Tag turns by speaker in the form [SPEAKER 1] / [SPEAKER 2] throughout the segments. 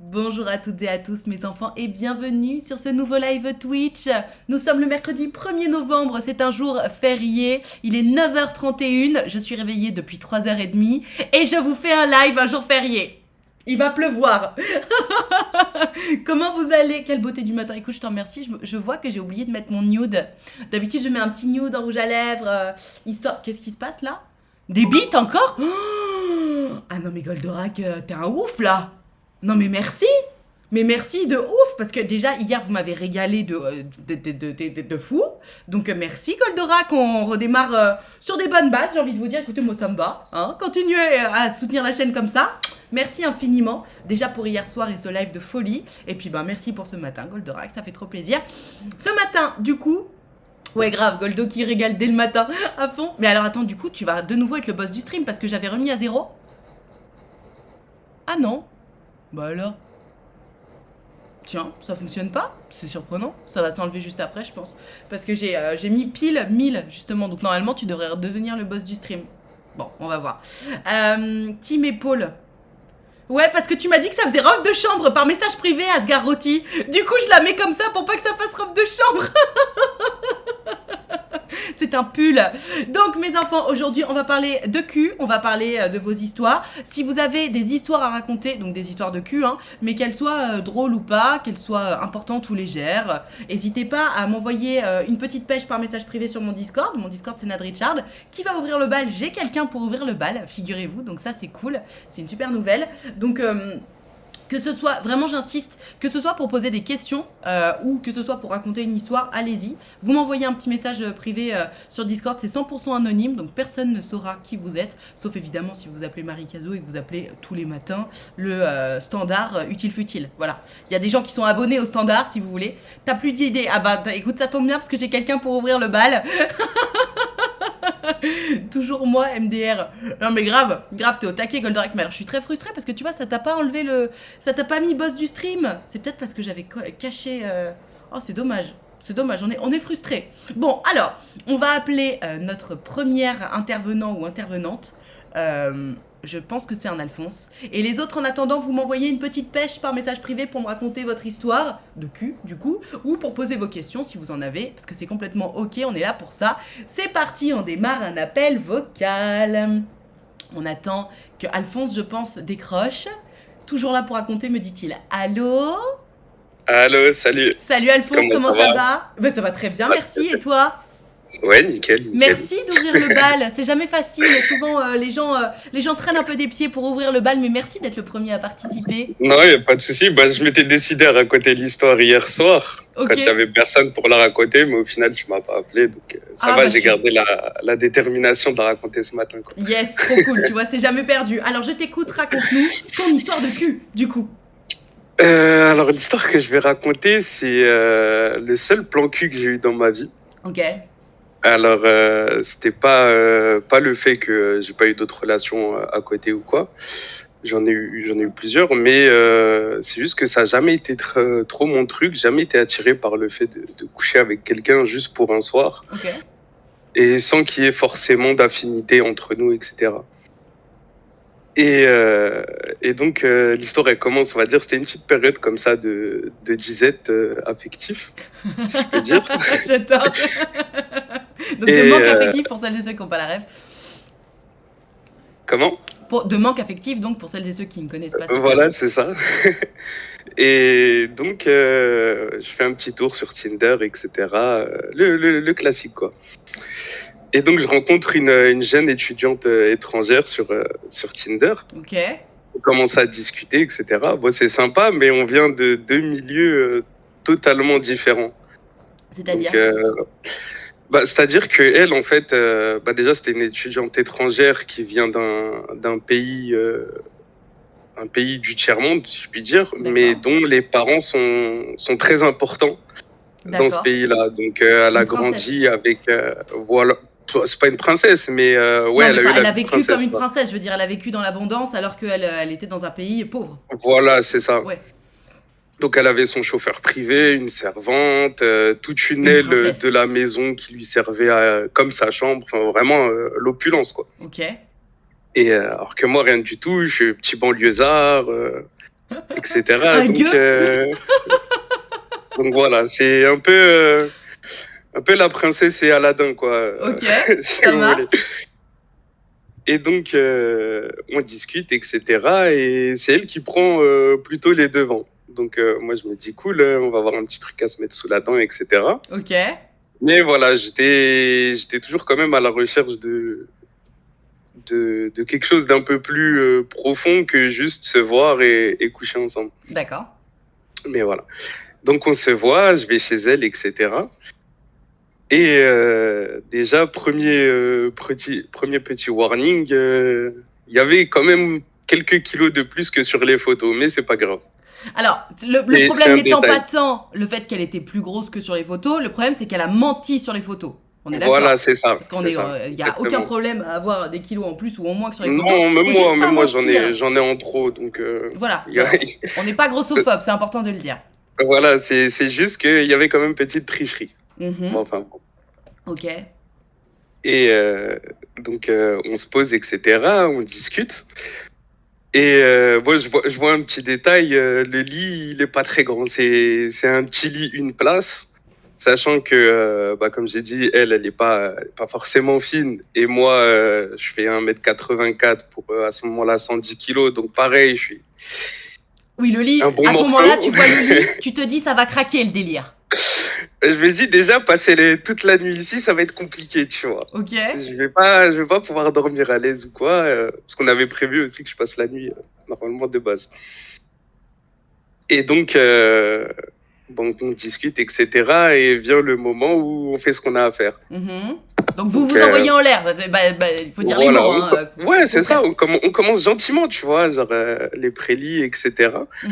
[SPEAKER 1] Bonjour à toutes et à tous mes enfants et bienvenue sur ce nouveau live Twitch. Nous sommes le mercredi 1er novembre, c'est un jour férié, il est 9h31, je suis réveillée depuis 3h30 et je vous fais un live un jour férié. Il va pleuvoir. Comment vous allez? Quelle beauté du matin. Écoute, je te remercie. Je vois que j'ai oublié de mettre mon nude. D'habitude, je mets un petit nude en rouge à lèvres. Histoire. Qu'est-ce qui se passe là? Des bites encore? Ah non, mais Goldorak, t'es un ouf là. Non, mais merci. Mais merci de ouf. Parce que déjà, hier, vous m'avez régalé de fou. Donc, merci Goldorak. On redémarre sur des bonnes bases. J'ai envie de vous dire, écoutez, moi, ça me va. Hein. Continuez à soutenir la chaîne comme ça. Merci infiniment, déjà pour hier soir et ce live de folie. Et puis merci pour ce matin, Goldorak, ça fait trop plaisir. Ce matin, du coup, ouais grave, Goldo qui régale dès le matin, à fond. Mais alors attends, du coup, tu vas de nouveau être le boss du stream parce que j'avais remis à 0. Ah non. Bah alors. Tiens, ça fonctionne pas. C'est surprenant. Ça va s'enlever juste après, je pense. Parce que j'ai mis pile 1000, justement. Donc normalement, tu devrais redevenir le boss du stream. Bon, on va voir. Team Épaule. Ouais, parce que tu m'as dit que ça faisait robe de chambre par message privé, Asgar Roti. Du coup, je la mets comme ça pour pas que ça fasse robe de chambre. C'est un pull. Donc, mes enfants, aujourd'hui, on va parler de cul. On va parler de vos histoires. Si vous avez des histoires à raconter, donc des histoires de cul, hein, mais qu'elles soient drôles ou pas, qu'elles soient importantes ou légères, n'hésitez pas à m'envoyer une petite pêche par message privé sur mon Discord. Mon Discord, c'est Nad Richard. Qui va ouvrir le bal? J'ai quelqu'un pour ouvrir le bal, figurez-vous. Donc, ça, c'est cool. C'est une super nouvelle. Donc, que ce soit, vraiment j'insiste, que ce soit pour poser des questions ou que ce soit pour raconter une histoire, allez-y. Vous m'envoyez un petit message privé sur Discord, c'est 100% anonyme, donc personne ne saura qui vous êtes, sauf évidemment si vous appelez Marie Cazo et que vous appelez tous les matins le standard utile-futile. Voilà, il y a des gens qui sont abonnés au standard si vous voulez. T'as plus d'idées? Ah bah écoute, ça tombe bien parce que j'ai quelqu'un pour ouvrir le bal. Toujours moi, MDR. Non mais grave, t'es au taquet Goldorak. Mais alors je suis très frustrée parce que tu vois, ça t'a pas enlevé le... Ça t'a pas mis boss du stream. C'est peut-être parce que j'avais caché... Oh c'est dommage. C'est dommage, on est frustrés. Bon, alors, on va appeler notre première intervenant ou intervenante. Je pense que c'est un Alphonse. Et les autres, en attendant, vous m'envoyez une petite pêche par message privé pour me raconter votre histoire, de cul, du coup, ou pour poser vos questions si vous en avez, parce que c'est complètement ok, on est là pour ça. C'est parti, on démarre un appel vocal. On attend que Alphonse, je pense, décroche. Toujours là pour raconter, me dit-il. Allô?
[SPEAKER 2] Allô, salut.
[SPEAKER 1] Salut Alphonse, comment ça va? Ben, ça va très bien, merci, et toi?
[SPEAKER 2] Ouais, nickel.
[SPEAKER 1] Merci d'ouvrir le bal, c'est jamais facile, souvent les gens traînent un peu des pieds pour ouvrir le bal, mais merci d'être le premier à participer.
[SPEAKER 2] Non, y a pas de souci. Bah, je m'étais décidé à raconter l'histoire hier soir,
[SPEAKER 1] Ok.
[SPEAKER 2] quand il y avait personne pour la raconter, mais au final, tu m'as pas appelé, donc ça va, j'ai gardé la détermination de la raconter ce matin, quoi.
[SPEAKER 1] Yes, trop cool, tu vois, c'est jamais perdu. Alors je t'écoute, raconte-nous ton histoire de cul, du coup.
[SPEAKER 2] Alors, l'histoire que je vais raconter, c'est le seul plan cul que j'ai eu dans ma vie.
[SPEAKER 1] Ok.
[SPEAKER 2] Alors, c'était pas le fait que j'ai pas eu d'autres relations à côté ou quoi. J'en ai eu plusieurs, mais c'est juste que ça a jamais été trop mon truc. Jamais été attiré par le fait de coucher avec quelqu'un juste pour un soir.
[SPEAKER 1] Ok.
[SPEAKER 2] Et sans qu'il y ait forcément d'affinité entre nous, etc. Et donc, l'histoire, elle commence, on va dire, c'était une petite période comme ça de disette affectif, si je peux dire.
[SPEAKER 1] J'adore. Donc de manque affectif pour celles et ceux qui n'ont pas la rêve.
[SPEAKER 2] Comment?
[SPEAKER 1] De manque affectif, donc pour celles et ceux qui ne connaissent pas.
[SPEAKER 2] Voilà, c'est ça. Et donc, je fais un petit tour sur Tinder, etc. Le classique, quoi. Et donc, je rencontre une jeune étudiante étrangère sur Tinder.
[SPEAKER 1] Ok.
[SPEAKER 2] On commence à discuter, etc. Bon, c'est sympa, mais on vient de deux milieux totalement différents.
[SPEAKER 1] C'est-à-dire
[SPEAKER 2] c'est-à-dire que elle, en fait, déjà, c'était une étudiante étrangère qui vient d'un pays... un pays du tiers-monde, si je puis dire, mais dont les parents sont très importants dans ce pays-là. Donc, elle a grandi avec... voilà. C'est pas une princesse, mais ouais,
[SPEAKER 1] non, elle a vécu comme une princesse. Je veux dire, elle a vécu dans l'abondance alors qu'elle était dans un pays pauvre.
[SPEAKER 2] Voilà, c'est ça.
[SPEAKER 1] Ouais.
[SPEAKER 2] Donc, elle avait son chauffeur privé, une servante, toute une aile de la maison qui lui servait comme sa chambre. Enfin, vraiment l'opulence, quoi.
[SPEAKER 1] Ok.
[SPEAKER 2] Et alors que moi, rien du tout, je suis petit banlieusard. etc.
[SPEAKER 1] Un gueux.
[SPEAKER 2] Donc voilà, c'est un peu la princesse et Aladdin, quoi,
[SPEAKER 1] Ok,
[SPEAKER 2] si
[SPEAKER 1] ça
[SPEAKER 2] vous
[SPEAKER 1] marche.
[SPEAKER 2] voulez. Et donc, on discute, etc. Et c'est elle qui prend plutôt les devants. Donc, moi, je me dis, cool, on va avoir un petit truc à se mettre sous la dent, etc.
[SPEAKER 1] Ok.
[SPEAKER 2] Mais voilà, j'étais toujours quand même à la recherche de quelque chose d'un peu plus profond que juste se voir et coucher ensemble.
[SPEAKER 1] D'accord.
[SPEAKER 2] Mais voilà. Donc, on se voit, je vais chez elle, etc. Et déjà, premier petit warning, il y avait quand même quelques kilos de plus que sur les photos, mais c'est pas grave.
[SPEAKER 1] Alors, le
[SPEAKER 2] C'est
[SPEAKER 1] problème
[SPEAKER 2] un
[SPEAKER 1] n'étant pas
[SPEAKER 2] détail.
[SPEAKER 1] tant le fait qu'elle était plus grosse que sur les photos, le problème c'est qu'elle a menti sur les photos. On est
[SPEAKER 2] Voilà,
[SPEAKER 1] d'accord?
[SPEAKER 2] c'est ça,
[SPEAKER 1] Parce qu'on
[SPEAKER 2] c'est
[SPEAKER 1] est,
[SPEAKER 2] ça,
[SPEAKER 1] il y a aucun
[SPEAKER 2] exactement.
[SPEAKER 1] problème à avoir des kilos en plus ou en moins que sur les photos.
[SPEAKER 2] Non,
[SPEAKER 1] Faut juste
[SPEAKER 2] même
[SPEAKER 1] pas
[SPEAKER 2] moi,
[SPEAKER 1] mentir.
[SPEAKER 2] j'en ai en trop, donc
[SPEAKER 1] Voilà.
[SPEAKER 2] y a-
[SPEAKER 1] On n'est pas grossophobe, c'est important de le dire.
[SPEAKER 2] voilà, c'est juste qu'il y avait quand même petite tricherie. Bon,
[SPEAKER 1] Mhm.
[SPEAKER 2] enfin, bon.
[SPEAKER 1] Ok.
[SPEAKER 2] Et donc, on se pose, etc., on discute. Et moi, je vois un petit détail, le lit, il est pas très grand. C'est un petit lit, une place. Sachant que, bah, comme j'ai dit, elle est pas forcément fine. Et moi, je fais 1,84 m pour, à ce moment-là, 110 kilos. Donc, pareil, je suis
[SPEAKER 1] Oui, le lit,
[SPEAKER 2] un bon
[SPEAKER 1] à ce moment-là, tu
[SPEAKER 2] morceau.
[SPEAKER 1] vois le lit, tu te dis ça va craquer le délire.
[SPEAKER 2] Je me dis, déjà, passer toute la nuit ici, ça va être compliqué, tu vois.
[SPEAKER 1] Ok.
[SPEAKER 2] Je vais pas pouvoir dormir à l'aise ou quoi. Parce qu'on avait prévu aussi que je passe la nuit, normalement, de base. Et donc, bon, on discute, etc. Et vient le moment où on fait ce qu'on a à faire.
[SPEAKER 1] Mhm. Donc vous
[SPEAKER 2] Donc,
[SPEAKER 1] vous envoyez en l'air. Il faut dire les
[SPEAKER 2] voilà,
[SPEAKER 1] mots, hein,
[SPEAKER 2] ouais, c'est ça.
[SPEAKER 1] concrets.
[SPEAKER 2] On commence gentiment, tu vois, genre les prélits, etc.
[SPEAKER 1] Mhm.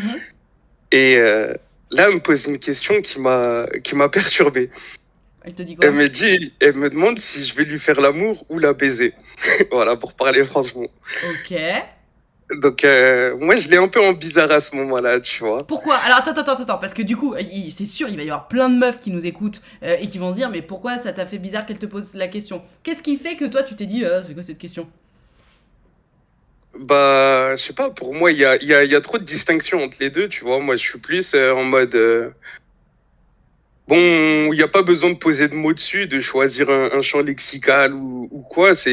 [SPEAKER 2] Et là, elle me pose une question qui m'a perturbé.
[SPEAKER 1] Elle te dit quoi?
[SPEAKER 2] Elle me demande si je vais lui faire l'amour ou la baiser. Voilà, pour parler franchement.
[SPEAKER 1] Ok.
[SPEAKER 2] Donc, moi, je l'ai un peu en bizarre à ce moment-là, tu vois.
[SPEAKER 1] Pourquoi? Alors attends, parce que du coup, c'est sûr, il va y avoir plein de meufs qui nous écoutent et qui vont se dire, mais pourquoi ça t'a fait bizarre qu'elle te pose la question? Qu'est-ce qui fait que toi tu t'es dit, c'est quoi cette question?
[SPEAKER 2] Bah, je sais pas, pour moi, il y a trop de distinctions entre les deux, tu vois. Moi, je suis plus en mode, bon, il n'y a pas besoin de poser de mots dessus, de choisir un champ lexical ou quoi. Ça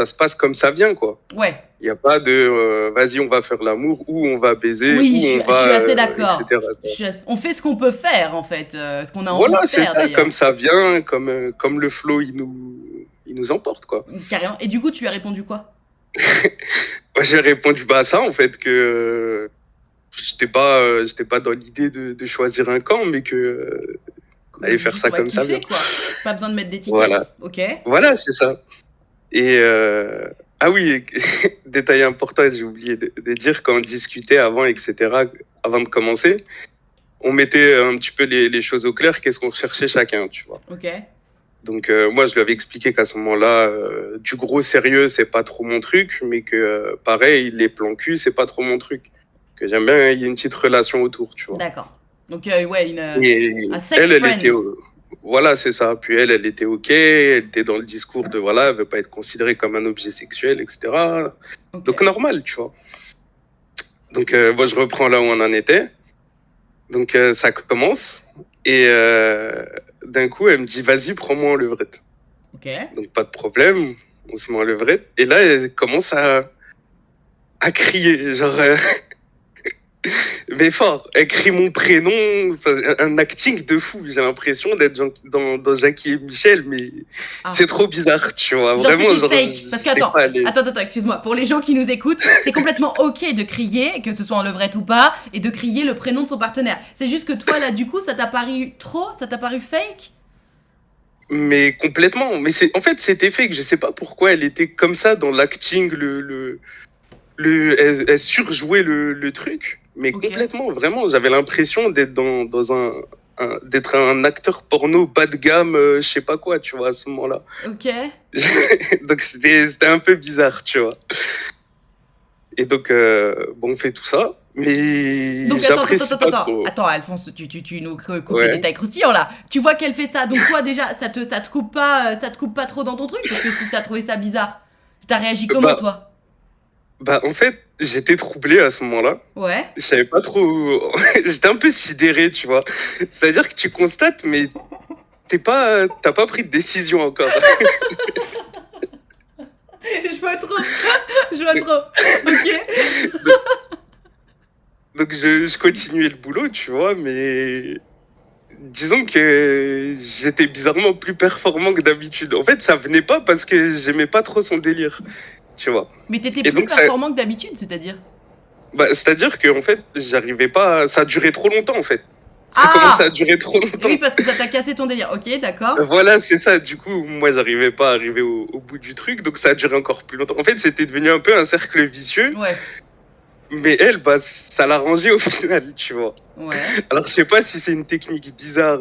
[SPEAKER 2] se passe comme ça vient, quoi.
[SPEAKER 1] Ouais.
[SPEAKER 2] Il n'y a pas de, vas-y, on va faire l'amour, ou on va baiser,
[SPEAKER 1] Oui,
[SPEAKER 2] ou on
[SPEAKER 1] je suis
[SPEAKER 2] va,
[SPEAKER 1] assez d'accord.
[SPEAKER 2] etc., quoi.
[SPEAKER 1] On fait ce qu'on peut faire en fait, ce qu'on a envie
[SPEAKER 2] Voilà,
[SPEAKER 1] de
[SPEAKER 2] c'est
[SPEAKER 1] faire
[SPEAKER 2] ça,
[SPEAKER 1] d'ailleurs.
[SPEAKER 2] comme ça vient, comme le flow, il nous emporte, quoi.
[SPEAKER 1] Carrément. Et du coup, tu lui as répondu quoi?
[SPEAKER 2] Moi, j'ai répondu bah, à ça, en fait, que j'étais pas dans l'idée de choisir un camp, mais que on allait faire
[SPEAKER 1] Juste
[SPEAKER 2] ça
[SPEAKER 1] on va
[SPEAKER 2] comme ça vient.
[SPEAKER 1] kiffer quoi. Pas besoin de mettre
[SPEAKER 2] Voilà,
[SPEAKER 1] d'étiquette. Ok.
[SPEAKER 2] voilà, c'est ça. Et ah oui, détail important, j'ai oublié de dire quand on discutait avant, etc., avant de commencer, on mettait un petit peu les choses au clair, qu'est-ce qu'on recherchait chacun, tu vois.
[SPEAKER 1] Ok.
[SPEAKER 2] Donc moi, je lui avais expliqué qu'à ce moment-là, du gros sérieux, c'est pas trop mon truc, mais que pareil, les plans cul, c'est pas trop mon truc. Que j'aime bien, il y a une petite relation autour, tu vois.
[SPEAKER 1] D'accord. Donc ouais,
[SPEAKER 2] Et
[SPEAKER 1] un sex
[SPEAKER 2] elle était,
[SPEAKER 1] friend.
[SPEAKER 2] voilà, c'est ça. Puis elle était ok, elle était dans le discours de voilà, elle veut pas être considérée comme un objet sexuel, etc.
[SPEAKER 1] Ok.
[SPEAKER 2] Donc normal, tu vois. Donc moi, je reprends là où on en était. Donc ça commence et d'un coup, elle me dit vas-y, prends-moi en levrette.
[SPEAKER 1] Ok.
[SPEAKER 2] Donc pas de problème, on se met en levrette. Et là, elle commence à crier, genre mais fort, elle crie mon prénom, enfin, un acting de fou. J'ai l'impression d'être dans Jackie et Michel, mais
[SPEAKER 1] Ah.
[SPEAKER 2] c'est trop bizarre, tu vois.
[SPEAKER 1] Genre
[SPEAKER 2] Vraiment,
[SPEAKER 1] c'était
[SPEAKER 2] genre,
[SPEAKER 1] fake. Parce que
[SPEAKER 2] j'étais pas à l'aise.
[SPEAKER 1] attends, excuse-moi. Pour les gens qui nous écoutent, c'est complètement ok de crier, que ce soit en levrette ou pas, et de crier le prénom de son partenaire. C'est juste que toi là, du coup, ça t'a paru trop, ça t'a paru fake.
[SPEAKER 2] Mais complètement. Mais en fait, c'était fake. Je sais pas pourquoi elle était comme ça dans l'acting, elle surjouait le truc. Mais
[SPEAKER 1] Ok.
[SPEAKER 2] complètement, vraiment. J'avais l'impression d'être dans d'être un acteur porno bas de gamme, je sais pas quoi, tu vois, à ce moment-là.
[SPEAKER 1] Ok.
[SPEAKER 2] Donc c'était un peu bizarre, tu vois. Et donc, bon, on fait tout ça, mais
[SPEAKER 1] Donc
[SPEAKER 2] j'apprécie pas trop.
[SPEAKER 1] attends, Alphonse, tu nous coupes les
[SPEAKER 2] Ouais.
[SPEAKER 1] détails croustillants là. Tu vois qu'elle fait ça, donc toi déjà, ça te coupe pas trop dans ton truc, parce que si t'as trouvé ça bizarre, t'as réagi comment
[SPEAKER 2] Bah,
[SPEAKER 1] toi?
[SPEAKER 2] Bah, en fait, j'étais troublé à ce moment-là.
[SPEAKER 1] Ouais.
[SPEAKER 2] Je savais pas trop. J'étais un peu sidéré, tu vois. C'est-à-dire que tu constates, mais t'as pas pris de décision encore.
[SPEAKER 1] Je vois trop. Je vois trop. Ok.
[SPEAKER 2] Donc, donc je continuais le boulot, tu vois, mais disons que j'étais bizarrement plus performant que d'habitude. En fait, ça venait pas parce que j'aimais pas trop son délire, tu vois.
[SPEAKER 1] Mais t'étais
[SPEAKER 2] Et
[SPEAKER 1] plus
[SPEAKER 2] donc, ça,
[SPEAKER 1] performant que d'habitude, c'est-à-dire?
[SPEAKER 2] bah, c'est-à-dire que en fait, j'arrivais pas. Ça a duré trop longtemps, en fait. Ça commençait à
[SPEAKER 1] Ah!
[SPEAKER 2] durer trop
[SPEAKER 1] Et oui,
[SPEAKER 2] longtemps.
[SPEAKER 1] parce que ça t'a cassé ton délire. Ok, d'accord.
[SPEAKER 2] Voilà, c'est ça. Du coup, moi, j'arrivais pas à arriver au bout du truc, donc ça a duré encore plus longtemps. En fait, c'était devenu un peu un cercle vicieux,
[SPEAKER 1] Ouais.
[SPEAKER 2] mais elle, bah, ça l'arrangeait au final, tu vois.
[SPEAKER 1] Ouais.
[SPEAKER 2] Alors, je sais pas si c'est une technique bizarre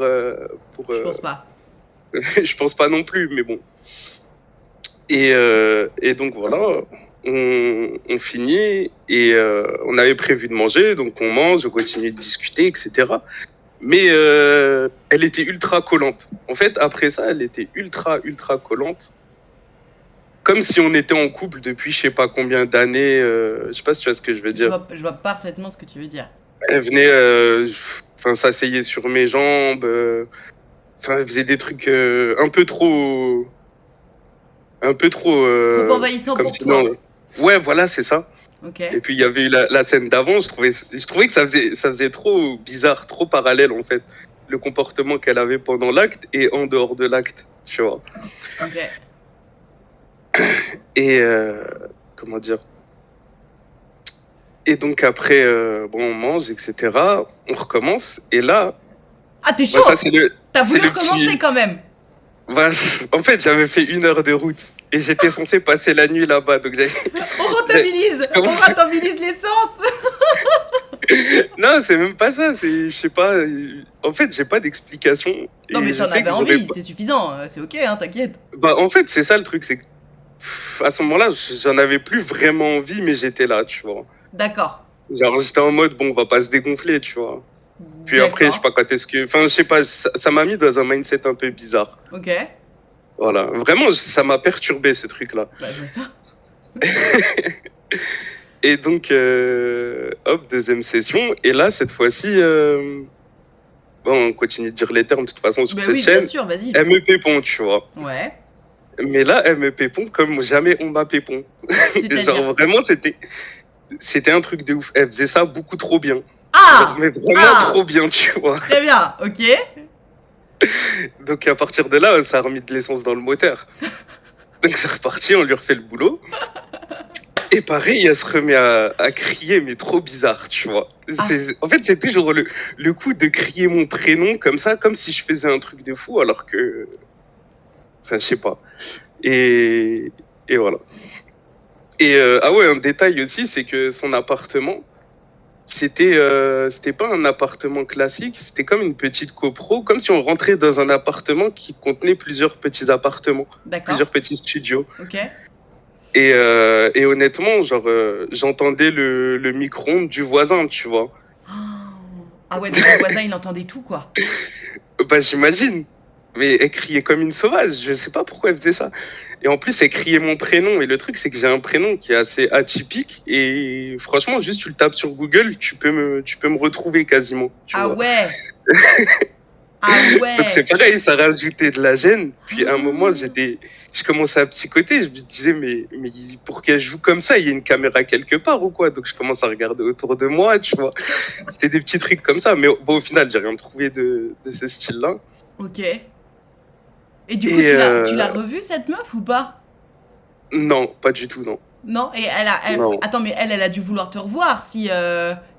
[SPEAKER 2] pour.
[SPEAKER 1] Je pense pas.
[SPEAKER 2] Je pense pas non plus, mais bon. Et donc voilà, on finit et on avait prévu de manger, donc on mange, on continue de discuter, etc. Mais elle était ultra collante. En fait, après ça, elle était ultra collante. Comme si on était en couple depuis je sais pas combien d'années. Je sais pas si tu vois ce que je veux dire.
[SPEAKER 1] Je vois parfaitement ce que tu veux dire.
[SPEAKER 2] Elle venait, enfin, s'asseyait sur mes jambes. Enfin, elle faisait des trucs un peu trop.
[SPEAKER 1] Trop envahissant
[SPEAKER 2] Comme
[SPEAKER 1] pour
[SPEAKER 2] sinon.
[SPEAKER 1] toi.
[SPEAKER 2] Ouais, voilà, c'est ça.
[SPEAKER 1] Ok.
[SPEAKER 2] Et puis il y avait eu la scène d'avant. Je trouvais que ça faisait trop bizarre, trop parallèle en fait, le comportement qu'elle avait pendant l'acte et en dehors de l'acte, tu vois.
[SPEAKER 1] Ok.
[SPEAKER 2] Et comment dire. Et donc après, bon, on mange, etc. On recommence. Et là,
[SPEAKER 1] Ah, t'es
[SPEAKER 2] bah,
[SPEAKER 1] chaud!
[SPEAKER 2] ça c'est le,
[SPEAKER 1] T'as
[SPEAKER 2] c'est
[SPEAKER 1] voulu
[SPEAKER 2] le
[SPEAKER 1] recommencer
[SPEAKER 2] petit.
[SPEAKER 1] quand même!
[SPEAKER 2] Bah, en fait, j'avais fait 1 heure de route et j'étais censé passer la nuit là-bas, donc
[SPEAKER 1] On
[SPEAKER 2] j'ai
[SPEAKER 1] rentabilise! On
[SPEAKER 2] commencé.
[SPEAKER 1] rentabilise l'essence!
[SPEAKER 2] Non, c'est même pas ça. C'est, je sais pas. En fait, j'ai pas d'explication
[SPEAKER 1] Non, mais
[SPEAKER 2] et je
[SPEAKER 1] t'en
[SPEAKER 2] sais
[SPEAKER 1] avais
[SPEAKER 2] que j'aurais
[SPEAKER 1] envie,
[SPEAKER 2] pas.
[SPEAKER 1] c'est suffisant. C'est ok, hein, t'inquiète.
[SPEAKER 2] Bah, en fait, c'est ça le truc, c'est que à ce moment-là, j'en avais plus vraiment envie, mais j'étais là, tu vois.
[SPEAKER 1] D'accord.
[SPEAKER 2] Genre, j'étais en mode, bon, on va pas se dégonfler, tu vois. Puis après, je sais
[SPEAKER 1] D'accord.
[SPEAKER 2] pas quand est-ce que. Enfin, je sais pas, ça m'a mis dans un mindset un peu bizarre.
[SPEAKER 1] Ok.
[SPEAKER 2] Voilà. Vraiment, ça m'a perturbé, ce truc-là.
[SPEAKER 1] Bah, je vois ça.
[SPEAKER 2] Et donc, hop, deuxième session. Et là, cette fois-ci, bon, on continue de dire les termes de toute façon sur
[SPEAKER 1] Bah
[SPEAKER 2] cette
[SPEAKER 1] oui, bien
[SPEAKER 2] chaîne.
[SPEAKER 1] sûr, vas-y.
[SPEAKER 2] Elle me pépon, tu vois.
[SPEAKER 1] Ouais.
[SPEAKER 2] Mais là, elle me pépon comme jamais on m'a pépon.
[SPEAKER 1] C'est-à-dire.
[SPEAKER 2] Genre, vraiment, c'était un truc de ouf. Elle faisait ça beaucoup trop bien. Genre,
[SPEAKER 1] Ah!
[SPEAKER 2] mais vraiment
[SPEAKER 1] Ah!
[SPEAKER 2] trop bien, tu vois.
[SPEAKER 1] Très bien, ok.
[SPEAKER 2] Donc, à partir de là, ça a remis de l'essence dans le moteur. Donc, c'est reparti, on lui refait le boulot. Et pareil, elle se remet à crier, mais trop bizarre, tu vois.
[SPEAKER 1] Ah.
[SPEAKER 2] En fait, c'est toujours le coup de crier mon prénom comme ça, comme si je faisais un truc de fou, alors que. Enfin, je sais pas. Et, et voilà. Et ah ouais, un détail aussi, c'est que son appartement, c'était pas un appartement classique, c'était comme une petite copro, comme si on rentrait dans un appartement qui contenait plusieurs petits appartements,
[SPEAKER 1] D'accord.
[SPEAKER 2] plusieurs petits studios.
[SPEAKER 1] Ok.
[SPEAKER 2] Et honnêtement, genre, j'entendais le micro-ondes du voisin, tu vois.
[SPEAKER 1] Ah ouais, donc le voisin, il entendait tout, quoi.
[SPEAKER 2] Bah, j'imagine. Mais elle criait comme une sauvage, je sais pas pourquoi elle faisait ça. Et en plus, elle criait mon prénom. Et le truc, c'est que j'ai un prénom qui est assez atypique. Et franchement, juste tu le tapes sur Google, tu peux me retrouver quasiment. Tu
[SPEAKER 1] Ah
[SPEAKER 2] vois.
[SPEAKER 1] ouais! Ah
[SPEAKER 2] Donc c'est
[SPEAKER 1] ouais!
[SPEAKER 2] pareil, ça rajoutait de la gêne. Puis à un moment, je commençais à psychoter. Je me disais, mais pour qu'elle joue comme ça, il y a une caméra quelque part ou quoi? Donc je commence à regarder autour de moi, tu vois. C'était des petits trucs comme ça. Mais bon, au final, j'ai rien trouvé de ce style-là.
[SPEAKER 1] Ok. Et du coup,
[SPEAKER 2] Et
[SPEAKER 1] tu l'as revue, cette meuf, ou pas?
[SPEAKER 2] non, pas du tout, non.
[SPEAKER 1] Non? Et
[SPEAKER 2] Non.
[SPEAKER 1] attends, mais elle a dû vouloir te revoir si,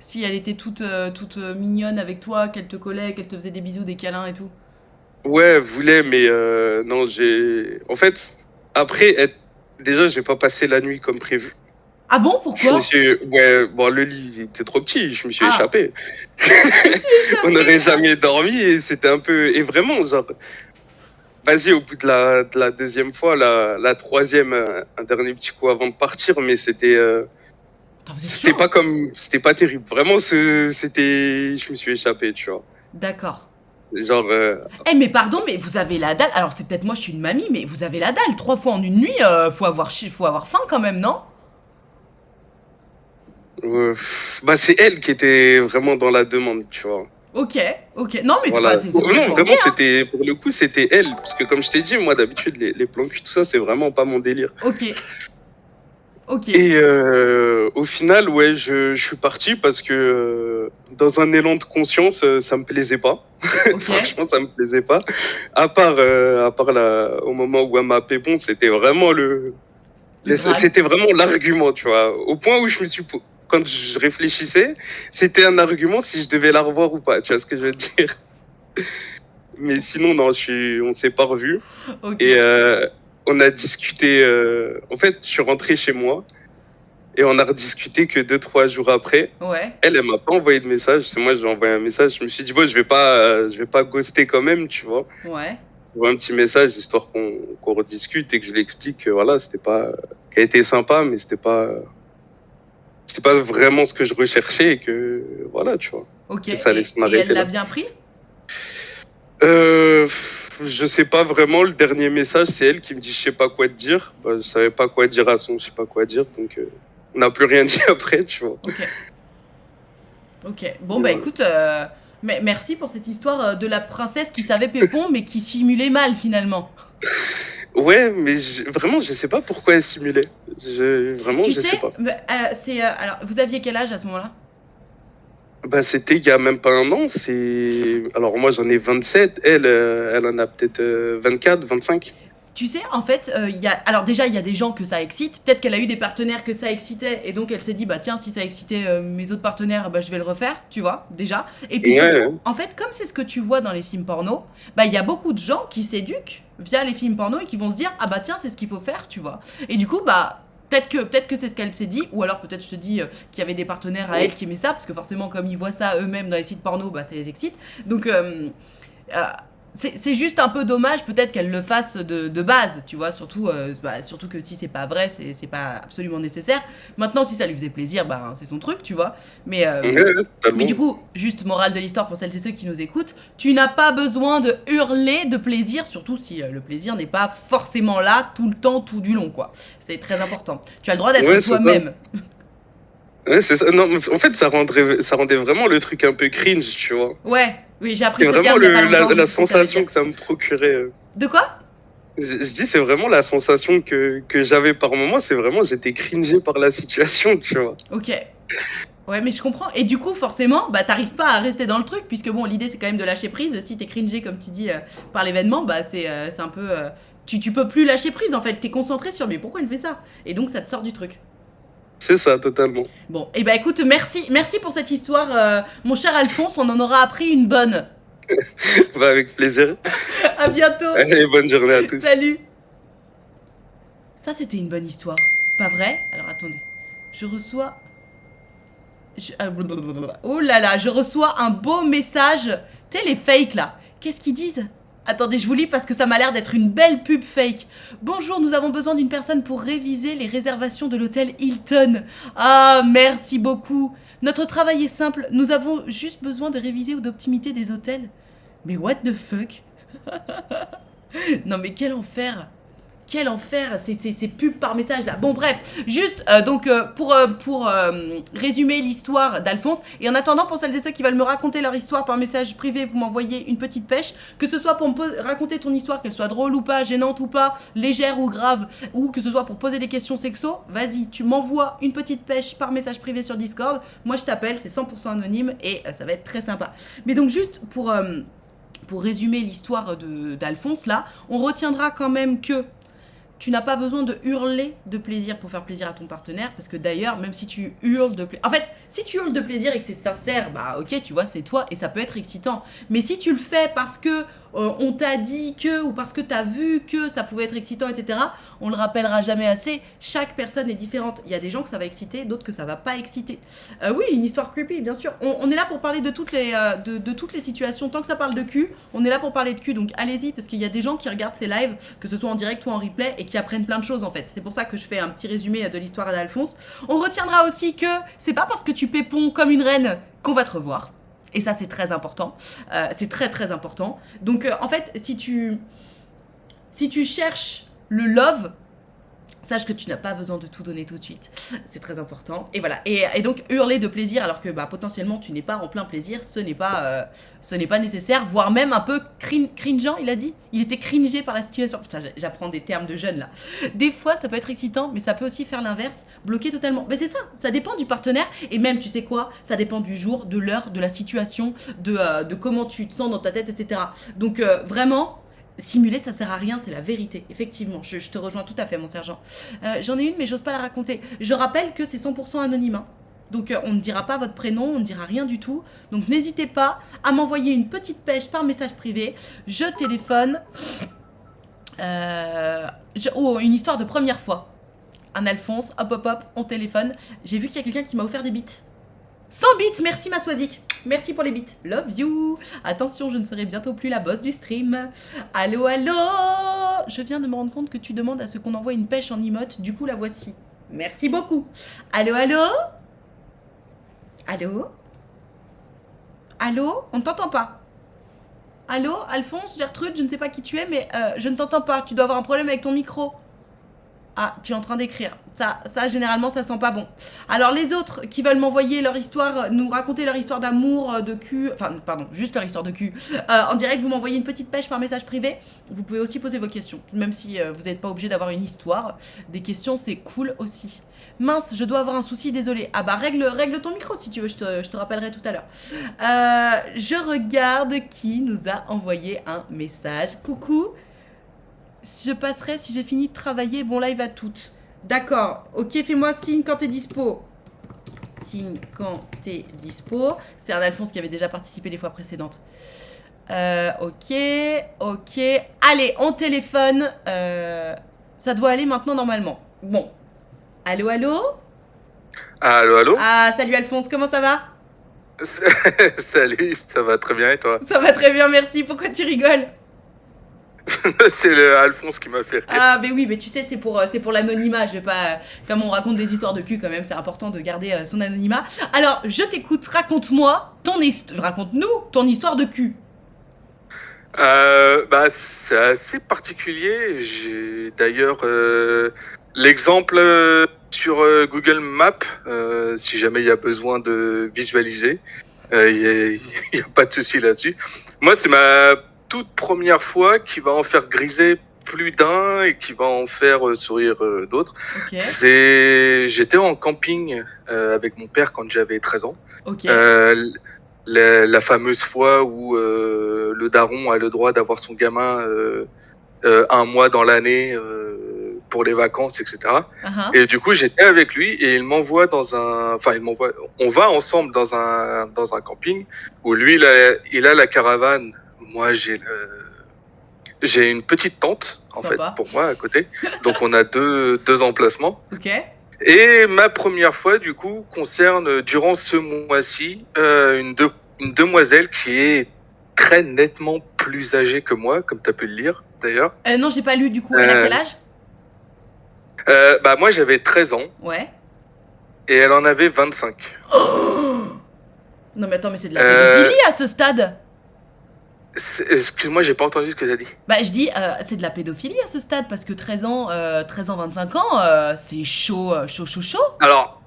[SPEAKER 1] si elle était toute mignonne avec toi, qu'elle te collait, qu'elle te faisait des bisous, des câlins et tout.
[SPEAKER 2] Ouais, elle voulait, mais non, En fait, après, déjà, j'ai pas passé la nuit comme prévu.
[SPEAKER 1] Ah bon? Pourquoi?
[SPEAKER 2] Ouais, bon, le lit il était trop petit, je me suis
[SPEAKER 1] Ah!
[SPEAKER 2] échappé.
[SPEAKER 1] Je me suis
[SPEAKER 2] On n'aurait
[SPEAKER 1] échappée!
[SPEAKER 2] jamais dormi et c'était un peu. Et vraiment, genre, vas-y, au bout de la deuxième fois, la troisième, un dernier petit coup avant de partir, mais
[SPEAKER 1] Attends, vous êtes
[SPEAKER 2] c'était
[SPEAKER 1] chaud?
[SPEAKER 2] pas comme. C'était pas terrible. Vraiment, c'était. Je me suis échappé, tu vois.
[SPEAKER 1] D'accord.
[SPEAKER 2] Genre.
[SPEAKER 1] Eh, mais pardon, mais vous avez la dalle. Alors, c'est peut-être moi, je suis une mamie, mais vous avez la dalle. 3 fois en une nuit, faut avoir faim quand même, non?
[SPEAKER 2] Bah, c'est elle qui était vraiment dans la demande, tu vois.
[SPEAKER 1] Ok, ok. Non, mais
[SPEAKER 2] Voilà.
[SPEAKER 1] c'est
[SPEAKER 2] Non,
[SPEAKER 1] complètement ok,
[SPEAKER 2] vraiment,
[SPEAKER 1] hein.
[SPEAKER 2] c'était, pour le coup, c'était elle. Parce que comme je t'ai dit, moi, d'habitude, les plans cul, tout ça, c'est vraiment pas mon délire.
[SPEAKER 1] Ok, ok,
[SPEAKER 2] Et au final, ouais, je suis parti parce que dans un élan de conscience, ça me plaisait pas.
[SPEAKER 1] ok.
[SPEAKER 2] Franchement, ça me plaisait pas. À part au moment où elle m'a appelé bon, c'était vraiment
[SPEAKER 1] Le Graal.
[SPEAKER 2] c'était vraiment l'argument, tu vois. Au point où quand je réfléchissais, c'était un argument si je devais la revoir ou pas. Tu vois ce que je veux dire? Mais sinon, non, on s'est pas revus.
[SPEAKER 1] Ok,
[SPEAKER 2] Et on a discuté. En fait, je suis rentré chez moi et on a rediscuté que 2, 3 jours après.
[SPEAKER 1] ouais,
[SPEAKER 2] Elle m'a pas envoyé de message. C'est moi, j'ai envoyé un message. Je me suis dit, bon, je vais pas ghoster quand même, tu vois.
[SPEAKER 1] ouais.
[SPEAKER 2] Je vois un petit message histoire qu'on rediscute et que je lui explique que voilà, c'était pas, qu'elle était sympa, mais c'était pas vraiment ce que je recherchais et que voilà, tu vois,
[SPEAKER 1] Ok,
[SPEAKER 2] que ça allait se
[SPEAKER 1] et elle
[SPEAKER 2] m'arrêter
[SPEAKER 1] l'a
[SPEAKER 2] là.
[SPEAKER 1] bien pris?
[SPEAKER 2] Euh, je sais pas vraiment. Le dernier message, c'est elle qui me dit je sais pas quoi te dire. Bah, je savais pas quoi dire à son je sais pas quoi dire, donc on n'a plus rien dit après, tu vois.
[SPEAKER 1] Ok, ok. Bon,
[SPEAKER 2] Et
[SPEAKER 1] bah
[SPEAKER 2] voilà.
[SPEAKER 1] écoute, mais merci pour cette histoire de la princesse qui savait Pépon, mais qui simulait mal finalement.
[SPEAKER 2] Ouais, mais vraiment, je sais pas pourquoi elle simulait. Vraiment,
[SPEAKER 1] Tu
[SPEAKER 2] je sais
[SPEAKER 1] sais,
[SPEAKER 2] pas.
[SPEAKER 1] alors, vous aviez quel âge à ce moment-là?
[SPEAKER 2] Bah, c'était il y a même pas un an. Alors moi, j'en ai 27. Elle en a peut-être 24, 25.
[SPEAKER 1] Tu sais, en fait, alors déjà, il y a des gens que ça excite. Peut-être qu'elle a eu des partenaires que ça excitait, et donc elle s'est dit, bah tiens, si ça excitait mes autres partenaires, bah je vais le refaire, tu vois, déjà. Et puis
[SPEAKER 2] Ouais,
[SPEAKER 1] surtout,
[SPEAKER 2] ouais.
[SPEAKER 1] en fait, comme c'est ce que tu vois dans les films porno, bah il y a beaucoup de gens qui s'éduquent via les films porno et qui vont se dire, ah bah tiens, c'est ce qu'il faut faire, tu vois. Et du coup, bah peut-être que c'est ce qu'elle s'est dit, ou alors peut-être je te dis qu'il y avait des partenaires à elle qui aimaient ça, parce que forcément, comme ils voient ça eux-mêmes dans les sites porno, bah ça les excite. Donc euh, c'est juste un peu dommage peut-être qu'elle le fasse de base, tu vois, surtout que si c'est pas vrai, c'est pas absolument nécessaire. Maintenant, si ça lui faisait plaisir, bah c'est son truc, tu vois. Mais,
[SPEAKER 2] Ouais,
[SPEAKER 1] euh,
[SPEAKER 2] ouais,
[SPEAKER 1] mais
[SPEAKER 2] totalement.
[SPEAKER 1] du coup, juste morale de l'histoire pour celles et ceux qui nous écoutent, tu n'as pas besoin de hurler de plaisir, surtout si le plaisir n'est pas forcément là tout le temps, tout du long, quoi. C'est très important. Tu as le droit d'être
[SPEAKER 2] Ouais, c'est ça.
[SPEAKER 1] toi-même.
[SPEAKER 2] Ouais, c'est ça. Non, mais en fait, ça rendait vraiment le truc un peu cringe, tu vois.
[SPEAKER 1] Ouais, oui, j'ai appris
[SPEAKER 2] C'est
[SPEAKER 1] ce
[SPEAKER 2] vraiment
[SPEAKER 1] terme il y a pas longtemps, je
[SPEAKER 2] la
[SPEAKER 1] sais ce que ça veut dire.
[SPEAKER 2] sensation que ça me procurait.
[SPEAKER 1] De quoi?
[SPEAKER 2] Je dis, c'est vraiment la sensation que j'avais par moment. C'est vraiment, j'étais cringé par la situation, tu vois.
[SPEAKER 1] Ok. Ouais, mais je comprends. Et du coup, forcément, bah, t'arrives pas à rester dans le truc, puisque bon, l'idée, c'est quand même de lâcher prise. Si t'es cringé, comme tu dis, par l'événement, bah, c'est un peu. Tu peux plus lâcher prise, en fait. T'es concentré sur, mais pourquoi il fait ça? Et donc, ça te sort du truc.
[SPEAKER 2] C'est ça, totalement.
[SPEAKER 1] Bon, et bah, écoute, merci pour cette histoire, mon cher Alphonse. On en aura appris une bonne.
[SPEAKER 2] Bah, avec plaisir.
[SPEAKER 1] À bientôt.
[SPEAKER 2] Allez, bonne journée à tous.
[SPEAKER 1] Salut. Ça, c'était une bonne histoire. Pas vrai? Alors, attendez. Je reçois. Oh là là, je reçois un beau message. Tu sais, les fakes là. Qu'est-ce qu'ils disent? Attendez, je vous lis parce que ça m'a l'air d'être une belle pub fake. Bonjour, nous avons besoin d'une personne pour réviser les réservations de l'hôtel Hilton. Ah, merci beaucoup. Notre travail est simple, nous avons juste besoin de réviser ou d'optimiser des hôtels. Mais what the fuck? Non mais quel enfer! Quel enfer, ces pubs par message là. Bon bref, juste pour résumer l'histoire d'Alphonse, et en attendant pour celles et ceux qui veulent me raconter leur histoire par message privé, vous m'envoyez une petite pêche, que ce soit pour me raconter ton histoire, qu'elle soit drôle ou pas, gênante ou pas, légère ou grave, ou que ce soit pour poser des questions sexo, vas-y, tu m'envoies une petite pêche par message privé sur Discord, moi je t'appelle, c'est 100% anonyme et ça va être très sympa. Mais donc juste pour résumer l'histoire d'Alphonse là, on retiendra quand même que tu n'as pas besoin de hurler de plaisir pour faire plaisir à ton partenaire, parce que d'ailleurs, même si tu hurles de plaisir... En fait, si tu hurles de plaisir et que c'est sincère, bah ok, tu vois, c'est toi, et ça peut être excitant. Mais si tu le fais parce que on t'a dit que, ou parce que t'as vu que ça pouvait être excitant, etc., on le rappellera jamais assez, chaque personne est différente. Il y a des gens que ça va exciter, d'autres que ça va pas exciter. Oui, une histoire creepy, bien sûr. On est là pour parler de toutes les situations. Tant que ça parle de cul, on est là pour parler de cul, donc allez-y, parce qu'il y a des gens qui regardent ces lives, que ce soit en direct ou en replay, et qui apprennent plein de choses en fait. C'est pour ça que je fais un petit résumé de l'histoire d'Alphonse. On retiendra aussi que c'est pas parce que tu pépons comme une reine qu'on va te revoir. Et ça, c'est très important. C'est très très important. Donc en fait, si tu cherches le love, Sache que tu n'as pas besoin de tout donner tout de suite. C'est très important. Et voilà. Et donc, hurler de plaisir alors que potentiellement tu n'es pas en plein plaisir, ce n'est pas nécessaire, voire même un peu cringeant, il a dit. Il était cringé par la situation. Putain, j'apprends des termes de jeunes là. Des fois, ça peut être excitant, mais ça peut aussi faire l'inverse, bloquer totalement. Mais c'est ça, ça dépend du partenaire. Et même, tu sais quoi, ça dépend du jour, de l'heure, de la situation, de comment tu te sens dans ta tête, etc. Donc, vraiment... Simuler, ça sert à rien, c'est la vérité. Effectivement, je te rejoins tout à fait, mon sergent. J'en ai une, mais j'ose pas la raconter. Je rappelle que c'est 100% anonyme. Hein. Donc, on ne dira pas votre prénom, on ne dira rien du tout. Donc, n'hésitez pas à m'envoyer une petite pêche par message privé. Je téléphone. Une histoire de première fois. Un Alphonse, hop, on téléphone. J'ai vu qu'il y a quelqu'un qui m'a offert des bits. 100 bits, merci ma Swazik. Merci pour les bits. Love you. Attention, je ne serai bientôt plus la boss du stream. Allô, allô. Je viens de me rendre compte que tu demandes à ce qu'on envoie une pêche en emote. Du coup, la voici. Merci beaucoup. Allô, allô. Allô. Allô. On ne t'entend pas. Allô, Alphonse, Gertrude, je ne sais pas qui tu es, mais je ne t'entends pas. Tu dois avoir un problème avec ton micro. Ah, tu es en train d'écrire. Ça, généralement, ça sent pas bon. Alors, les autres qui veulent m'envoyer leur histoire, nous raconter leur histoire d'amour, de cul... Enfin, pardon, juste leur histoire de cul. En direct, vous m'envoyez une petite pêche par message privé. Vous pouvez aussi poser vos questions. Même si vous n'êtes pas obligé d'avoir une histoire. Des questions, c'est cool aussi. Mince, je dois avoir un souci, désolé. Ah bah, règle ton micro si tu veux, je te rappellerai tout à l'heure. Je regarde qui nous a envoyé un message. Coucou. Je passerai si j'ai fini de travailler. Bon live à toutes. D'accord. Ok, fais-moi signe quand t'es dispo. Signe quand t'es dispo. C'est un Alphonse qui avait déjà participé les fois précédentes. Ok. Allez, on téléphone. Ça doit aller maintenant normalement. Bon. Allô, allô.
[SPEAKER 2] Allô.
[SPEAKER 1] Ah, salut Alphonse, comment ça va?
[SPEAKER 2] Salut, ça va très bien et toi?
[SPEAKER 1] Ça va très bien, merci. Pourquoi tu rigoles?
[SPEAKER 2] C'est le Alphonse qui m'a fait rire.
[SPEAKER 1] Ah, mais oui, mais tu sais, c'est pour l'anonymat. Je vais pas. Comme on raconte des histoires de cul, quand même, c'est important de garder son anonymat. Alors, je t'écoute, raconte-moi raconte-nous ton histoire de cul.
[SPEAKER 2] C'est assez particulier. J'ai d'ailleurs l'exemple sur Google Maps, si jamais il y a besoin de visualiser. Il y a pas de souci là-dessus. Moi, c'est ma toute première fois qui va en faire griser plus d'un et qui va en faire sourire d'autres.
[SPEAKER 1] Okay.
[SPEAKER 2] J'étais en camping avec mon père quand j'avais 13 ans.
[SPEAKER 1] Okay.
[SPEAKER 2] La fameuse fois où le daron a le droit d'avoir son gamin un mois dans l'année pour les vacances, etc.
[SPEAKER 1] Uh-huh.
[SPEAKER 2] Et du coup, j'étais avec lui et il m'envoie on va ensemble dans un camping où lui, il a la caravane. Moi, j'ai une petite tente, en fait, pour moi, à côté. Donc, on a deux emplacements.
[SPEAKER 1] Ok.
[SPEAKER 2] Et ma première fois, du coup, concerne, durant ce mois-ci, une demoiselle qui est très nettement plus âgée que moi, comme tu as pu le lire, d'ailleurs.
[SPEAKER 1] Non, j'ai pas lu, du coup. Elle a quel âge?
[SPEAKER 2] Moi, j'avais 13 ans.
[SPEAKER 1] Ouais.
[SPEAKER 2] Et elle en avait 25.
[SPEAKER 1] Oh non, mais attends, mais c'est de la pédophilie à ce stade.
[SPEAKER 2] Excuse-moi, j'ai pas entendu ce que t'as dit.
[SPEAKER 1] Je dis, c'est de la pédophilie à ce stade, parce que 13 ans, 25 ans, c'est chaud.
[SPEAKER 2] Alors,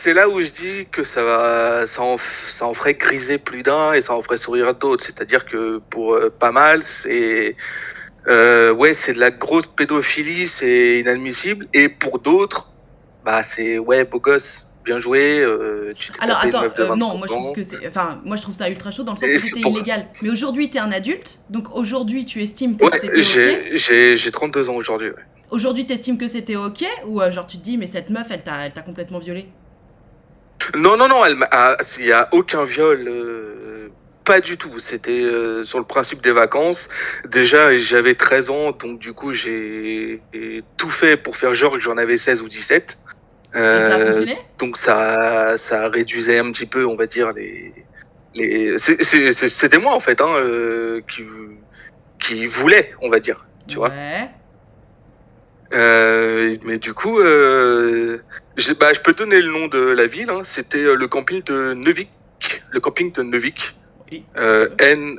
[SPEAKER 2] c'est là où je dis que ça en ferait griser plus d'un et ça en ferait sourire d'autres. C'est-à-dire que pour pas mal, c'est de la grosse pédophilie, c'est inadmissible. Et pour d'autres, c'est beau gosse. Bien joué.
[SPEAKER 1] Alors attends, non, moi je trouve que c'est, moi je trouve ça ultra chaud dans le sens où c'était illégal. Mais aujourd'hui t'es un adulte, donc aujourd'hui tu estimes que c'était ok.
[SPEAKER 2] J'ai 32 ans aujourd'hui. Ouais.
[SPEAKER 1] Aujourd'hui t'estimes que c'était ok ou genre tu te dis mais cette meuf elle t'a complètement violé?
[SPEAKER 2] Non, il y a aucun viol. Pas du tout. C'était sur le principe des vacances. Déjà j'avais 13 ans, donc du coup j'ai tout fait pour faire genre que j'en avais 16 ou 17.
[SPEAKER 1] Et ça a fonctionné?
[SPEAKER 2] Donc ça réduisait un petit peu, on va dire, c'était moi en fait qui voulait, on va dire, tu vois. Mais du coup, je peux donner le nom de la ville. Hein, c'était le camping de Neuvic. Le camping de Neuvic. Oui. Neuvic.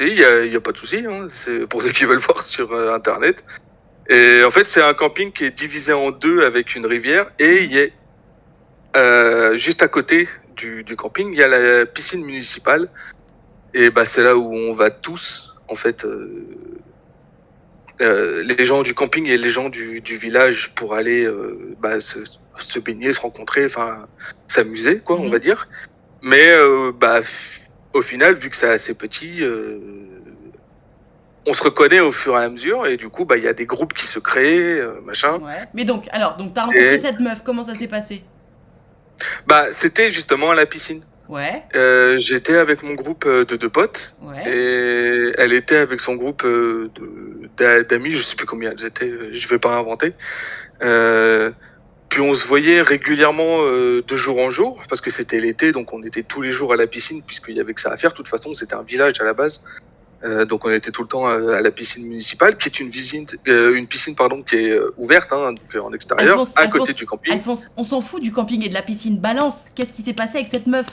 [SPEAKER 2] Il y a pas de souci. Hein, c'est pour ceux qui veulent voir sur internet. Et en fait, c'est un camping qui est divisé en deux avec une rivière et il y a juste à côté du camping, il y a la piscine municipale et bah c'est là où on va tous en fait. Les gens du camping et les gens du village pour aller se baigner, se rencontrer, enfin s'amuser quoi, on va dire. Mais au final, vu que c'est assez petit, on se reconnaît au fur et à mesure et du coup il y a des groupes qui se créent, machin.
[SPEAKER 1] Ouais. Mais donc t'as rencontré cette meuf, comment ça s'est passé?
[SPEAKER 2] C'était justement à la piscine.
[SPEAKER 1] Ouais.
[SPEAKER 2] J'étais avec mon groupe de deux potes et elle était avec son groupe d'amis, je sais plus combien elles étaient, je vais pas inventer. Puis on se voyait régulièrement de jour en jour parce que c'était l'été, donc on était tous les jours à la piscine puisqu'il y avait que ça à faire. De toute façon, c'était un village à la base. Donc on était tout le temps à la piscine municipale, qui est une piscine qui est ouverte, donc en extérieur, à côté du camping.
[SPEAKER 1] Alphonse, on s'en fout du camping et de la piscine. Balance, qu'est-ce qui s'est passé avec cette meuf?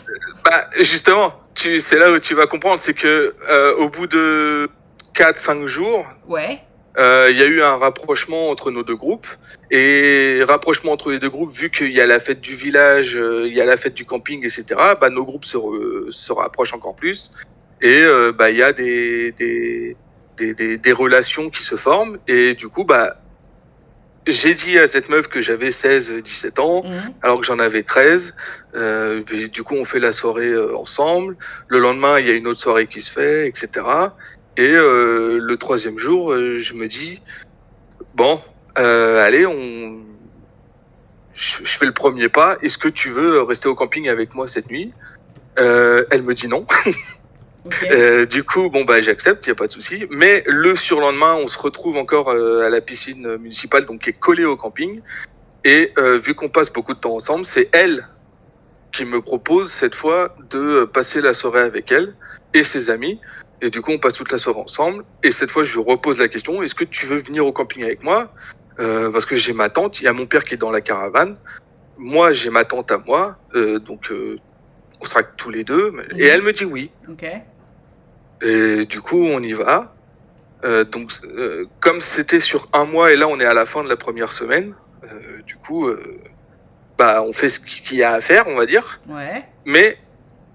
[SPEAKER 2] Justement, c'est là où tu vas comprendre, c'est que au bout de 4-5 jours, il y a eu un rapprochement entre nos deux groupes. Et rapprochement entre les deux groupes, vu qu'il y a la fête du village, il y a la fête du camping, etc., nos groupes se rapprochent encore plus. Et il y a des relations qui se forment. Et du coup, j'ai dit à cette meuf que j'avais 16-17 ans, alors que j'en avais 13. Du coup, on fait la soirée ensemble. Le lendemain, il y a une autre soirée qui se fait, etc. Et le troisième jour, je me dis, bon, allez, je fais le premier pas. Est-ce que tu veux rester au camping avec moi cette nuit? Elle me dit non. Du coup, j'accepte, il n'y a pas de souci. Mais le surlendemain, on se retrouve encore à la piscine municipale, donc qui est collée au camping. Et vu qu'on passe beaucoup de temps ensemble, c'est elle qui me propose cette fois de passer la soirée avec elle et ses amis. Et du coup, on passe toute la soirée ensemble. Et cette fois, je lui repose la question, est-ce que tu veux venir au camping avec moi? Parce que j'ai ma tante, il y a mon père qui est dans la caravane. Moi, j'ai ma tante à moi. On sera que tous les deux. Et elle me dit oui. Et du coup, on y va. Comme c'était sur un mois, et là, on est à la fin de la première semaine, du coup, on fait ce qu'il y a à faire, on va dire. Mais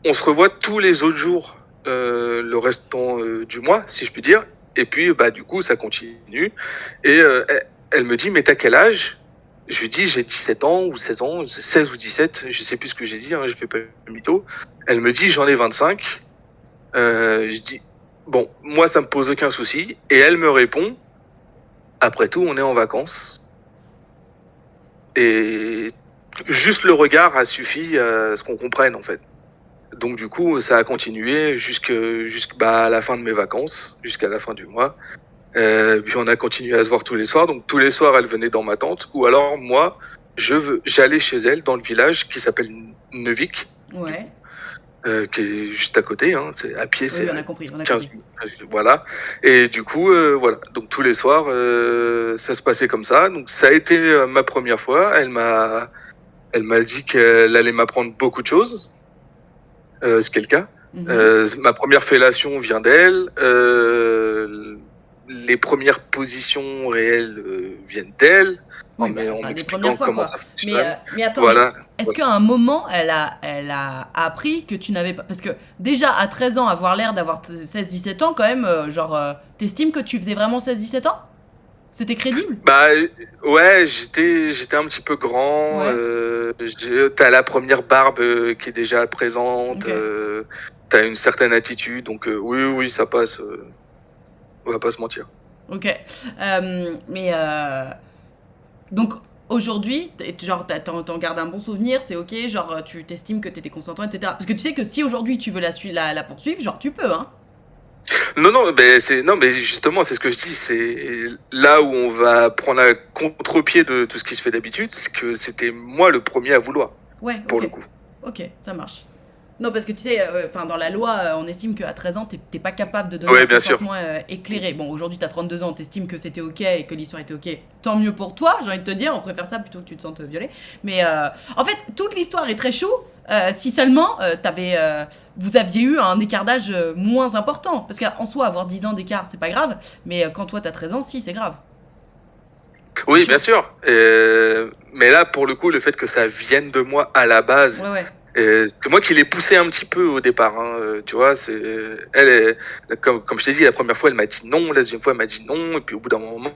[SPEAKER 2] on se revoit tous les autres jours, le restant du mois, si je puis dire. Et puis, du coup, ça continue. Et elle me dit, mais t'as quel âge? Je lui dis, j'ai 17 ans ou 16 ans, 16 ou 17, je sais plus ce que j'ai dit, je fais pas le mytho. Elle me dit, j'en ai 25. Je dis, bon, moi ça me pose aucun souci. Et elle me répond, après tout, on est en vacances. Et juste le regard a suffi à ce qu'on comprenne en fait. Donc du coup, ça a continué jusqu'à la fin de mes vacances, jusqu'à la fin du mois. Puis on a continué à se voir tous les soirs. Donc tous les soirs, elle venait dans ma tente. Ou alors moi, j'allais chez elle dans le village qui s'appelle Neuvik. Qui est juste à côté, c'est à pied, c'est
[SPEAKER 1] on a compris,
[SPEAKER 2] 15 minutes. Voilà. Et du coup, voilà. Donc tous les soirs, ça se passait comme ça. Donc ça a été ma première fois. Elle m'a dit qu'elle allait m'apprendre beaucoup de choses, ce qui est le cas. Ma première fellation vient d'elle. Les premières positions réelles viennent d'elle.
[SPEAKER 1] Oui, en des premières fois, quoi. Mais attends, voilà. Est-ce qu'à un moment, elle a appris que tu n'avais pas... Parce que déjà, à 13 ans, avoir l'air d'avoir 16-17 ans, quand même, t'estimes que tu faisais vraiment 16-17 ans? C'était crédible?
[SPEAKER 2] Ouais, j'étais un petit peu grand. T'as la première barbe qui est déjà présente. T'as une certaine attitude. Donc oui, ça passe. On va pas se mentir.
[SPEAKER 1] Ok. Donc aujourd'hui, t'en gardes un bon souvenir, c'est ok, genre tu t'estimes que t'étais consentant, etc. Parce que tu sais que si aujourd'hui tu veux la poursuivre, genre tu peux, hein.
[SPEAKER 2] Non, mais justement, c'est ce que je dis, c'est là où on va prendre un contre-pied de tout ce qui se fait d'habitude, c'est que c'était moi le premier à vouloir.
[SPEAKER 1] Ouais,
[SPEAKER 2] pour le coup.
[SPEAKER 1] Ok, ça marche. Non, parce que tu sais, dans la loi, on estime qu'à 13 ans, t'es pas capable de donner un consentement éclairé. Bon, aujourd'hui, t'as 32 ans, t'estimes que c'était ok et que l'histoire était ok. Tant mieux pour toi, j'ai envie de te dire, on préfère ça plutôt que tu te sentes violé. Mais en fait, toute l'histoire est très chou, si seulement vous aviez eu un écart d'âge moins important. Parce qu'en soi, avoir 10 ans d'écart, c'est pas grave, mais quand toi, t'as 13 ans, si, c'est grave. C'est
[SPEAKER 2] Oui, bien
[SPEAKER 1] chaud.
[SPEAKER 2] sûr. Mais là, pour le coup, le fait que ça vienne de moi à la base,
[SPEAKER 1] Ouais, ouais.
[SPEAKER 2] c'est moi qui l'ai poussé un petit peu au départ. Hein, tu vois, comme je t'ai dit, la première fois, elle m'a dit non, la deuxième fois, elle m'a dit non, et puis au bout d'un moment,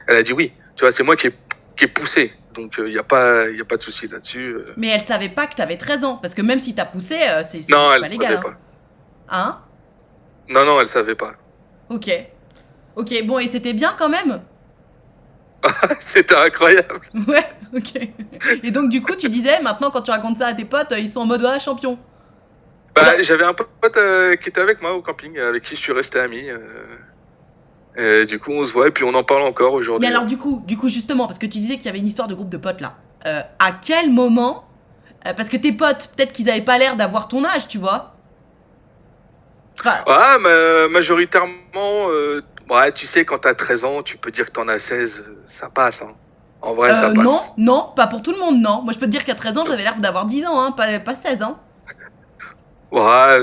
[SPEAKER 2] elle a dit oui. Tu vois, c'est moi qui ai poussé. Donc, il y a pas de souci là-dessus.
[SPEAKER 1] Mais elle savait pas que t'avais 13 ans. Parce que même si t'as poussé,
[SPEAKER 2] Non,
[SPEAKER 1] c'est
[SPEAKER 2] elle
[SPEAKER 1] pas légal,
[SPEAKER 2] savait
[SPEAKER 1] hein.
[SPEAKER 2] pas.
[SPEAKER 1] Hein?
[SPEAKER 2] Non, non, elle savait pas.
[SPEAKER 1] Ok. Ok, bon, et c'était bien quand même?
[SPEAKER 2] C'était incroyable.
[SPEAKER 1] Ouais, ok. Et donc, du coup, tu disais, maintenant, quand tu racontes ça à tes potes, ils sont en mode, ouais, champion.
[SPEAKER 2] Bah, j'avais un pote qui était avec moi au camping, avec qui je suis resté ami. Et du coup, on se voit et puis on en parle encore
[SPEAKER 1] Mais
[SPEAKER 2] aujourd'hui.
[SPEAKER 1] alors, du coup, justement, parce que tu disais qu'il y avait une histoire de groupe de potes là. À quel moment parce que tes potes, peut-être qu'ils avaient pas l'air d'avoir ton âge, tu vois. Enfin,
[SPEAKER 2] Ah, majoritairement, ouais, tu sais, quand t'as 13 ans, tu peux dire que t'en as 16, ça passe. Hein. En vrai, ça
[SPEAKER 1] non,
[SPEAKER 2] passe.
[SPEAKER 1] non, pas pour tout le monde, non. Moi, je peux te dire qu'à 13 ans, j'avais l'air d'avoir 10 ans, hein, pas 16, hein.
[SPEAKER 2] Ouais,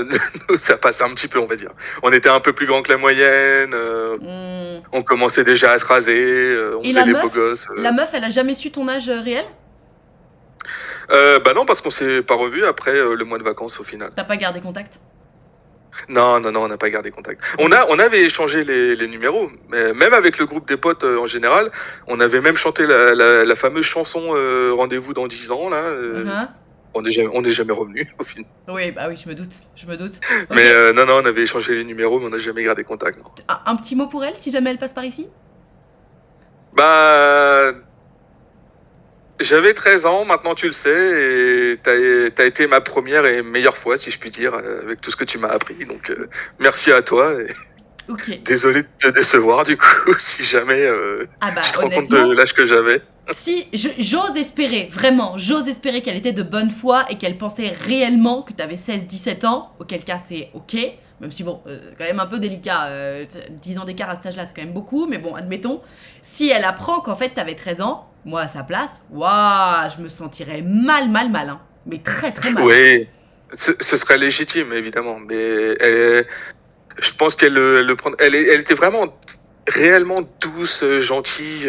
[SPEAKER 2] ça passe un petit peu, on va dire. On était un peu plus grand que la moyenne,
[SPEAKER 1] Hmm.
[SPEAKER 2] on commençait déjà à se raser, on
[SPEAKER 1] Et
[SPEAKER 2] faisait les beaux gosses.
[SPEAKER 1] la meuf, elle a jamais su ton âge réel?
[SPEAKER 2] Bah non, parce qu'on s'est pas revus après le mois de vacances au final.
[SPEAKER 1] T'as pas gardé contact?
[SPEAKER 2] Non, non, non, on n'a pas gardé contact.
[SPEAKER 1] Ok.
[SPEAKER 2] On avait échangé les numéros, mais même avec le groupe des potes en général, on avait même chanté la fameuse chanson Rendez-vous dans 10 ans, là.
[SPEAKER 1] Uh-huh.
[SPEAKER 2] On n'est jamais revenu au final.
[SPEAKER 1] Oui, bah oui, je me doute, je me doute. Ok.
[SPEAKER 2] Mais non, non, on avait échangé les numéros, mais on n'a jamais gardé contact. Non.
[SPEAKER 1] Un petit mot pour elle, si jamais elle passe par ici?
[SPEAKER 2] Bah, j'avais 13 ans, maintenant tu le sais, et t'as été ma première et meilleure fois, si je puis dire, avec tout ce que tu m'as appris. Donc, merci à toi. Et
[SPEAKER 1] Ok.
[SPEAKER 2] désolé de te décevoir, du coup, si jamais
[SPEAKER 1] Ah bah,
[SPEAKER 2] tu te rends compte de
[SPEAKER 1] honnêtement,
[SPEAKER 2] l'âge que j'avais.
[SPEAKER 1] si, j'ose espérer, vraiment, j'ose espérer qu'elle était de bonne foi et qu'elle pensait réellement que t'avais 16-17 ans, auquel cas c'est ok, même si bon, c'est quand même un peu délicat, 10 ans d'écart à cet âge-là, c'est quand même beaucoup, mais bon, admettons, si elle apprend qu'en fait t'avais 13 ans, moi à sa place, waouh, je me sentirais mal, hein, mais très très mal, hein.
[SPEAKER 2] Oui, ce serait légitime, évidemment, mais je pense qu'elle le prend. Elle était vraiment réellement douce, gentille,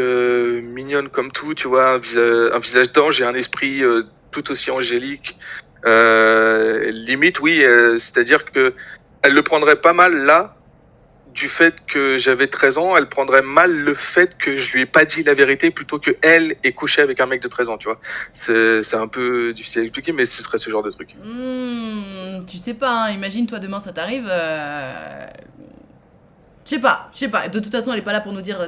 [SPEAKER 2] mignonne comme tout, tu vois, un visage d'ange et un esprit tout aussi angélique. Limite, oui, c'est-à-dire que elle le prendrait pas mal là, du fait que j'avais 13 ans, elle prendrait mal le fait que je lui ai pas dit la vérité plutôt que elle ait couché avec un mec de 13 ans, tu vois. C'est un peu difficile à expliquer, mais ce serait ce genre de truc.
[SPEAKER 1] Tu sais pas, hein, imagine toi demain ça t'arrive, je sais pas. De toute façon, elle est pas là pour nous dire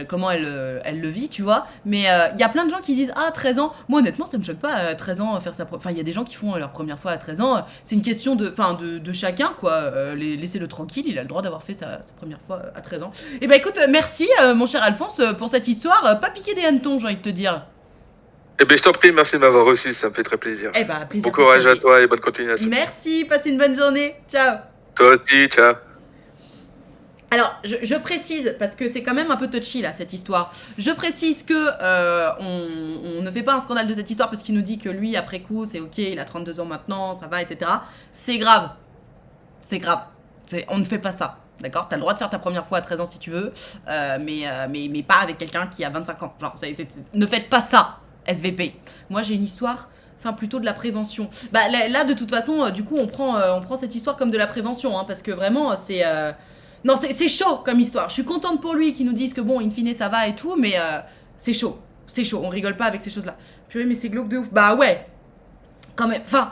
[SPEAKER 1] comment elle le vit, tu vois. Mais il y a plein de gens qui disent ah 13 ans. Moi honnêtement, ça me choque pas 13 ans faire enfin il y a des gens qui font leur première fois à 13 ans. C'est une question de chacun quoi. Laissez-le tranquille, il a le droit d'avoir fait sa première fois à 13 ans. Et bah écoute, merci mon cher Alphonse pour cette histoire. Pas piquer des hannetons, j'ai envie de te dire.
[SPEAKER 2] Eh bien, je t'en prie, merci de m'avoir reçu, ça me fait très plaisir.
[SPEAKER 1] Eh bah
[SPEAKER 2] Bon
[SPEAKER 1] plaisir
[SPEAKER 2] courage à
[SPEAKER 1] partagé.
[SPEAKER 2] toi et bonne continuation.
[SPEAKER 1] Merci, passez une bonne journée. Ciao.
[SPEAKER 2] Toi aussi, ciao.
[SPEAKER 1] Alors, je précise, parce que c'est quand même un peu touchy là, cette histoire. Je précise que on ne fait pas un scandale de cette histoire parce qu'il nous dit que lui, après coup, c'est ok, il a 32 ans maintenant, ça va, etc. C'est grave. C'est grave. On ne fait pas ça. D'accord? T'as le droit de faire ta première fois à 13 ans si tu veux, mais pas avec quelqu'un qui a 25 ans. Genre, ne faites pas ça, SVP. Moi, j'ai une histoire. Enfin, plutôt de la prévention. Bah là, de toute façon, du coup, on prend cette histoire comme de la prévention, hein, parce que vraiment, c'est. Non, c'est chaud comme histoire. Je suis contente pour lui qu'ils nous disent que bon, in fine, ça va et tout, mais c'est chaud. C'est chaud. On rigole pas avec ces choses-là. Purée, mais c'est glauque de ouf. Bah ouais. Quand même. Enfin.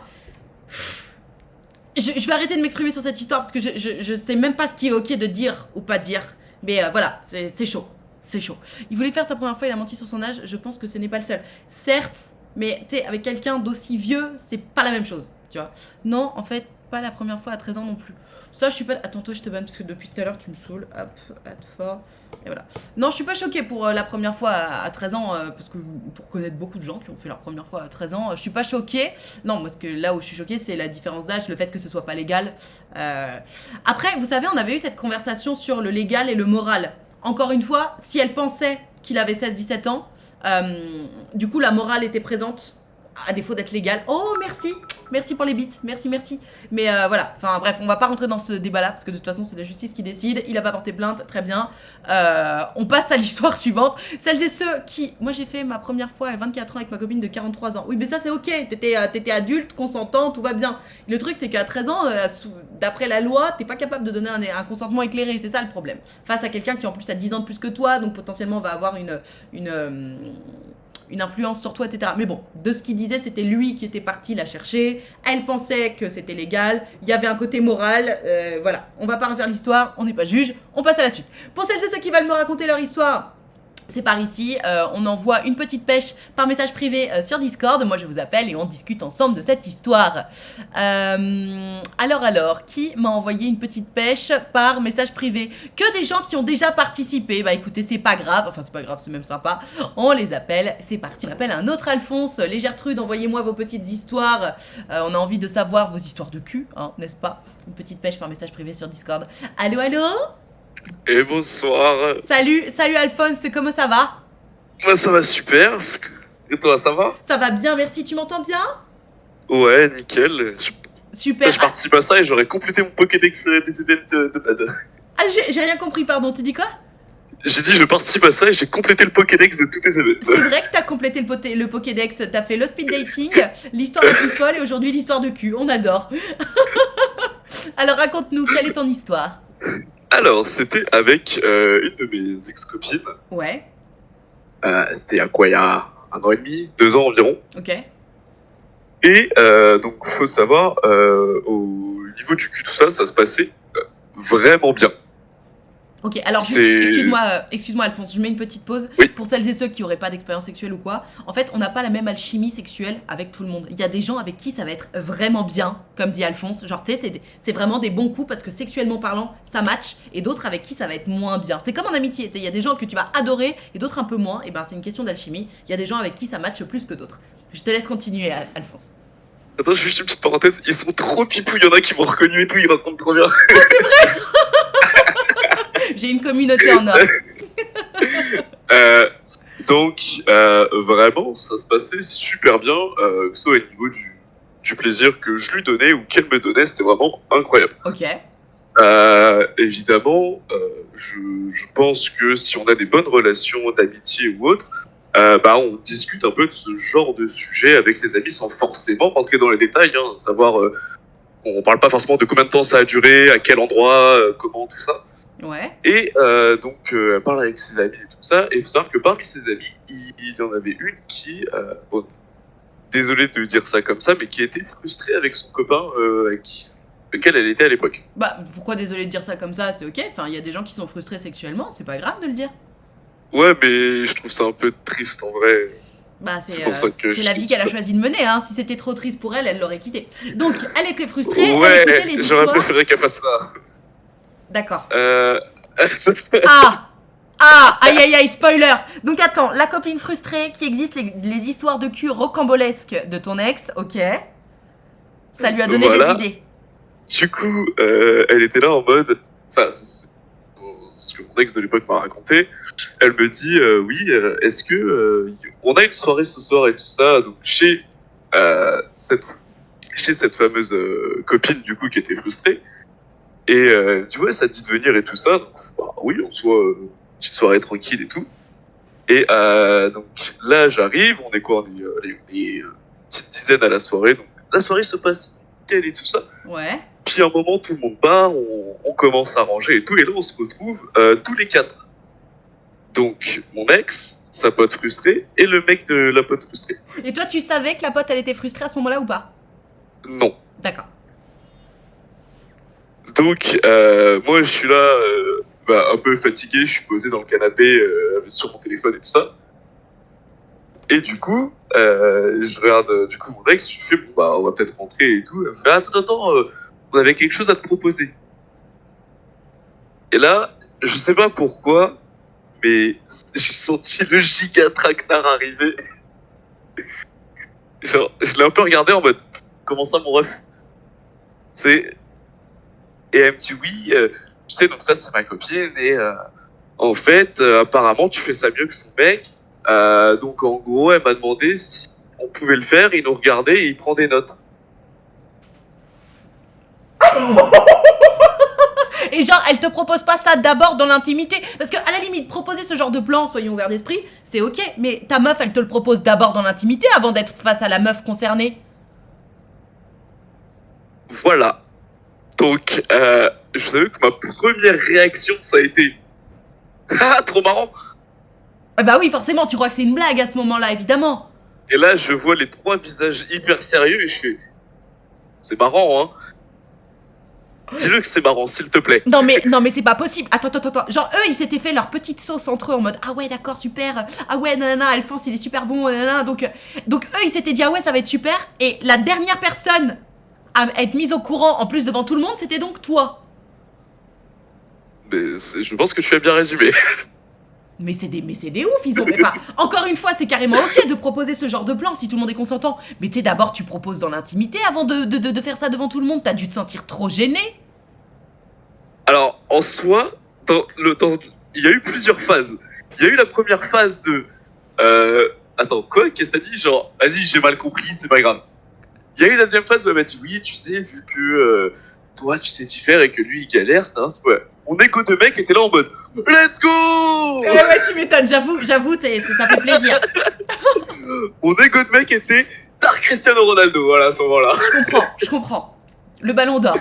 [SPEAKER 1] Je vais arrêter de m'exprimer sur cette histoire parce que je sais même pas ce qui est ok de dire ou pas dire. Mais voilà, c'est chaud. C'est chaud. Il voulait faire sa première fois, il a menti sur son âge. Je pense que ce n'est pas le seul. Certes, mais tu sais, avec quelqu'un d'aussi vieux, c'est pas la même chose. Tu vois? Non, en fait, pas la première fois à 13 ans non plus. Ça, je suis pas. Attends, toi, je te banne parce que depuis tout à l'heure, tu me saoules. Hop, add fort. Et voilà. Non, je suis pas choquée pour la première fois à 13 ans, parce que pour connaître beaucoup de gens qui ont fait leur première fois à 13 ans, je suis pas choquée. Non, parce que là où je suis choquée, c'est la différence d'âge, le fait que ce soit pas légal. Après, vous savez, on avait eu cette conversation sur le légal et le moral. Encore une fois, si elle pensait qu'il avait 16-17 ans, du coup, la morale était présente. à défaut d'être légal. Oh, merci. Merci pour les bits. Merci, merci. Mais voilà. Enfin, bref, on va pas rentrer dans ce débat-là parce que de toute façon, c'est la justice qui décide. Il a pas porté plainte. Très bien. On passe à l'histoire suivante. Celles et ceux qui... Moi, j'ai fait ma première fois à 24 ans avec ma copine de 43 ans. Oui, mais ça, c'est ok. T'étais adulte, consentant, tout va bien. Le truc, c'est qu'à 13 ans, d'après la loi, t'es pas capable de donner un consentement éclairé. C'est ça le problème. Face à quelqu'un qui, en plus, a 10 ans de plus que toi, donc potentiellement va avoir une influence sur toi, etc. Mais bon, de ce qu'il disait, c'était lui qui était parti la chercher. Elle pensait que c'était légal. Il y avait un côté moral. Voilà, on va pas refaire l'histoire. On n'est pas juge. On passe à la suite. Pour celles et ceux qui veulent me raconter leur histoire, c'est par ici, on envoie une petite pêche par message privé sur Discord. Moi, je vous appelle et on discute ensemble de cette histoire. Alors, qui m'a envoyé une petite pêche par message privé? Que des gens qui ont déjà participé. Bah écoutez, c'est pas grave. Enfin, c'est pas grave, c'est même sympa. On les appelle. C'est parti. On appelle un autre Alphonse. Les Gertrudes, envoyez-moi vos petites histoires. On a envie de savoir vos histoires de cul, hein, n'est-ce pas? Une petite pêche par message privé sur Discord. Allô, allô?
[SPEAKER 3] Et bonsoir.
[SPEAKER 1] Salut Alphonse, comment ça va?
[SPEAKER 3] Moi ça va super. Et toi ça va?
[SPEAKER 1] Ça va bien, merci, tu m'entends bien?
[SPEAKER 3] Ouais, nickel.
[SPEAKER 1] Super.
[SPEAKER 3] Je participe à ça et j'aurais complété mon Pokédex des events de Nad.
[SPEAKER 1] Ah, j'ai rien compris, pardon, tu dis quoi?
[SPEAKER 3] J'ai dit je participe à ça et j'ai complété le Pokédex de tous tes events.
[SPEAKER 1] C'est vrai que t'as complété le Pokédex, t'as fait le speed dating, l'histoire la plus folle et aujourd'hui l'histoire de cul, on adore. Alors raconte-nous, quelle est ton histoire?
[SPEAKER 3] Alors, c'était avec une de mes ex-copines.
[SPEAKER 1] Ouais.
[SPEAKER 3] C'était à quoi, il y a 1 an et demi, 2 ans environ.
[SPEAKER 1] Ok.
[SPEAKER 3] Et donc, faut savoir, au niveau du cul, tout ça, ça se passait vraiment bien.
[SPEAKER 1] Ok, alors juste, excuse-moi Alphonse, je mets une petite pause.
[SPEAKER 3] Oui.
[SPEAKER 1] Pour celles et ceux qui n'auraient pas d'expérience sexuelle ou quoi, en fait, on n'a pas la même alchimie sexuelle avec tout le monde. Il y a des gens avec qui ça va être vraiment bien, comme dit Alphonse. Genre, tu sais, c'est vraiment des bons coups parce que sexuellement parlant, ça match. Et d'autres avec qui ça va être moins bien. C'est comme en amitié, il y a des gens que tu vas adorer et d'autres un peu moins. Et ben, c'est une question d'alchimie. Il y a des gens avec qui ça match plus que d'autres. Je te laisse continuer, Alphonse.
[SPEAKER 3] Attends, je fais juste une petite parenthèse. Ils sont trop pipous, il y en a qui m'ont reconnu et tout, ils racontent trop bien.
[SPEAKER 1] Oh, c'est vrai. J'ai une communauté en or.
[SPEAKER 3] Donc, vraiment, ça se passait super bien, que ce soit au niveau du plaisir que je lui donnais ou qu'elle me donnait, c'était vraiment incroyable.
[SPEAKER 1] Ok.
[SPEAKER 3] Évidemment, je pense que si on a des bonnes relations d'amitié ou autre, on discute un peu de ce genre de sujet avec ses amis sans forcément rentrer dans les détails, hein, savoir, on parle pas forcément de combien de temps ça a duré, à quel endroit, comment, tout ça.
[SPEAKER 1] Ouais.
[SPEAKER 3] Et donc, elle parle avec ses amis et tout ça, et il faut savoir que parmi ses amis, il y en avait une qui, bon, désolé de dire ça comme ça, mais qui était frustrée avec son copain avec lequel elle était à l'époque.
[SPEAKER 1] Bah, pourquoi désolé de dire ça comme ça, c'est ok. Enfin, il y a des gens qui sont frustrés sexuellement, c'est pas grave de le dire.
[SPEAKER 3] Ouais, mais je trouve ça un peu triste en vrai.
[SPEAKER 1] Bah,
[SPEAKER 3] C'est pour ça que
[SPEAKER 1] c'est
[SPEAKER 3] je
[SPEAKER 1] la vie
[SPEAKER 3] dis
[SPEAKER 1] qu'elle a
[SPEAKER 3] ça.
[SPEAKER 1] choisi de mener, hein. Si c'était trop triste pour elle, elle l'aurait quitté. Donc, elle était frustrée, elle
[SPEAKER 3] Ouais,
[SPEAKER 1] écoutait les
[SPEAKER 3] j'aurais
[SPEAKER 1] histoires.
[SPEAKER 3] préféré qu'elle fasse ça.
[SPEAKER 1] D'accord. Aïe aïe aïe, spoiler. Donc attends, la copine frustrée qui existe, les histoires de cul rocambolesques de ton ex, ok. Ça lui a donné
[SPEAKER 3] Voilà.
[SPEAKER 1] des idées.
[SPEAKER 3] Du coup, elle était là en mode... Enfin, c'est ce que mon ex de l'époque m'a raconté. Elle me dit, oui, est-ce que... on a une soirée ce soir et tout ça, donc chez cette fameuse copine, du coup, qui était frustrée. Et tu vois, ça te dit de venir et tout ça. Donc, bah, oui, on soit petite soirée tranquille et tout. Et donc là, j'arrive, on est quoi? On est une petite dizaine à la soirée. Donc la soirée se passe nickel et tout ça.
[SPEAKER 1] Ouais.
[SPEAKER 3] Puis à un moment, tout le monde part, on commence à ranger et tout. Et là, on se retrouve tous les 4. Donc mon ex, sa pote frustrée, et le mec de la pote frustrée.
[SPEAKER 1] Et toi, tu savais que la pote, elle était frustrée à ce moment-là ou pas?
[SPEAKER 3] Non.
[SPEAKER 1] D'accord.
[SPEAKER 3] Donc moi, je suis là... un peu fatigué, je suis posé dans le canapé sur mon téléphone et tout ça. Et du coup, je regarde du coup mon ex, je lui fais bon on va peut-être rentrer et tout. Elle me fait attends, on avait quelque chose à te proposer. Et là, je sais pas pourquoi, mais j'ai senti le giga traquenard arriver. Genre, je l'ai un peu regardé en mode comment ça mon ref? Et elle me dit oui. Tu sais, donc ça, c'est ma copine, et en fait, apparemment, tu fais ça mieux que son mec. Donc, en gros, elle m'a demandé si on pouvait le faire, il nous regardait et il prend des notes.
[SPEAKER 1] Et genre, elle te propose pas ça d'abord dans l'intimité? Parce que, à la limite, proposer ce genre de plan, soyons ouverts d'esprit, c'est ok. Mais ta meuf, elle te le propose d'abord dans l'intimité avant d'être face à la meuf concernée.
[SPEAKER 3] Voilà. Donc, je savais que ma première réaction, ça a été ah, trop marrant.
[SPEAKER 1] Bah oui, forcément, tu crois que c'est une blague à ce moment-là, évidemment.
[SPEAKER 3] Et là, je vois les 3 visages hyper sérieux et je fais c'est marrant, hein. Dis-le que c'est marrant, s'il te plaît.
[SPEAKER 1] Non mais c'est pas possible. Attends. Genre eux, ils s'étaient fait leur petite sauce entre eux en mode ah ouais d'accord super. Ah ouais nanana, Alphonse il est super bon nanana. Donc eux ils s'étaient dit ah ouais ça va être super. Et la dernière personne à être mise au courant en plus devant tout le monde, c'était donc toi.
[SPEAKER 3] Mais je pense que tu as bien résumé.
[SPEAKER 1] Mais c'est des ouf, ils ont. Enfin, encore une fois, c'est carrément ok de proposer ce genre de plan si tout le monde est consentant. Mais tu sais, d'abord, tu proposes dans l'intimité avant de faire ça devant tout le monde. T'as dû te sentir trop gêné.
[SPEAKER 3] Alors, en soi, il y a eu plusieurs phases. Il y a eu la première phase de attends, quoi? Qu'est-ce que t'as dit? Genre, vas-y, j'ai mal compris, c'est pas grave. Il y a eu la deuxième phase où elle m'a dit oui, tu sais, vu que toi, tu sais t'y faire et que lui, il galère, ça, c'est ouais. Mon écho de mec était là en mode let's go!
[SPEAKER 1] Ouais, tu m'étonnes, j'avoue, ça fait plaisir.
[SPEAKER 3] Mon écho de mec était Dark Cristiano Ronaldo, voilà, à ce moment-là.
[SPEAKER 1] Je comprends. Le ballon d'or.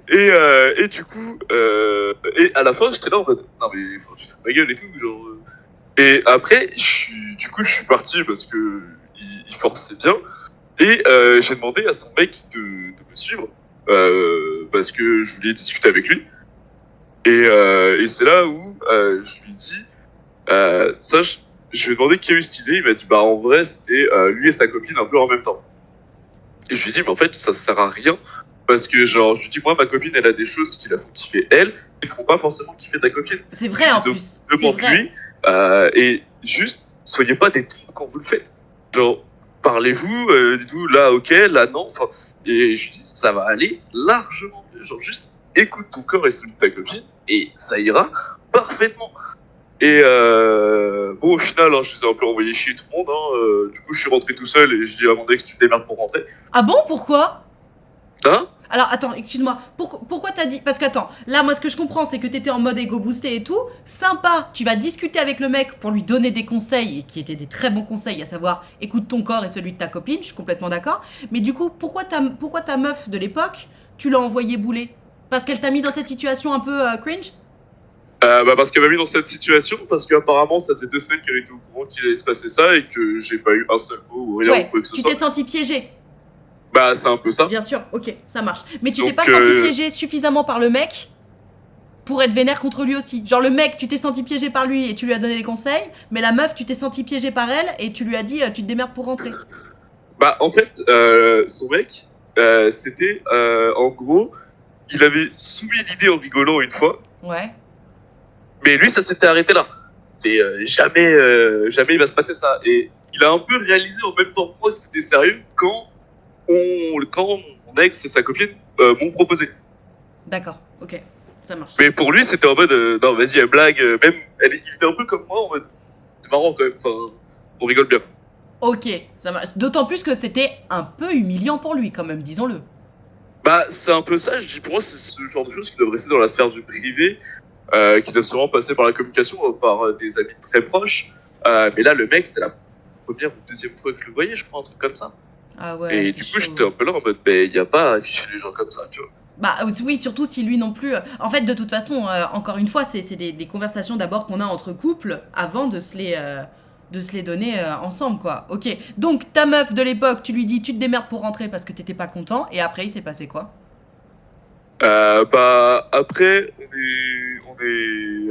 [SPEAKER 3] Et du coup, et à la fin, j'étais là en mode non mais tu te fous de ma gueule et tout, genre. Et après, du coup, je suis parti parce que il forçait bien. Et j'ai demandé à son mec de me suivre parce que je voulais discuter avec lui. Et c'est là où je lui dis ça, je lui ai demandé qui a eu cette idée. Il m'a dit bah en vrai c'était lui et sa copine un peu en même temps. Et je lui ai dit mais en fait ça sert à rien parce que genre je lui dis moi ma copine elle a des choses qui la font kiffer elle et ne font pas forcément kiffer ta copine.
[SPEAKER 1] C'est vrai en plus.
[SPEAKER 3] Demande-lui et juste soyez pas des tons quand vous le faites. Genre parlez-vous, dites-vous là ok, là non. Enfin, et je lui dis ça va aller largement mieux. Genre juste écoute ton corps et celui de ta copine et ça ira parfaitement. Et bon au final hein, je les ai un peu envoyés chier tout le monde. Hein, du coup je suis rentré tout seul et je dis à mon ex tu te démerdes pour rentrer.
[SPEAKER 1] Ah bon, pourquoi?
[SPEAKER 3] Hein?
[SPEAKER 1] Alors attends, excuse-moi, pourquoi t'as dit... Parce qu'attends, là moi ce que je comprends c'est que t'étais en mode ego boosté et tout, sympa, tu vas discuter avec le mec pour lui donner des conseils, et qui étaient des très bons conseils, à savoir écoute ton corps et celui de ta copine, je suis complètement d'accord, mais du coup pourquoi ta meuf de l'époque, tu l'as envoyée bouler? Parce qu'elle t'a mis dans cette situation un peu cringe?
[SPEAKER 3] Bah parce qu'elle m'a mis dans cette situation, parce qu'apparemment ça faisait 2 semaines qu'elle était au courant qu'il allait se passer ça et que j'ai pas eu un seul mot ou rien ou quoi que ce soit.
[SPEAKER 1] Tu t'es senti piégé?
[SPEAKER 3] Bah c'est un peu ça.
[SPEAKER 1] Bien sûr, ok, ça marche. Mais tu
[SPEAKER 3] Donc,
[SPEAKER 1] t'es pas senti piégé suffisamment par le mec pour être vénère contre lui aussi. Genre le mec, tu t'es senti piégé par lui et tu lui as donné des conseils, mais la meuf, tu t'es senti piégé par elle et tu lui as dit tu te démerdes pour rentrer.
[SPEAKER 3] Bah en fait, son mec, c'était en gros, il avait soumis l'idée en rigolant une fois.
[SPEAKER 1] Ouais.
[SPEAKER 3] Mais lui, ça s'était arrêté là. C'est jamais il va se passer ça. Et il a un peu réalisé en même temps que moi que c'était sérieux quand mon ex et sa copine m'ont proposé.
[SPEAKER 1] D'accord, ok, ça marche.
[SPEAKER 3] Mais pour lui, c'était en mode non, vas-y, elle blague. Même, il était un peu comme moi en mode c'est marrant quand même. Enfin, on rigole bien.
[SPEAKER 1] Ok, ça marche. D'autant plus que c'était un peu humiliant pour lui quand même, disons-le.
[SPEAKER 3] Bah, c'est un peu ça. Je dis pour moi, c'est ce genre de choses qui doivent rester dans la sphère du privé, qui doivent souvent passer par la communication, par des amis très proches. Mais là, le mec, c'était la première ou deuxième fois que je le voyais, je crois, un truc comme ça.
[SPEAKER 1] Ah ouais.
[SPEAKER 3] Et du coup, j'étais un peu là en mode, il n'y a pas à afficher les gens comme ça, tu vois.
[SPEAKER 1] Bah oui, surtout si lui non plus. En fait, de toute façon, encore une fois, c'est des conversations d'abord qu'on a entre couples avant de se les donner ensemble, quoi. Ok, donc ta meuf de l'époque, tu lui dis tu te démerdes pour rentrer parce que t'étais pas content, et après il s'est passé quoi?
[SPEAKER 3] Bah, après,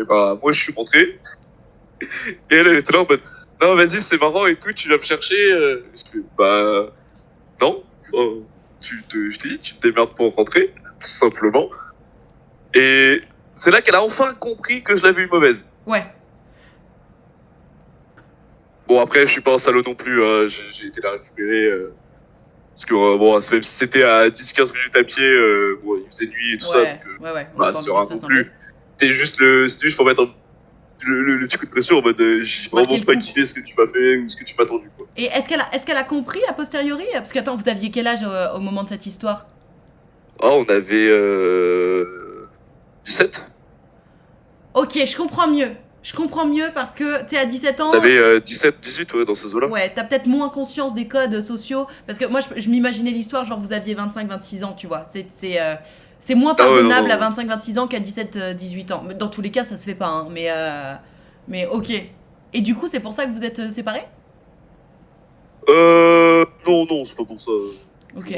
[SPEAKER 3] bah, moi je suis rentré, et elle était là en mode, non, vas-y, c'est marrant et tout, tu vas me chercher. Je fais, bah, non, je t'ai dit, tu te démerdes pour rentrer, tout simplement. Et c'est là qu'elle a enfin compris que je l'avais eu mauvaise.
[SPEAKER 1] Ouais.
[SPEAKER 3] Bon, après, je suis pas un salaud non plus, hein. J'ai été la récupérer. Parce que, bon, même si c'était à 10-15 minutes à pied, bon, il faisait nuit et tout ça. Donc,
[SPEAKER 1] ouais.
[SPEAKER 3] bah, serein non plus. C'était juste pour mettre le petit coup de pression en mode j'ai
[SPEAKER 1] Marquer
[SPEAKER 3] vraiment
[SPEAKER 1] le
[SPEAKER 3] pas
[SPEAKER 1] coup.
[SPEAKER 3] kiffé ce que tu m'as fait ou ce que tu m'as tendu, quoi.
[SPEAKER 1] Et est-ce qu'elle a compris a posteriori? Parce qu'attends, vous aviez quel âge au moment de cette histoire?
[SPEAKER 3] Ah, on avait 17.
[SPEAKER 1] Ok, je comprends mieux. Je comprends mieux parce que, tu sais, à 17 ans,
[SPEAKER 3] On avait 17, 18, ouais, dans ces eaux-là.
[SPEAKER 1] ouais, t'as peut-être moins conscience des codes sociaux. Parce que moi, je m'imaginais l'histoire, genre vous aviez 25-26 ans, tu vois. C'est moins
[SPEAKER 3] Ah ouais, non,
[SPEAKER 1] pardonnable à
[SPEAKER 3] non.
[SPEAKER 1] 25-26 ans qu'à 17-18 ans. Mais dans tous les cas, ça se fait pas, hein. Mais ok. Et du coup, c'est pour ça que vous êtes séparés?
[SPEAKER 3] Non, non, c'est pas pour ça.
[SPEAKER 1] Ok.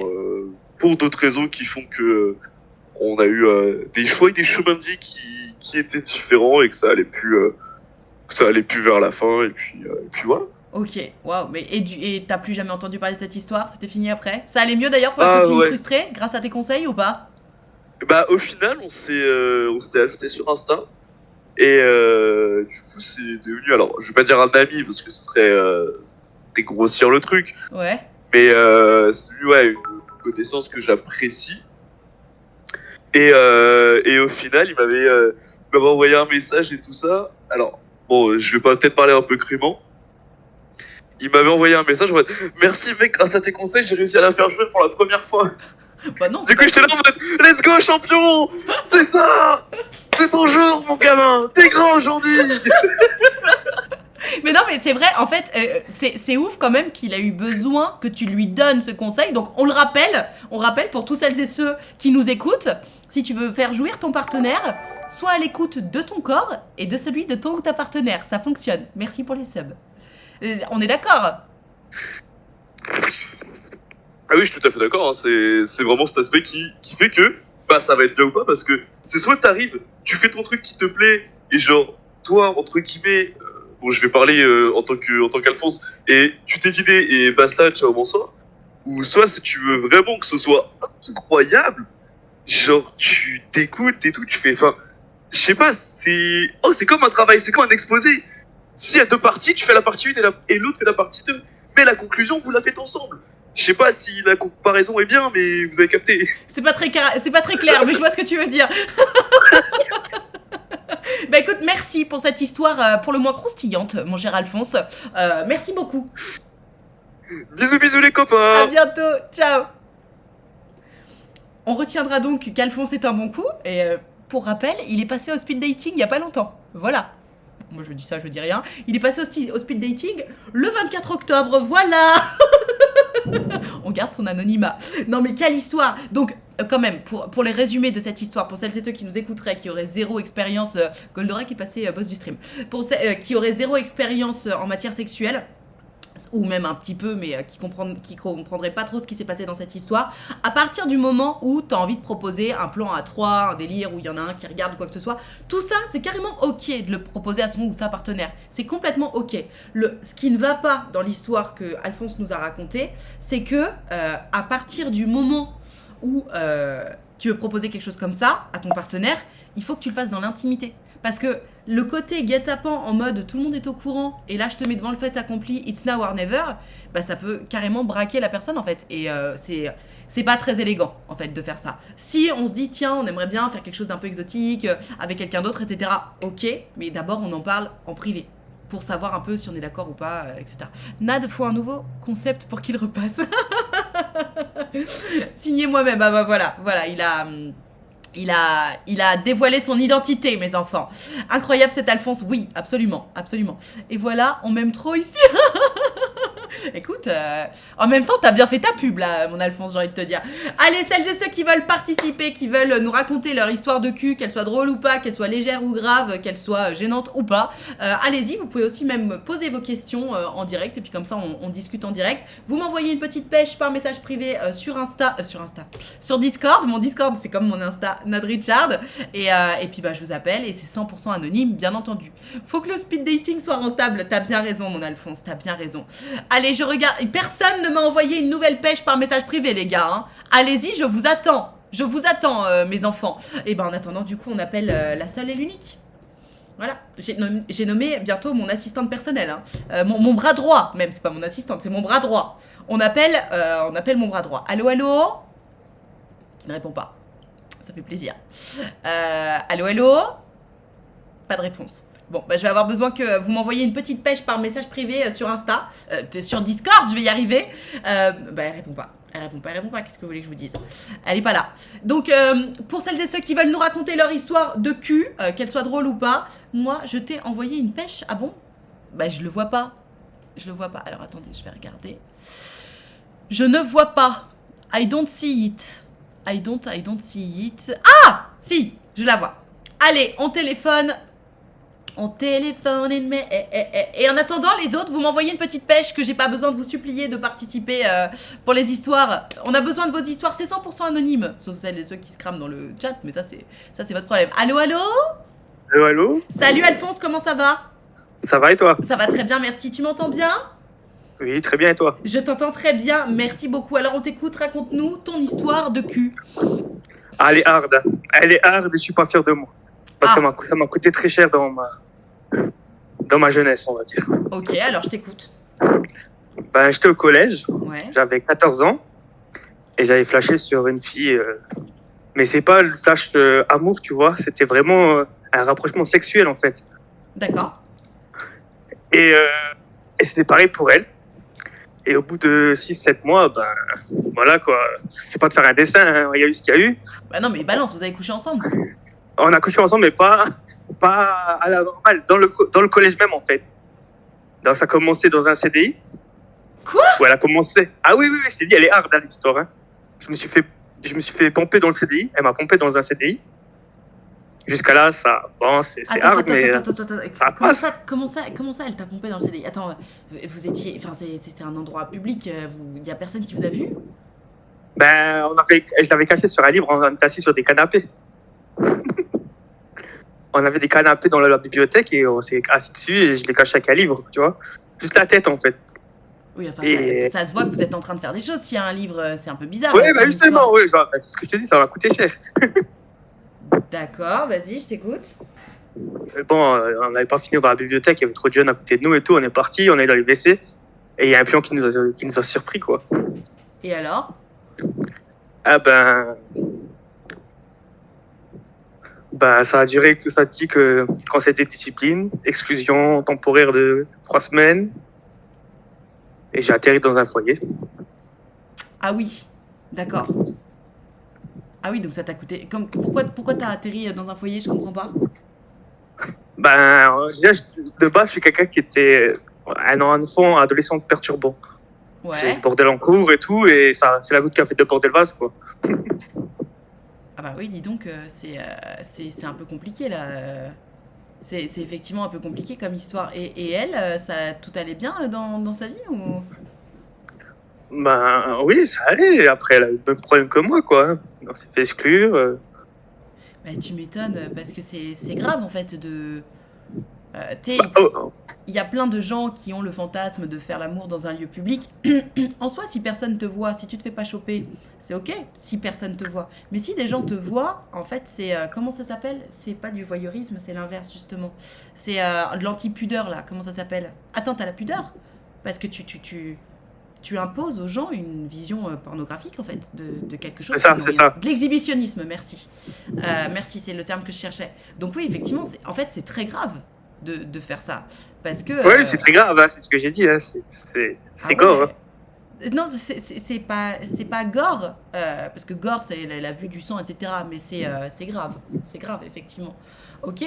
[SPEAKER 3] Pour d'autres raisons qui font que on a eu des choix et des chemins de vie qui étaient différents et que ça allait plus vers la fin et puis voilà.
[SPEAKER 1] Ok, waouh. Et t'as plus jamais entendu parler de cette histoire? C'était fini après? Ça allait mieux d'ailleurs pour la
[SPEAKER 3] Ah
[SPEAKER 1] copine
[SPEAKER 3] ouais.
[SPEAKER 1] frustrée, grâce à tes conseils ou pas?
[SPEAKER 3] Bah au final on s'était ajouté sur Insta et du coup c'est devenu, alors je vais pas dire un ami parce que ce serait dégrossir le truc,
[SPEAKER 1] Ouais.
[SPEAKER 3] mais c'est devenu, ouais, une connaissance que j'apprécie. Et au final, il m'avait envoyé un message et tout ça. Alors, bon, je vais pas peut-être parler un peu crûment. Il m'avait envoyé un message en mode merci mec, grâce à tes conseils, j'ai réussi à la faire jouer pour la première fois.
[SPEAKER 1] Bah non, c'est
[SPEAKER 3] Du coup,
[SPEAKER 1] pas
[SPEAKER 3] j'étais
[SPEAKER 1] cool.
[SPEAKER 3] là en mode let's go champion, c'est ça, c'est ton jour mon gamin, t'es grand aujourd'hui.
[SPEAKER 1] Mais non, mais c'est vrai, en fait, c'est ouf quand même qu'il a eu besoin que tu lui donnes ce conseil. Donc on rappelle pour tous celles et ceux qui nous écoutent, si tu veux faire jouir ton partenaire, sois à l'écoute de ton corps et de celui de ton ou ta partenaire. Ça fonctionne. Merci pour les subs. On est d'accord?
[SPEAKER 3] Ah oui, je suis tout à fait d'accord. Hein. C'est vraiment cet aspect qui fait que bah ça va être bien ou pas parce que c'est soit t'arrives, tu fais ton truc qui te plaît et genre toi entre guillemets, bon je vais parler en tant qu'Alphonse et tu t'es vidé et basta, ciao bonsoir. Ou soit si tu veux vraiment que ce soit incroyable, genre tu t'écoutes et tout, tu fais, enfin je sais pas, c'est comme un travail, c'est comme un exposé. S'il y a deux parties, tu fais la partie 1 et l'autre fait la partie 2. Mais la conclusion, vous la faites ensemble. Je sais pas si la comparaison est bien, mais vous avez capté.
[SPEAKER 1] C'est pas très clair, mais je vois ce que tu veux dire. Bah écoute, merci pour cette histoire pour le moins croustillante, mon cher Alphonse. Merci beaucoup.
[SPEAKER 3] Bisous, bisous les
[SPEAKER 1] À
[SPEAKER 3] copains.
[SPEAKER 1] bientôt. Ciao. On retiendra donc qu'Alphonse est un bon coup. Et pour rappel, il est passé au speed dating il y a pas longtemps. Voilà. Moi je dis ça, je dis rien. Il est passé au speed dating le 24 octobre. Voilà. On garde son anonymat. Non mais quelle histoire. Donc quand même, pour les résumés de cette histoire, pour celles et ceux qui nous écouteraient, qui auraient zéro expérience, Goldorak est passé boss du stream, qui auraient zéro expérience en matière sexuelle, ou même un petit peu, mais qui comprendraient pas trop ce qui s'est passé dans cette histoire, à partir du moment où t'as envie de proposer un plan à 3, un délire où il y en a un qui regarde ou quoi que ce soit, tout ça, c'est carrément ok de le proposer à son ou sa partenaire. C'est complètement ok. Ce qui ne va pas dans l'histoire que Alphonse nous a racontée, c'est que à partir du moment où tu veux proposer quelque chose comme ça à ton partenaire, il faut que tu le fasses dans l'intimité. Parce que le côté guet-apens en mode tout le monde est au courant et là je te mets devant le fait accompli, it's now or never, bah ça peut carrément braquer la personne en fait. Et c'est pas très élégant en fait de faire ça. Si on se dit tiens on aimerait bien faire quelque chose d'un peu exotique avec quelqu'un d'autre, etc. Ok, mais d'abord on en parle en privé pour savoir un peu si on est d'accord ou pas, etc. Nad faut un nouveau concept pour qu'il repasse. Signé moi-même, ah bah voilà, il a dévoilé son identité, mes enfants. Incroyable cet Alphonse, oui, absolument, absolument. Et voilà, on m'aime trop ici. Écoute, en même temps, t'as bien fait ta pub là, mon Alphonse, j'ai envie de te dire. Allez, celles et ceux qui veulent participer, qui veulent nous raconter leur histoire de cul, qu'elle soit drôle ou pas, qu'elle soit légère ou grave, qu'elle soit gênante ou pas, allez-y, vous pouvez aussi même poser vos questions en direct, et puis comme ça, on discute en direct. Vous m'envoyez une petite pêche par message privé sur Discord. Mon Discord, c'est comme mon Insta, Nadrichard. Et puis, bah, je vous appelle, et c'est 100% anonyme, bien entendu. Faut que le speed dating soit rentable, t'as bien raison, mon Alphonse, t'as bien raison. Allez, je regarde. Personne ne m'a envoyé une nouvelle pêche par message privé, les gars. Hein. Allez-y, je vous attends. Je vous attends, mes enfants. Et ben, en attendant, du coup, on appelle la seule et l'unique. Voilà. J'ai nommé bientôt mon assistante personnelle. Hein. Mon bras droit, même. C'est pas mon assistante, c'est mon bras droit. On appelle mon bras droit. Allô, allô? Qui ne répond pas. Ça fait plaisir. Allô, allô? Pas de réponse. Bon, bah, je vais avoir besoin que vous m'envoyiez une petite pêche par message privé sur Insta. T'es sur Discord, je vais y arriver. Bah, elle répond pas. Elle répond pas. Qu'est-ce que vous voulez que je vous dise? Elle est pas là. Donc, pour celles et ceux qui veulent nous raconter leur histoire de cul, qu'elle soit drôle ou pas, moi, je t'ai envoyé une pêche. Ah bon? Bah, je le vois pas. Alors, attendez, je vais regarder. Je ne vois pas. I don't see it. I don't see it. Ah! Si, je la vois. Allez, on téléphone. Et en attendant, les autres, vous m'envoyez une petite pêche que j'ai pas besoin de vous supplier de participer pour les histoires. On a besoin de vos histoires, c'est 100% anonyme. Sauf celles et ceux qui se crament dans le chat, mais ça c'est votre problème. Allô?
[SPEAKER 4] Allô?
[SPEAKER 1] Salut Alphonse, comment ça va?
[SPEAKER 4] Ça va et toi?
[SPEAKER 1] Ça va très bien, merci. Tu m'entends bien?
[SPEAKER 4] Oui, très bien et toi?
[SPEAKER 1] Je t'entends très bien, merci beaucoup. Alors on t'écoute, raconte-nous ton histoire de cul.
[SPEAKER 4] Ah, elle est hard. Je suis pas fier de moi. Parce que ça m'a coûté très cher dans ma jeunesse, on va dire.
[SPEAKER 1] Ok, alors je t'écoute.
[SPEAKER 4] Ben, j'étais au collège,
[SPEAKER 1] Ouais.
[SPEAKER 4] j'avais 14 ans, et j'avais flashé sur une fille. Mais c'est pas le flash amour, tu vois, c'était vraiment un rapprochement sexuel, en fait.
[SPEAKER 1] D'accord.
[SPEAKER 4] Et c'était pareil pour elle. Et au bout de 6-7 mois, ben voilà quoi. Je vais pas te faire un dessin, hein. Il y a eu ce qu'il y a eu.
[SPEAKER 1] Bah non mais balance, vous avez couché ensemble.
[SPEAKER 4] On a couché ensemble, mais pas à la normale, dans le collège même en fait. Donc ça a commencé dans un CDI.
[SPEAKER 1] Quoi?
[SPEAKER 4] Où elle a commencé. Ah oui, je t'ai dit, elle est hard, hein, l'histoire. Hein. Je me suis fait pomper dans le CDI. Elle m'a pompé dans un CDI. Jusqu'à là, ça, bon, c'est hard, mais
[SPEAKER 1] Attends.
[SPEAKER 4] ça passe.
[SPEAKER 1] Comment ça, elle t'a pompé dans le CDI? Attends, vous étiez, enfin c'était un endroit public, y a personne qui vous a vu?
[SPEAKER 4] Ben, je l'avais caché sur un livre, on était assis sur des canapés. On avait des canapés dans la bibliothèque et on s'est assis dessus et je l'ai caché avec un livre, tu vois. Juste la tête, en fait.
[SPEAKER 1] Oui, enfin
[SPEAKER 4] Et-
[SPEAKER 1] ça se voit que vous êtes en train de faire des choses. S'il y a un livre, c'est un peu bizarre.
[SPEAKER 4] Oui,
[SPEAKER 1] comme
[SPEAKER 4] bah justement,
[SPEAKER 1] histoire.
[SPEAKER 4] oui, c'est ce que je te dis, ça m'a coûté cher.
[SPEAKER 1] D'accord, vas-y, je t'écoute.
[SPEAKER 4] Mais bon, on n'avait pas fini dans la bibliothèque, il y avait trop de jeunes à côté de nous et tout, on est parti, on est dans les WC et il y a un pion qui nous a surpris, quoi.
[SPEAKER 1] Et alors?
[SPEAKER 4] Ah ben, ça a duré, ça dit que conseil de discipline, exclusion temporaire de 3 semaines, et j'ai atterri dans un foyer.
[SPEAKER 1] Ah oui, d'accord. Ah oui, donc ça t'a coûté. Pourquoi t'as atterri dans un foyer? Je comprends pas.
[SPEAKER 4] Ben, déjà, de base, je suis quelqu'un qui était un enfant, adolescent perturbant. J'ai
[SPEAKER 1] Ouais.
[SPEAKER 4] le bordel en cours et tout, et ça, c'est la goutte qui a fait de bordel vase, quoi.
[SPEAKER 1] Ah bah oui, dis donc, c'est un peu compliqué là. C'est effectivement un peu compliqué comme histoire. Et elle, tout allait bien dans sa vie ou?
[SPEAKER 4] Ben oui, ça allait. Après, elle a eu le même problème que moi, quoi. On s'est fait exclure.
[SPEAKER 1] Bah tu m'étonnes, parce que c'est grave en fait de. Tu sais,
[SPEAKER 4] Oh,
[SPEAKER 1] il y a plein de gens qui ont le fantasme de faire l'amour dans un lieu public. En soi, si personne te voit, si tu te fais pas choper, c'est ok, si personne te voit. Mais si des gens te voient, en fait, c'est... comment ça s'appelle? C'est pas du voyeurisme, c'est l'inverse, justement. C'est de l'anti-pudeur, là. Comment ça s'appelle? Attends, t'as la pudeur? Parce que tu imposes aux gens une vision pornographique, en fait, de quelque chose.
[SPEAKER 4] C'est ça,
[SPEAKER 1] qu'ils n'ont
[SPEAKER 4] c'est
[SPEAKER 1] rien.
[SPEAKER 4] ça.
[SPEAKER 1] De l'exhibitionnisme, merci. Merci, c'est le terme que je cherchais. Donc oui, effectivement, en fait, c'est très grave de faire ça. Parce que...
[SPEAKER 4] Oui, c'est très grave, hein, c'est ce que j'ai dit. Hein. C'est
[SPEAKER 1] ah
[SPEAKER 4] gore.
[SPEAKER 1] ouais.
[SPEAKER 4] Hein.
[SPEAKER 1] Non, c'est pas gore, parce que gore, c'est la vue du sang, etc. Mais c'est grave. C'est grave, effectivement. Ok,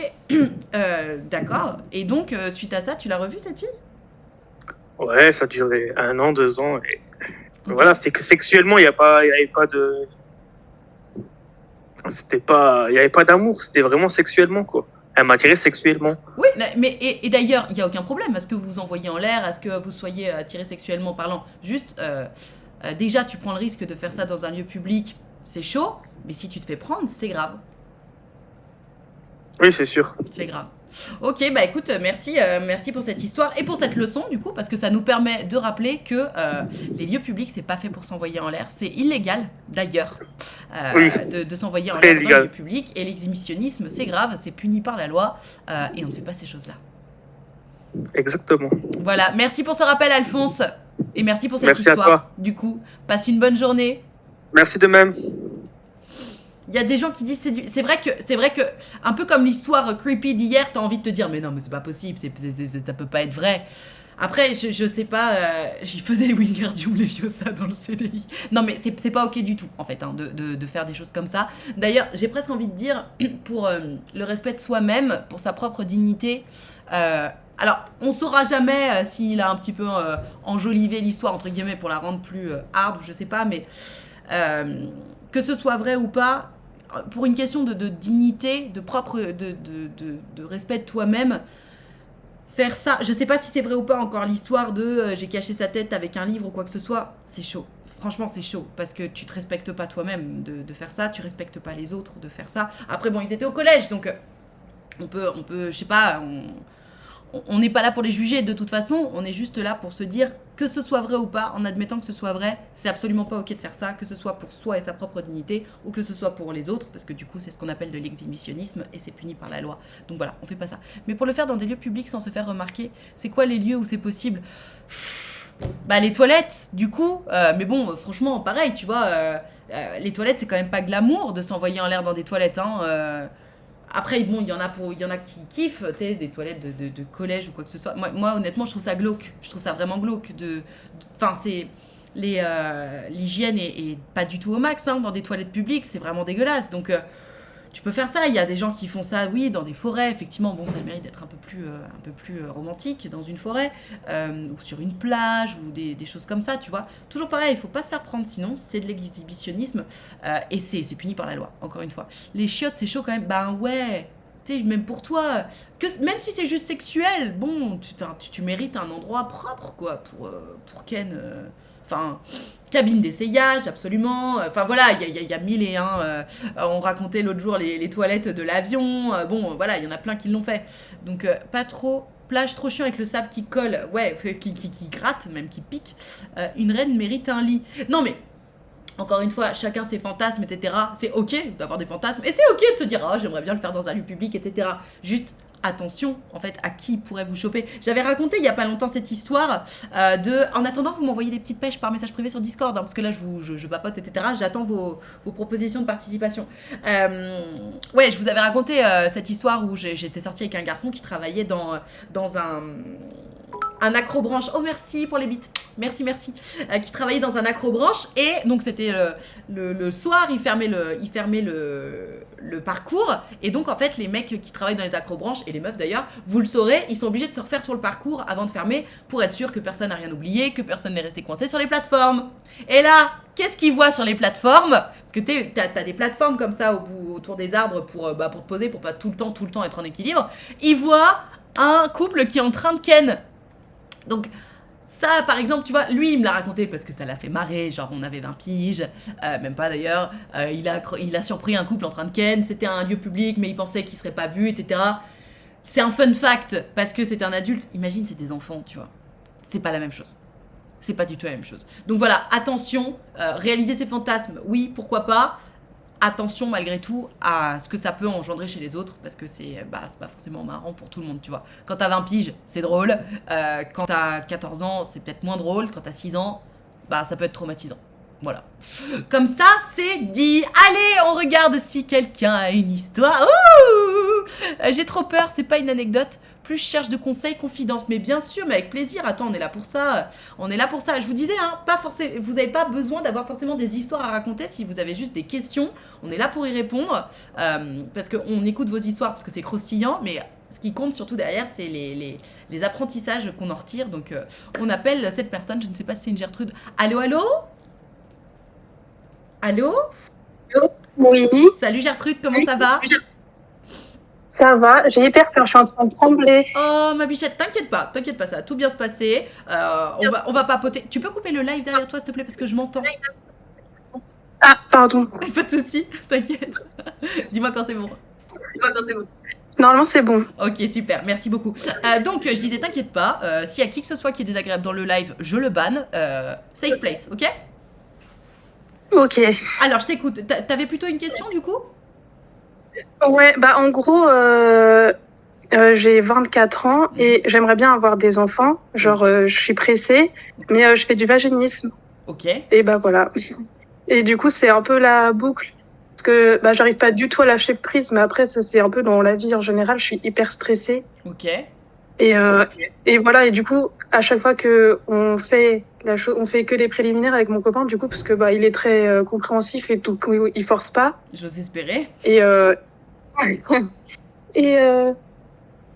[SPEAKER 1] d'accord. Et donc, suite à ça, tu l'as revue, cette fille?
[SPEAKER 4] Ouais, ça a duré 1 an, 2 ans. Et
[SPEAKER 1] Ok.
[SPEAKER 4] voilà, c'était que sexuellement, il n'y avait pas de. Il y avait pas d'amour, c'était vraiment sexuellement, quoi. Elle m'a attiré sexuellement.
[SPEAKER 1] Oui, mais et d'ailleurs, il n'y a aucun problème. Est-ce que vous envoyez en l'air? Est-ce que vous soyez attiré sexuellement parlant? Juste, déjà, tu prends le risque de faire ça dans un lieu public, c'est chaud. Mais si tu te fais prendre, c'est grave.
[SPEAKER 4] Oui, c'est sûr.
[SPEAKER 1] C'est grave. Ok, bah écoute, merci pour cette histoire et pour cette leçon du coup, parce que ça nous permet de rappeler que les lieux publics, c'est pas fait pour s'envoyer en l'air, c'est illégal d'ailleurs
[SPEAKER 4] Oui.
[SPEAKER 1] de s'envoyer en
[SPEAKER 4] Très
[SPEAKER 1] l'air dans les
[SPEAKER 4] illégal.
[SPEAKER 1] lieux publics, et l'exhibitionnisme, c'est grave, c'est puni par la loi et on ne fait pas ces choses-là.
[SPEAKER 4] Exactement.
[SPEAKER 1] Voilà, merci pour ce rappel Alphonse et merci pour cette
[SPEAKER 4] Merci à
[SPEAKER 1] histoire.
[SPEAKER 4] toi.
[SPEAKER 1] Du coup, passe une bonne journée.
[SPEAKER 4] Merci de même.
[SPEAKER 1] Il y a des gens qui disent c'est vrai que un peu comme l'histoire creepy d'hier, t'as envie de te dire mais non mais c'est pas possible, ça peut pas être vrai. Après je sais pas, j'y faisais les Wingardium Leviosa dans le CDI. Non mais c'est pas ok du tout en fait de faire des choses comme ça. D'ailleurs j'ai presque envie de dire pour le respect de soi-même, pour sa propre dignité. Alors, on saura jamais s'il a un petit peu enjolivé l'histoire, entre guillemets, pour la rendre plus hard, ou je sais pas, mais que ce soit vrai ou pas, pour une question de dignité, de respect de toi-même, faire ça, je sais pas si c'est vrai ou pas encore l'histoire de j'ai caché sa tête avec un livre ou quoi que ce soit, c'est chaud. Franchement, c'est chaud, parce que tu te respectes pas toi-même de faire ça, tu respectes pas les autres de faire ça. Après, bon, ils étaient au collège, donc on peut je sais pas, on n'est pas là pour les juger de toute façon, on est juste là pour se dire que ce soit vrai ou pas, en admettant que ce soit vrai, c'est absolument pas ok de faire ça, que ce soit pour soi et sa propre dignité, ou que ce soit pour les autres, parce que du coup c'est ce qu'on appelle de l'exhibitionnisme et c'est puni par la loi. Donc voilà, on fait pas ça. Mais pour le faire dans des lieux publics sans se faire remarquer, c'est quoi les lieux où c'est possible ? Bah les toilettes, du coup, mais bon, franchement, pareil, tu vois, les toilettes c'est quand même pas glamour de s'envoyer en l'air dans des toilettes, hein. Après, bon, il y en a qui kiffent, tu sais, des toilettes de collège ou quoi que ce soit. Moi, honnêtement, je trouve ça glauque. Je trouve ça vraiment glauque. Enfin, c'est... L'hygiène est pas du tout au max hein, dans des toilettes publiques. C'est vraiment dégueulasse. Donc, tu peux faire ça. Il y a des gens qui font ça, oui, dans des forêts. Effectivement, bon, ça a le mérite d'être un peu plus romantique dans une forêt. Ou sur une plage ou des choses comme ça, tu vois. Toujours pareil, il faut pas se faire prendre, sinon c'est de l'exhibitionnisme. Et c'est puni par la loi, encore une fois. Les chiottes, c'est chaud quand même. Ben ouais, tu sais, même pour toi. Même si c'est juste sexuel, bon, tu mérites un endroit propre, quoi, pour Ken... Enfin, cabine d'essayage, absolument. Enfin voilà, il y a mille et un. On racontait l'autre jour les toilettes de l'avion. Bon, voilà, il y en a plein qui l'ont fait. Donc, pas trop. Plage trop chiant avec le sable qui colle. Ouais, qui gratte, même qui pique. Une reine mérite un lit. Non mais, encore une fois, chacun ses fantasmes, etc. C'est ok d'avoir des fantasmes. Et c'est ok de se dire, ah, j'aimerais bien le faire dans un lieu public, etc. Juste... attention, en fait, à qui pourrait vous choper. J'avais raconté il y a pas longtemps cette histoire En attendant, vous m'envoyez des petites pêches par message privé sur Discord, hein, parce que là, je papote, etc. J'attends vos propositions de participation. Ouais, je vous avais raconté cette histoire où j'étais sortie avec un garçon qui travaillait dans un accrobranche. Oh, merci pour les bits. Merci. Qui travaillait dans un accrobranche. Et donc, c'était le soir, il fermait le parcours. Et donc, en fait, les mecs qui travaillent dans les accrobranches, et les meufs d'ailleurs, vous le saurez, ils sont obligés de se refaire sur le parcours avant de fermer pour être sûr que personne n'a rien oublié, que personne n'est resté coincé sur les plateformes. Et là, qu'est-ce qu'ils voient sur les plateformes ? Parce que t'as des plateformes comme ça autour des arbres pour te poser, pour pas tout le temps être en équilibre. Ils voient un couple qui est en train de ken. Donc, ça, par exemple, tu vois, lui, il me l'a raconté parce que ça l'a fait marrer. Genre, on avait 20 piges, même pas d'ailleurs. Il a surpris un couple en train de ken. C'était un lieu public, mais il pensait qu'il serait pas vu, etc. C'est un fun fact parce que c'était un adulte. Imagine, c'est des enfants, tu vois. C'est pas la même chose. C'est pas du tout la même chose. Donc voilà, attention, réaliser ses fantasmes, oui, pourquoi pas. Attention malgré tout à ce que ça peut engendrer chez les autres parce que c'est pas forcément marrant pour tout le monde, tu vois. Quand t'as 20 piges, c'est drôle. Quand t'as 14 ans, c'est peut-être moins drôle. Quand t'as 6 ans, ça peut être traumatisant. Voilà. Comme ça, c'est dit. Allez, on regarde si quelqu'un a une histoire. Ouh, j'ai trop peur, c'est pas une anecdote. Plus je cherche de conseils, confidences. Mais bien sûr, mais avec plaisir. Attends, on est là pour ça. Je vous disais, hein, vous n'avez pas besoin d'avoir forcément des histoires à raconter. Si vous avez juste des questions, on est là pour y répondre. Parce qu'on écoute vos histoires, parce que c'est croustillant. Mais ce qui compte surtout derrière, c'est les apprentissages qu'on en retire. Donc, on appelle cette personne. Je ne sais pas si c'est une Gertrude. Allô ? Allô ?
[SPEAKER 5] Oui.
[SPEAKER 1] Salut Gertrude, comment ça va ?
[SPEAKER 5] Ça va, j'ai hyper peur, je suis en train de trembler.
[SPEAKER 1] Oh ma bichette, t'inquiète pas, ça va tout bien se passer. On va papoter. Tu peux couper le live derrière toi s'il te plaît parce que je m'entends.
[SPEAKER 5] Ah, pardon.
[SPEAKER 1] Pas de soucis, t'inquiète. Dis-moi quand c'est bon.
[SPEAKER 5] Normalement, c'est bon.
[SPEAKER 1] Ok, super, merci beaucoup. Donc, je disais, t'inquiète pas, s'il y a qui que ce soit qui est désagréable dans le live, je le banne. Safe place, ok ?
[SPEAKER 5] Ok.
[SPEAKER 1] Alors, je t'écoute. T'avais plutôt une question du coup ?
[SPEAKER 5] Ouais, en gros, j'ai 24 ans et j'aimerais bien avoir des enfants. Genre, je suis pressée, mais je fais du vaginisme.
[SPEAKER 1] Ok.
[SPEAKER 5] Et voilà. Et du coup, c'est un peu la boucle. Parce que bah, j'arrive pas du tout à lâcher prise, mais après, ça, c'est un peu dans la vie en général. Je suis hyper stressée.
[SPEAKER 1] Ok.
[SPEAKER 5] Et voilà, et du coup, à chaque fois que on fait on fait que les préliminaires avec mon copain, du coup, parce que bah, il est très compréhensif et tout, il force pas.
[SPEAKER 1] J'ose espérer.
[SPEAKER 5] Et, et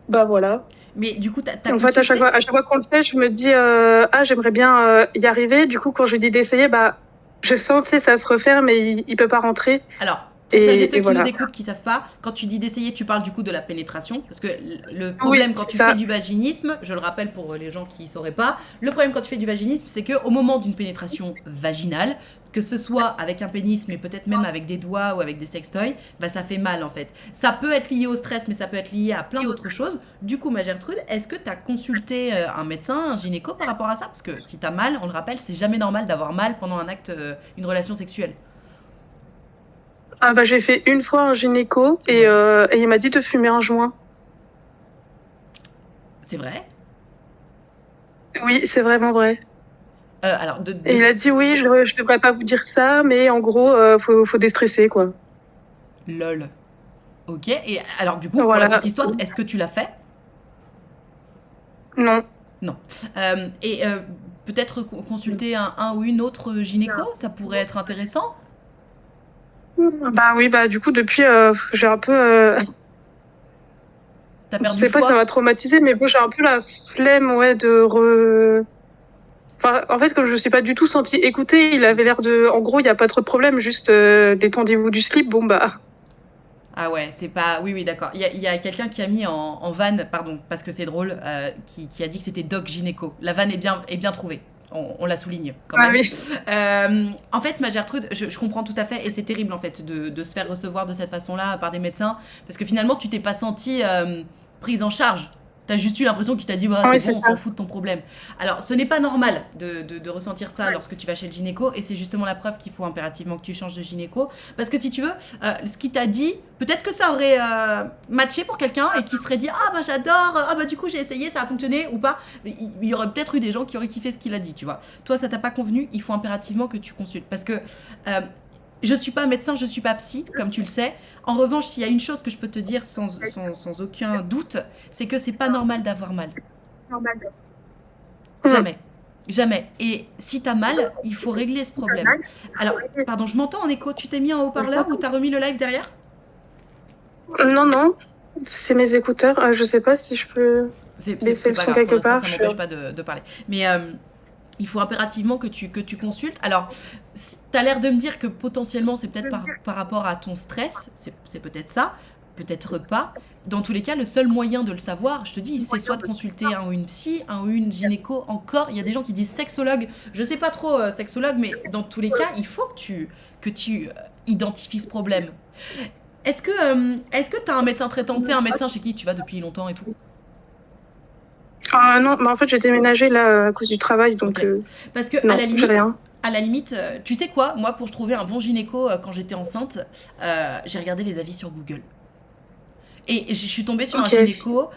[SPEAKER 5] bah voilà.
[SPEAKER 1] Mais du coup, t'as
[SPEAKER 5] En fait, à chaque fois qu'on le fait, je me dis ah, j'aimerais bien y arriver. Du coup, quand je lui dis d'essayer, bah, je sens, tu sais, ça se referme et il peut pas rentrer.
[SPEAKER 1] Alors, pour celles et ceux qui
[SPEAKER 5] voilà.
[SPEAKER 1] nous écoutent, qui savent pas, quand tu dis d'essayer, tu parles du coup de la pénétration. Parce que le problème
[SPEAKER 5] Oui,
[SPEAKER 1] quand tu
[SPEAKER 5] ça.
[SPEAKER 1] fais du vaginisme, je le rappelle pour les gens qui ne sauraient pas, le problème quand tu fais du vaginisme, c'est qu'au moment d'une pénétration vaginale, que ce soit avec un pénis, mais peut-être même avec des doigts ou avec des sextoys, bah ça fait mal en fait. Ça peut être lié au stress, mais ça peut être lié à plein d'autres choses. Du coup, ma Gertrude, est-ce que tu as consulté un médecin, un gynéco par rapport à ça? Parce que si tu as mal, on le rappelle, c'est jamais normal d'avoir mal pendant un acte, une relation sexuelle.
[SPEAKER 5] Ah bah j'ai fait une fois un gynéco et il m'a dit de fumer un joint.
[SPEAKER 1] C'est vrai?
[SPEAKER 5] Oui, c'est vraiment vrai.
[SPEAKER 1] Alors,
[SPEAKER 5] Et il a dit oui, je devrais pas vous dire ça, mais en gros, faut déstresser quoi.
[SPEAKER 1] Lol. Ok, et alors du coup, pour
[SPEAKER 5] Voilà.
[SPEAKER 1] la petite histoire, est-ce que tu l'as fait?
[SPEAKER 5] Non.
[SPEAKER 1] Non. Peut-être consulter un ou une autre gynéco, ça pourrait être intéressant.
[SPEAKER 5] Bah oui, bah du coup depuis j'ai un peu
[SPEAKER 1] T'as
[SPEAKER 5] je
[SPEAKER 1] perdu
[SPEAKER 5] sais
[SPEAKER 1] le
[SPEAKER 5] pas, ça
[SPEAKER 1] foie?
[SPEAKER 5] m'a traumatisée, mais bon, j'ai un peu la flemme, ouais, Enfin, en fait, comme je me suis pas du tout sentie écoutée, il avait l'air de... En gros, il y a pas trop de problème, juste détendez-vous du slip, bon bah...
[SPEAKER 1] Ah ouais, c'est pas... Oui, oui, d'accord. Il y a quelqu'un qui a mis en vanne, pardon, parce que c'est drôle, qui a dit que c'était Doc Gynéco. La vanne est bien trouvée. On la souligne quand
[SPEAKER 5] Ah
[SPEAKER 1] même.
[SPEAKER 5] oui.
[SPEAKER 1] En fait, ma Gertrude, je comprends tout à fait, et c'est terrible en fait de se faire recevoir de cette façon-là par des médecins, parce que finalement, tu t'es pas sentie prise en charge. T'as juste eu l'impression qu'il t'a dit, bah,
[SPEAKER 5] Oui,
[SPEAKER 1] c'est bon,
[SPEAKER 5] c'est
[SPEAKER 1] on
[SPEAKER 5] ça.
[SPEAKER 1] s'en fout de ton problème. Alors, ce n'est pas normal de ressentir ça lorsque tu vas chez le gynéco, et c'est justement la preuve qu'il faut impérativement que tu changes de gynéco. Parce que si tu veux, ce qu'il t'a dit, peut-être que ça aurait matché pour quelqu'un et qui serait dit, ah bah j'adore, ah bah du coup j'ai essayé, ça a fonctionné ou pas. Il y aurait peut-être eu des gens qui auraient kiffé ce qu'il a dit, tu vois. Toi, ça t'a pas convenu, il faut impérativement que tu consultes. Parce que je suis pas médecin, je suis pas psy, comme tu le sais. En revanche, s'il y a une chose que je peux te dire sans aucun doute, c'est que c'est pas normal d'avoir mal. Jamais. Jamais. Et si t'as mal, il faut régler ce problème. Alors, pardon, je m'entends en écho. Tu t'es mis en haut-parleur ou t'as remis le live derrière?
[SPEAKER 5] Non, non, c'est mes écouteurs. Je sais pas si je peux baisser le
[SPEAKER 1] pas
[SPEAKER 5] son
[SPEAKER 1] grave, pour
[SPEAKER 5] quelque
[SPEAKER 1] l'instant,
[SPEAKER 5] part.
[SPEAKER 1] ça m'empêche pas de parler. Mais il faut impérativement que tu consultes. Alors, t'as l'air de me dire que potentiellement, c'est peut-être par rapport à ton stress. C'est peut-être ça, peut-être pas. Dans tous les cas, le seul moyen de le savoir, je te dis, c'est soit de consulter un ou une psy, un ou une gynéco. Encore, il y a des gens qui disent sexologue. Je sais pas trop sexologue, mais dans tous les cas, il faut que tu identifies ce problème. Est-ce que t'as un médecin traitant, tu sais, un médecin chez qui tu vas depuis longtemps et tout?
[SPEAKER 5] Non, bah en fait j'ai déménagé là à cause du travail, donc
[SPEAKER 1] Ok. Parce que
[SPEAKER 5] non,
[SPEAKER 1] à
[SPEAKER 5] j'ai rien.
[SPEAKER 1] la limite, tu sais quoi? Moi, pour trouver un bon gynéco quand j'étais enceinte, j'ai regardé les avis sur Google. Et je suis tombée sur un
[SPEAKER 5] Ok.
[SPEAKER 1] gynéco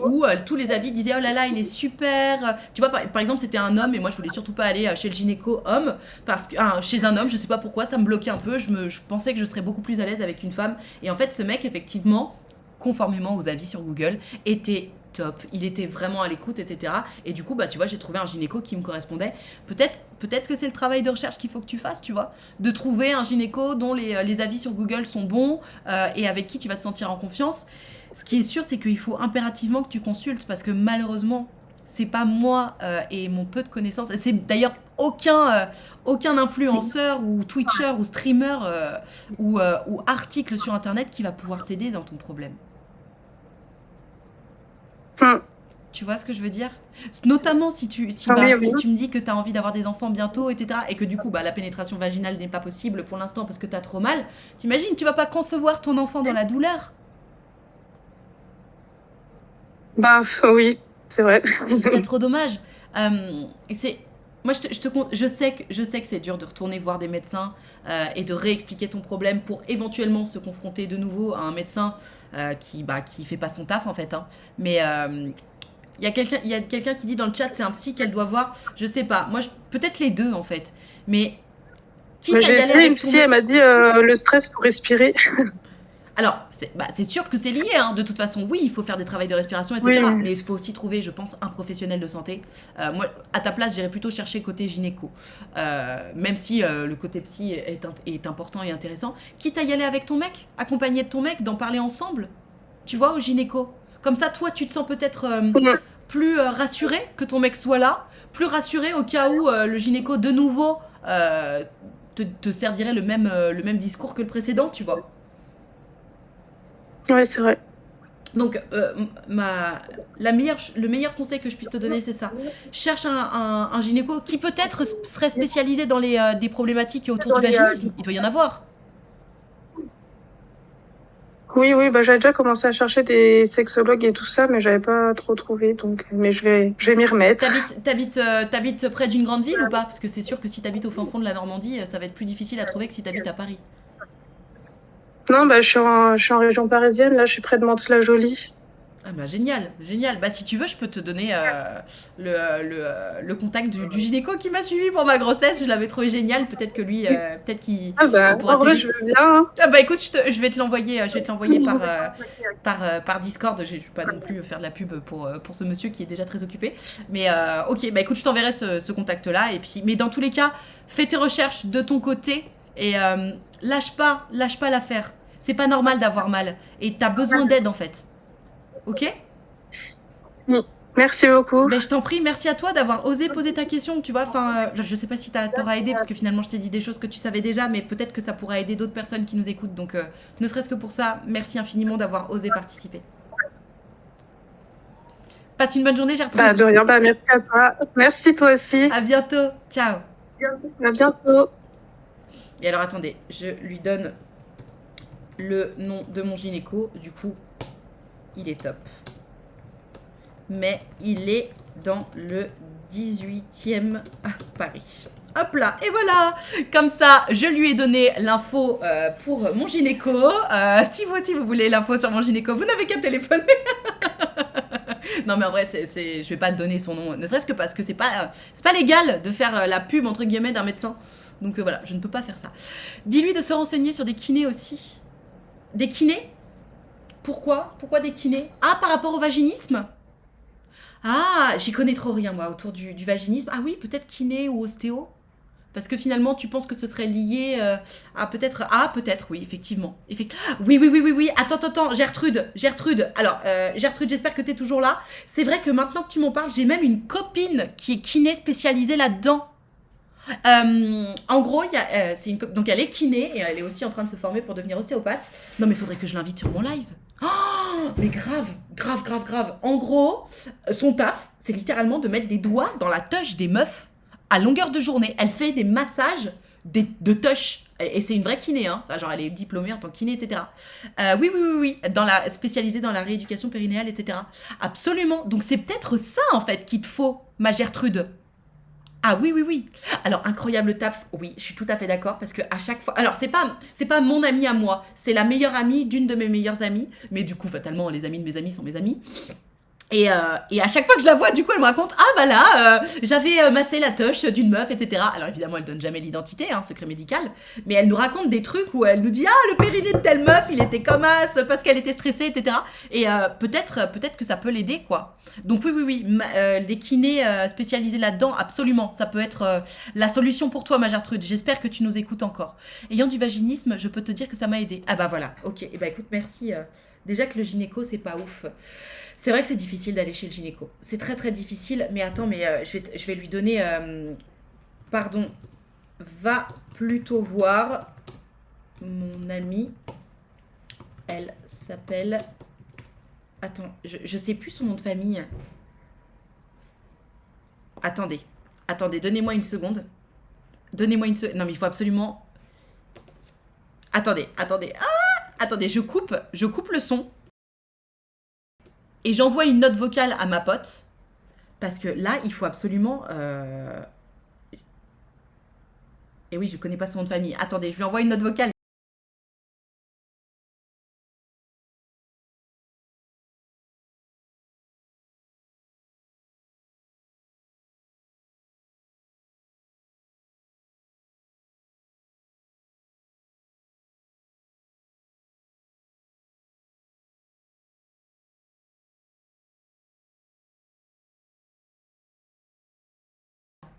[SPEAKER 1] où tous les avis disaient oh là là il est super. Tu vois par exemple c'était un homme et moi je voulais surtout pas aller chez le gynéco homme parce que chez un homme je sais pas pourquoi ça me bloquait un peu. Je pensais que je serais beaucoup plus à l'aise avec une femme et en fait ce mec effectivement conformément aux avis sur Google était top, il était vraiment à l'écoute, etc. Et du coup, bah, tu vois, j'ai trouvé un gynéco qui me correspondait. Peut-être que c'est le travail de recherche qu'il faut que tu fasses, tu vois, de trouver un gynéco dont les avis sur Google sont bons et avec qui tu vas te sentir en confiance. Ce qui est sûr, c'est qu'il faut impérativement que tu consultes parce que malheureusement, c'est pas moi et mon peu de connaissances. C'est d'ailleurs aucun influenceur ou twitcher ou streamer ou article sur internet qui va pouvoir t'aider dans ton problème. Tu vois ce que je veux dire? Notamment si tu me dis que tu as envie d'avoir des enfants bientôt, etc. Et que du coup, bah, la pénétration vaginale n'est pas possible pour l'instant parce que tu as trop mal. T'imagines, tu vas pas concevoir ton enfant dans la douleur?
[SPEAKER 5] Bah oui, c'est vrai.
[SPEAKER 1] Ce serait trop dommage. Moi, je sais que c'est dur de retourner voir des médecins et de réexpliquer ton problème pour éventuellement se confronter de nouveau à un médecin qui fait pas son taf en fait. Hein. Mais il y a quelqu'un qui dit dans le chat, c'est un psy qu'elle doit voir. Je sais pas. Moi, peut-être les deux en fait. Mais Quitte à y
[SPEAKER 5] J'ai
[SPEAKER 1] aller
[SPEAKER 5] essayé, une
[SPEAKER 1] avec ton
[SPEAKER 5] psy, elle
[SPEAKER 1] mec.
[SPEAKER 5] m'a dit le stress pour respirer.
[SPEAKER 1] Alors, c'est sûr que c'est lié, hein. De toute façon, oui, il faut faire des travaux de respiration,
[SPEAKER 5] Oui,
[SPEAKER 1] etc. Mais il faut aussi trouver, je pense, un professionnel de santé. Moi, à ta place, j'irais plutôt chercher côté gynéco. Même si le côté psy est important et intéressant. Quitte à y aller avec ton mec, accompagné de ton mec, d'en parler ensemble, tu vois, au gynéco. Comme ça, toi, tu te sens peut-être
[SPEAKER 5] Mm.
[SPEAKER 1] plus rassuré que ton mec soit là, plus rassuré au cas où le gynéco, de nouveau, te servirait le même discours que le précédent, tu vois.
[SPEAKER 5] Ouais, c'est vrai.
[SPEAKER 1] Donc, le meilleur conseil que je puisse te donner, c'est ça. Cherche un gynéco qui peut-être serait spécialisé dans des problématiques autour du vaginisme. Il doit y en avoir.
[SPEAKER 5] Oui, oui, bah, j'avais déjà commencé à chercher des sexologues et tout ça, mais j'avais pas trop trouvé, donc, mais je vais m'y remettre.
[SPEAKER 1] T'habites près d'une grande ville ou pas? Parce que c'est sûr que si t'habites au fin fond de la Normandie, ça va être plus difficile à trouver que si t'habites à Paris.
[SPEAKER 5] Non, bah, je suis en région parisienne, là, je suis près de Mantes-la-Jolie.
[SPEAKER 1] Ah bah génial, génial. Bah si tu veux, je peux te donner le contact du gynéco qui m'a suivi pour ma grossesse. Je l'avais trouvé génial. Peut-être que lui, peut-être qu'il
[SPEAKER 5] Ah, bah,
[SPEAKER 1] il pourra
[SPEAKER 5] en vrai,
[SPEAKER 1] t'aider.
[SPEAKER 5] je veux bien, hein.
[SPEAKER 1] Ah bah écoute, je vais te l'envoyer, par Discord. Je vais pas non plus faire de la pub pour ce monsieur qui est déjà très occupé. Mais ok, bah écoute, je t'enverrai ce contact-là. Et puis, mais dans tous les cas, fais tes recherches de ton côté et lâche pas l'affaire. C'est pas normal d'avoir mal et t'as besoin d'aide en fait. Ok?
[SPEAKER 5] Merci beaucoup.
[SPEAKER 1] Ben, je t'en prie, merci à toi d'avoir osé poser ta question, tu vois. Enfin, je sais pas si t'auras aidé, parce que finalement, je t'ai dit des choses que tu savais déjà, mais peut-être que ça pourra aider d'autres personnes qui nous écoutent. Donc, ne serait-ce que pour ça, merci infiniment d'avoir osé participer. Passe une bonne journée, Gertrude.
[SPEAKER 5] Bah, de rien, bah, merci à toi. Merci toi aussi.
[SPEAKER 1] À bientôt. Ciao.
[SPEAKER 5] À bientôt.
[SPEAKER 1] Et alors, attendez, je lui donne le nom de mon gynéco. Du coup, il est top. Mais il est dans le 18e à Paris. Hop là, et voilà. Comme ça, je lui ai donné l'info pour mon gynéco. Si vous aussi vous voulez l'info sur mon gynéco, vous n'avez qu'à téléphoner. Non mais en vrai, je vais pas te donner son nom, ne serait-ce que parce que c'est pas légal de faire la pub entre guillemets d'un médecin. Donc voilà, je ne peux pas faire ça. Dis-lui de se renseigner sur des kinés aussi. Des kinés? Pourquoi des kinés? Ah, par rapport au vaginisme? Ah, j'y connais trop rien, moi, autour du vaginisme. Ah oui, peut-être kiné ou ostéo? Parce que finalement, tu penses que ce serait lié à peut-être... Ah, peut-être, oui, effectivement. Oui. Attends, Gertrude. Alors, Gertrude, j'espère que tu es toujours là. C'est vrai que maintenant que tu m'en parles, j'ai même une copine qui est kiné spécialisée là-dedans. En gros, donc elle est kiné et elle est aussi en train de se former pour devenir ostéopathe. Non, mais il faudrait que je l'invite sur mon live. Oh, mais grave. En gros, son taf, c'est littéralement de mettre des doigts dans la touche des meufs à longueur de journée. Elle fait des massages de touch. Et c'est une vraie kiné, hein. Enfin, genre, elle est diplômée en tant que kiné, etc. Oui. Spécialisée dans la rééducation périnéale, etc. Absolument. Donc, c'est peut-être ça, en fait, qu'il te faut, ma Gertrude. Ah oui. Alors, incroyable taf, oui, je suis tout à fait d'accord, parce que à chaque fois... Alors, c'est pas mon amie à moi, c'est la meilleure amie d'une de mes meilleures amies, mais du coup, fatalement, les amis de mes amis sont mes amis. Et à chaque fois que je la vois, du coup, elle me raconte « Ah bah là, j'avais massé la touche d'une meuf, etc. » Alors évidemment, elle donne jamais l'identité, hein, secret médical, mais elle nous raconte des trucs où elle nous dit « Ah, le périnée de telle meuf, il était comme as parce qu'elle était stressée, etc. » Et peut-être que ça peut l'aider, quoi. Donc oui, des kinés spécialisés là-dedans, absolument. Ça peut être la solution pour toi, ma Gertrude. J'espère que tu nous écoutes encore. Ayant du vaginisme, je peux te dire que ça m'a aidé. Ah bah voilà, ok. Et bah écoute, merci. Déjà que le gynéco, c'est pas ouf. C'est vrai que c'est difficile d'aller chez le gynéco. C'est très très difficile. Mais attends, je vais lui donner... pardon. Va plutôt voir mon amie. Elle s'appelle... Attends, je sais plus son nom de famille. Attendez, donnez-moi une seconde. Non mais il faut absolument... Attendez. Attendez, je coupe le son. Et j'envoie une note vocale à ma pote. Parce que là, il faut absolument... Et oui, je connais pas son nom de famille. Attendez, je lui envoie une note vocale.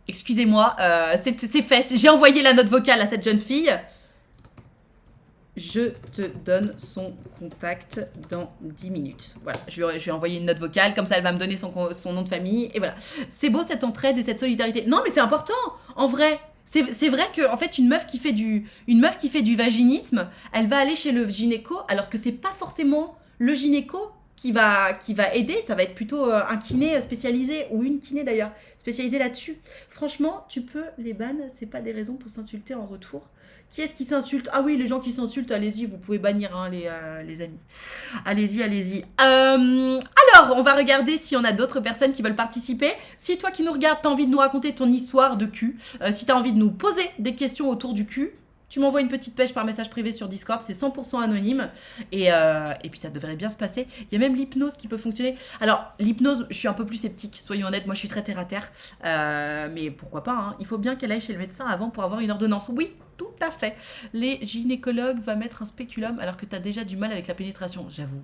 [SPEAKER 1] excusez-moi, c'est fait. J'ai envoyé la note vocale à cette jeune fille. Je te donne son contact dans 10 minutes. Voilà, je lui ai envoyé une note vocale, comme ça elle va me donner son nom de famille, et voilà. C'est beau cette entraide et cette solidarité. Non mais c'est important, en vrai. C'est vrai que en fait une meuf qui fait du vaginisme, elle va aller chez le gynéco, alors que c'est pas forcément le gynéco qui va aider, ça va être plutôt un kiné spécialisé, ou une kiné d'ailleurs, spécialisée là-dessus. Franchement, tu peux les ban, c'est pas des raisons pour s'insulter en retour. Qui est-ce qui s'insulte? Ah oui, les gens qui s'insultent, allez-y, vous pouvez bannir hein, les amis. Allez-y. Alors, on va regarder si on a d'autres personnes qui veulent participer. Si toi qui nous regardes, t'as envie de nous raconter ton histoire de cul, si t'as envie de nous poser des questions autour du cul, tu m'envoies une petite pêche par message privé sur Discord, c'est 100% anonyme. Et puis ça devrait bien se passer. Il y a même l'hypnose qui peut fonctionner. Alors, l'hypnose, je suis un peu plus sceptique, soyons honnêtes, moi je suis très terre à terre. Mais pourquoi pas, hein. Il faut bien qu'elle aille chez le médecin avant pour avoir une ordonnance. Oui, tout à fait. Les gynécologues vont mettre un spéculum alors que t'as déjà du mal avec la pénétration. J'avoue.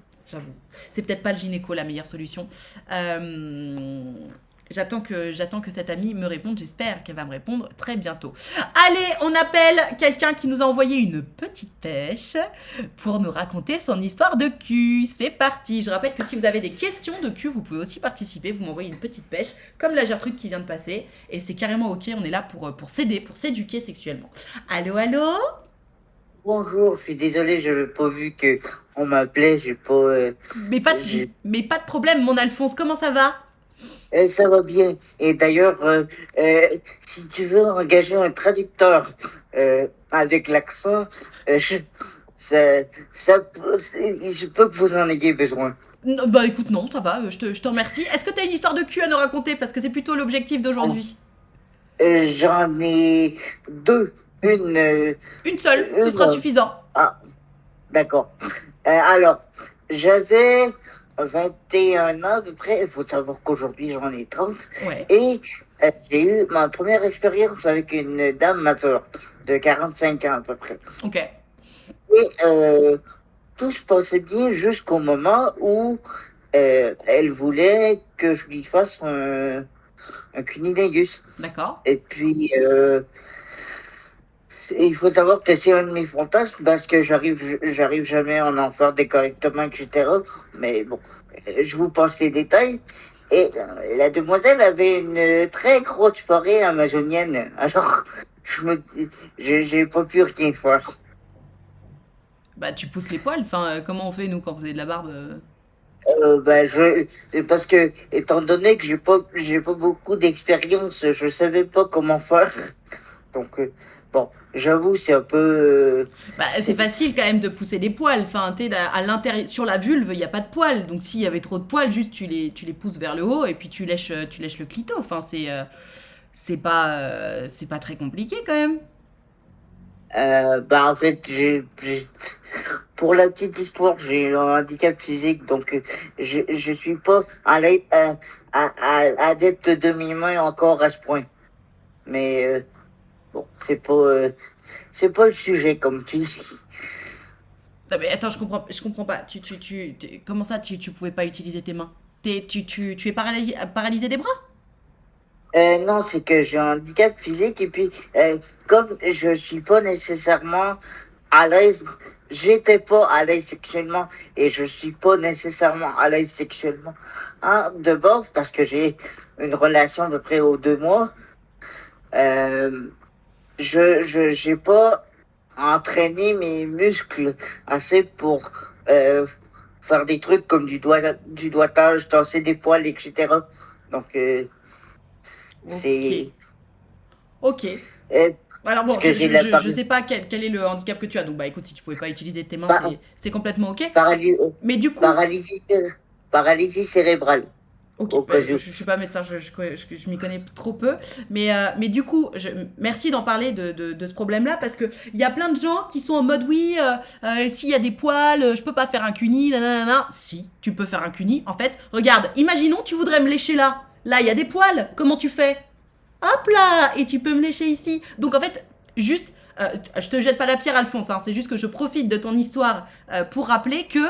[SPEAKER 1] C'est peut-être pas le gynéco la meilleure solution. J'attends que cette amie me réponde, j'espère qu'elle va me répondre très bientôt. Allez, on appelle quelqu'un qui nous a envoyé une petite pêche pour nous raconter son histoire de cul. C'est parti. Je rappelle que si vous avez des questions de cul, vous pouvez aussi participer, vous m'envoyez une petite pêche, comme la Gertrude qui vient de passer, et c'est carrément ok, on est là pour s'aider, pour s'éduquer sexuellement. Allô?
[SPEAKER 6] Bonjour, je suis désolé, j'avais pas vu que on m'appelait, j'ai pas...
[SPEAKER 1] Mais pas de problème, mon Alphonse, comment ça va?
[SPEAKER 6] Ça va bien. Et d'ailleurs, si tu veux engager un traducteur avec l'accent, je peux que vous en ayez besoin.
[SPEAKER 1] Non, bah écoute, non, ça va, je te remercie. Est-ce que t'as une histoire de cul à nous raconter? Parce que c'est plutôt l'objectif d'aujourd'hui.
[SPEAKER 6] J'en ai deux.
[SPEAKER 1] Une seule, ce sera suffisant.
[SPEAKER 6] Ah, d'accord. Alors, j'avais 21 ans à peu près. Il faut savoir qu'aujourd'hui, j'en ai 30.
[SPEAKER 1] Ouais.
[SPEAKER 6] Et j'ai eu ma première expérience avec une dame majeure de 45 ans à peu près.
[SPEAKER 1] Ok.
[SPEAKER 6] Et tout se passait bien jusqu'au moment où elle voulait que je lui fasse un cunnilingus.
[SPEAKER 1] D'accord.
[SPEAKER 6] Et puis, il faut savoir que c'est un de mes fantasmes parce que j'arrive jamais à en faire des correctement, etc. Mais bon, je vous passe les détails. Et la demoiselle avait une très grosse forêt amazonienne. Alors, j'ai pas pu rien faire.
[SPEAKER 1] Bah tu pousses les poils, enfin comment on fait nous quand vous avez de la barbe
[SPEAKER 6] Parce que étant donné que j'ai pas beaucoup d'expérience, je savais pas comment faire. Donc bon, j'avoue c'est un peu.
[SPEAKER 1] Bah c'est facile quand même de pousser des poils, enfin t'es à l'intérieur sur la vulve il y a pas de poils, donc s'il y avait trop de poils juste tu les pousses vers le haut et puis tu lèches le clito, enfin c'est pas très compliqué quand même.
[SPEAKER 6] En fait, pour la petite histoire, j'ai un handicap physique, donc je suis pas adepte de mes mains encore à ce point. Mais bon, c'est pas le sujet comme tu dis.
[SPEAKER 1] Non mais attends, je comprends pas. Comment ça tu pouvais pas utiliser tes mains? Tu es paralysé des bras?
[SPEAKER 6] Non, c'est que j'ai un handicap physique et puis comme je suis pas nécessairement à l'aise, j'étais pas à l'aise sexuellement et je suis pas nécessairement à l'aise sexuellement de base parce que j'ai une relation à peu près aux 2 mois. J'ai pas entraîné mes muscles assez pour faire des trucs comme du doigtage, tasser des poils, etc. Donc c'est...
[SPEAKER 1] Ok. Alors bon, je sais pas quel est le handicap que tu as, donc bah écoute, si tu pouvais pas utiliser tes mains, c'est complètement ok. Mais du coup...
[SPEAKER 6] Paralysie cérébrale.
[SPEAKER 1] Ok, je suis pas médecin, je m'y connais trop peu, mais du coup, merci d'en parler de ce problème-là, parce que il y a plein de gens qui sont en mode oui, s'il y a des poils, je peux pas faire un cuni, nanana. Si, tu peux faire un cuni, en fait. Regarde, imaginons, tu voudrais me lécher là. Là, il y a des poils. Comment tu fais? Hop là! Et tu peux me lécher ici. Donc, en fait, juste... je te jette pas la pierre, Alphonse. Hein, c'est juste que je profite de ton histoire pour rappeler que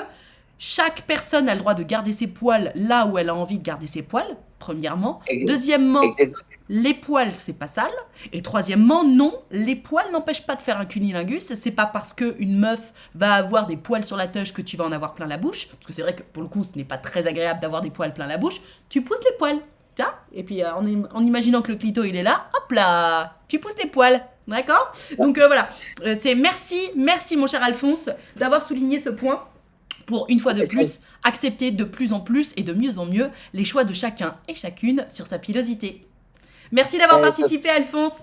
[SPEAKER 1] chaque personne a le droit de garder ses poils là où elle a envie de garder ses poils. premièrement.
[SPEAKER 6] Ex-
[SPEAKER 1] Deuxièmement,
[SPEAKER 6] exact-
[SPEAKER 1] les poils, c'est pas sale. Et troisièmement, non, les poils n'empêchent pas de faire un cunilingus. C'est pas parce qu'une meuf va avoir des poils sur la touche que tu vas en avoir plein la bouche. Parce que c'est vrai que pour le coup, ce n'est pas très agréable d'avoir des poils plein la bouche. Tu pousses les poils. Tiens, et puis en imaginant que le clito il est là, hop là, tu pousses les poils. D'accord. Donc voilà, c'est merci mon cher Alphonse d'avoir souligné ce point pour une fois de plus accepter de plus en plus et de mieux en mieux les choix de chacun et chacune sur sa pilosité. Merci d'avoir participé Alphonse.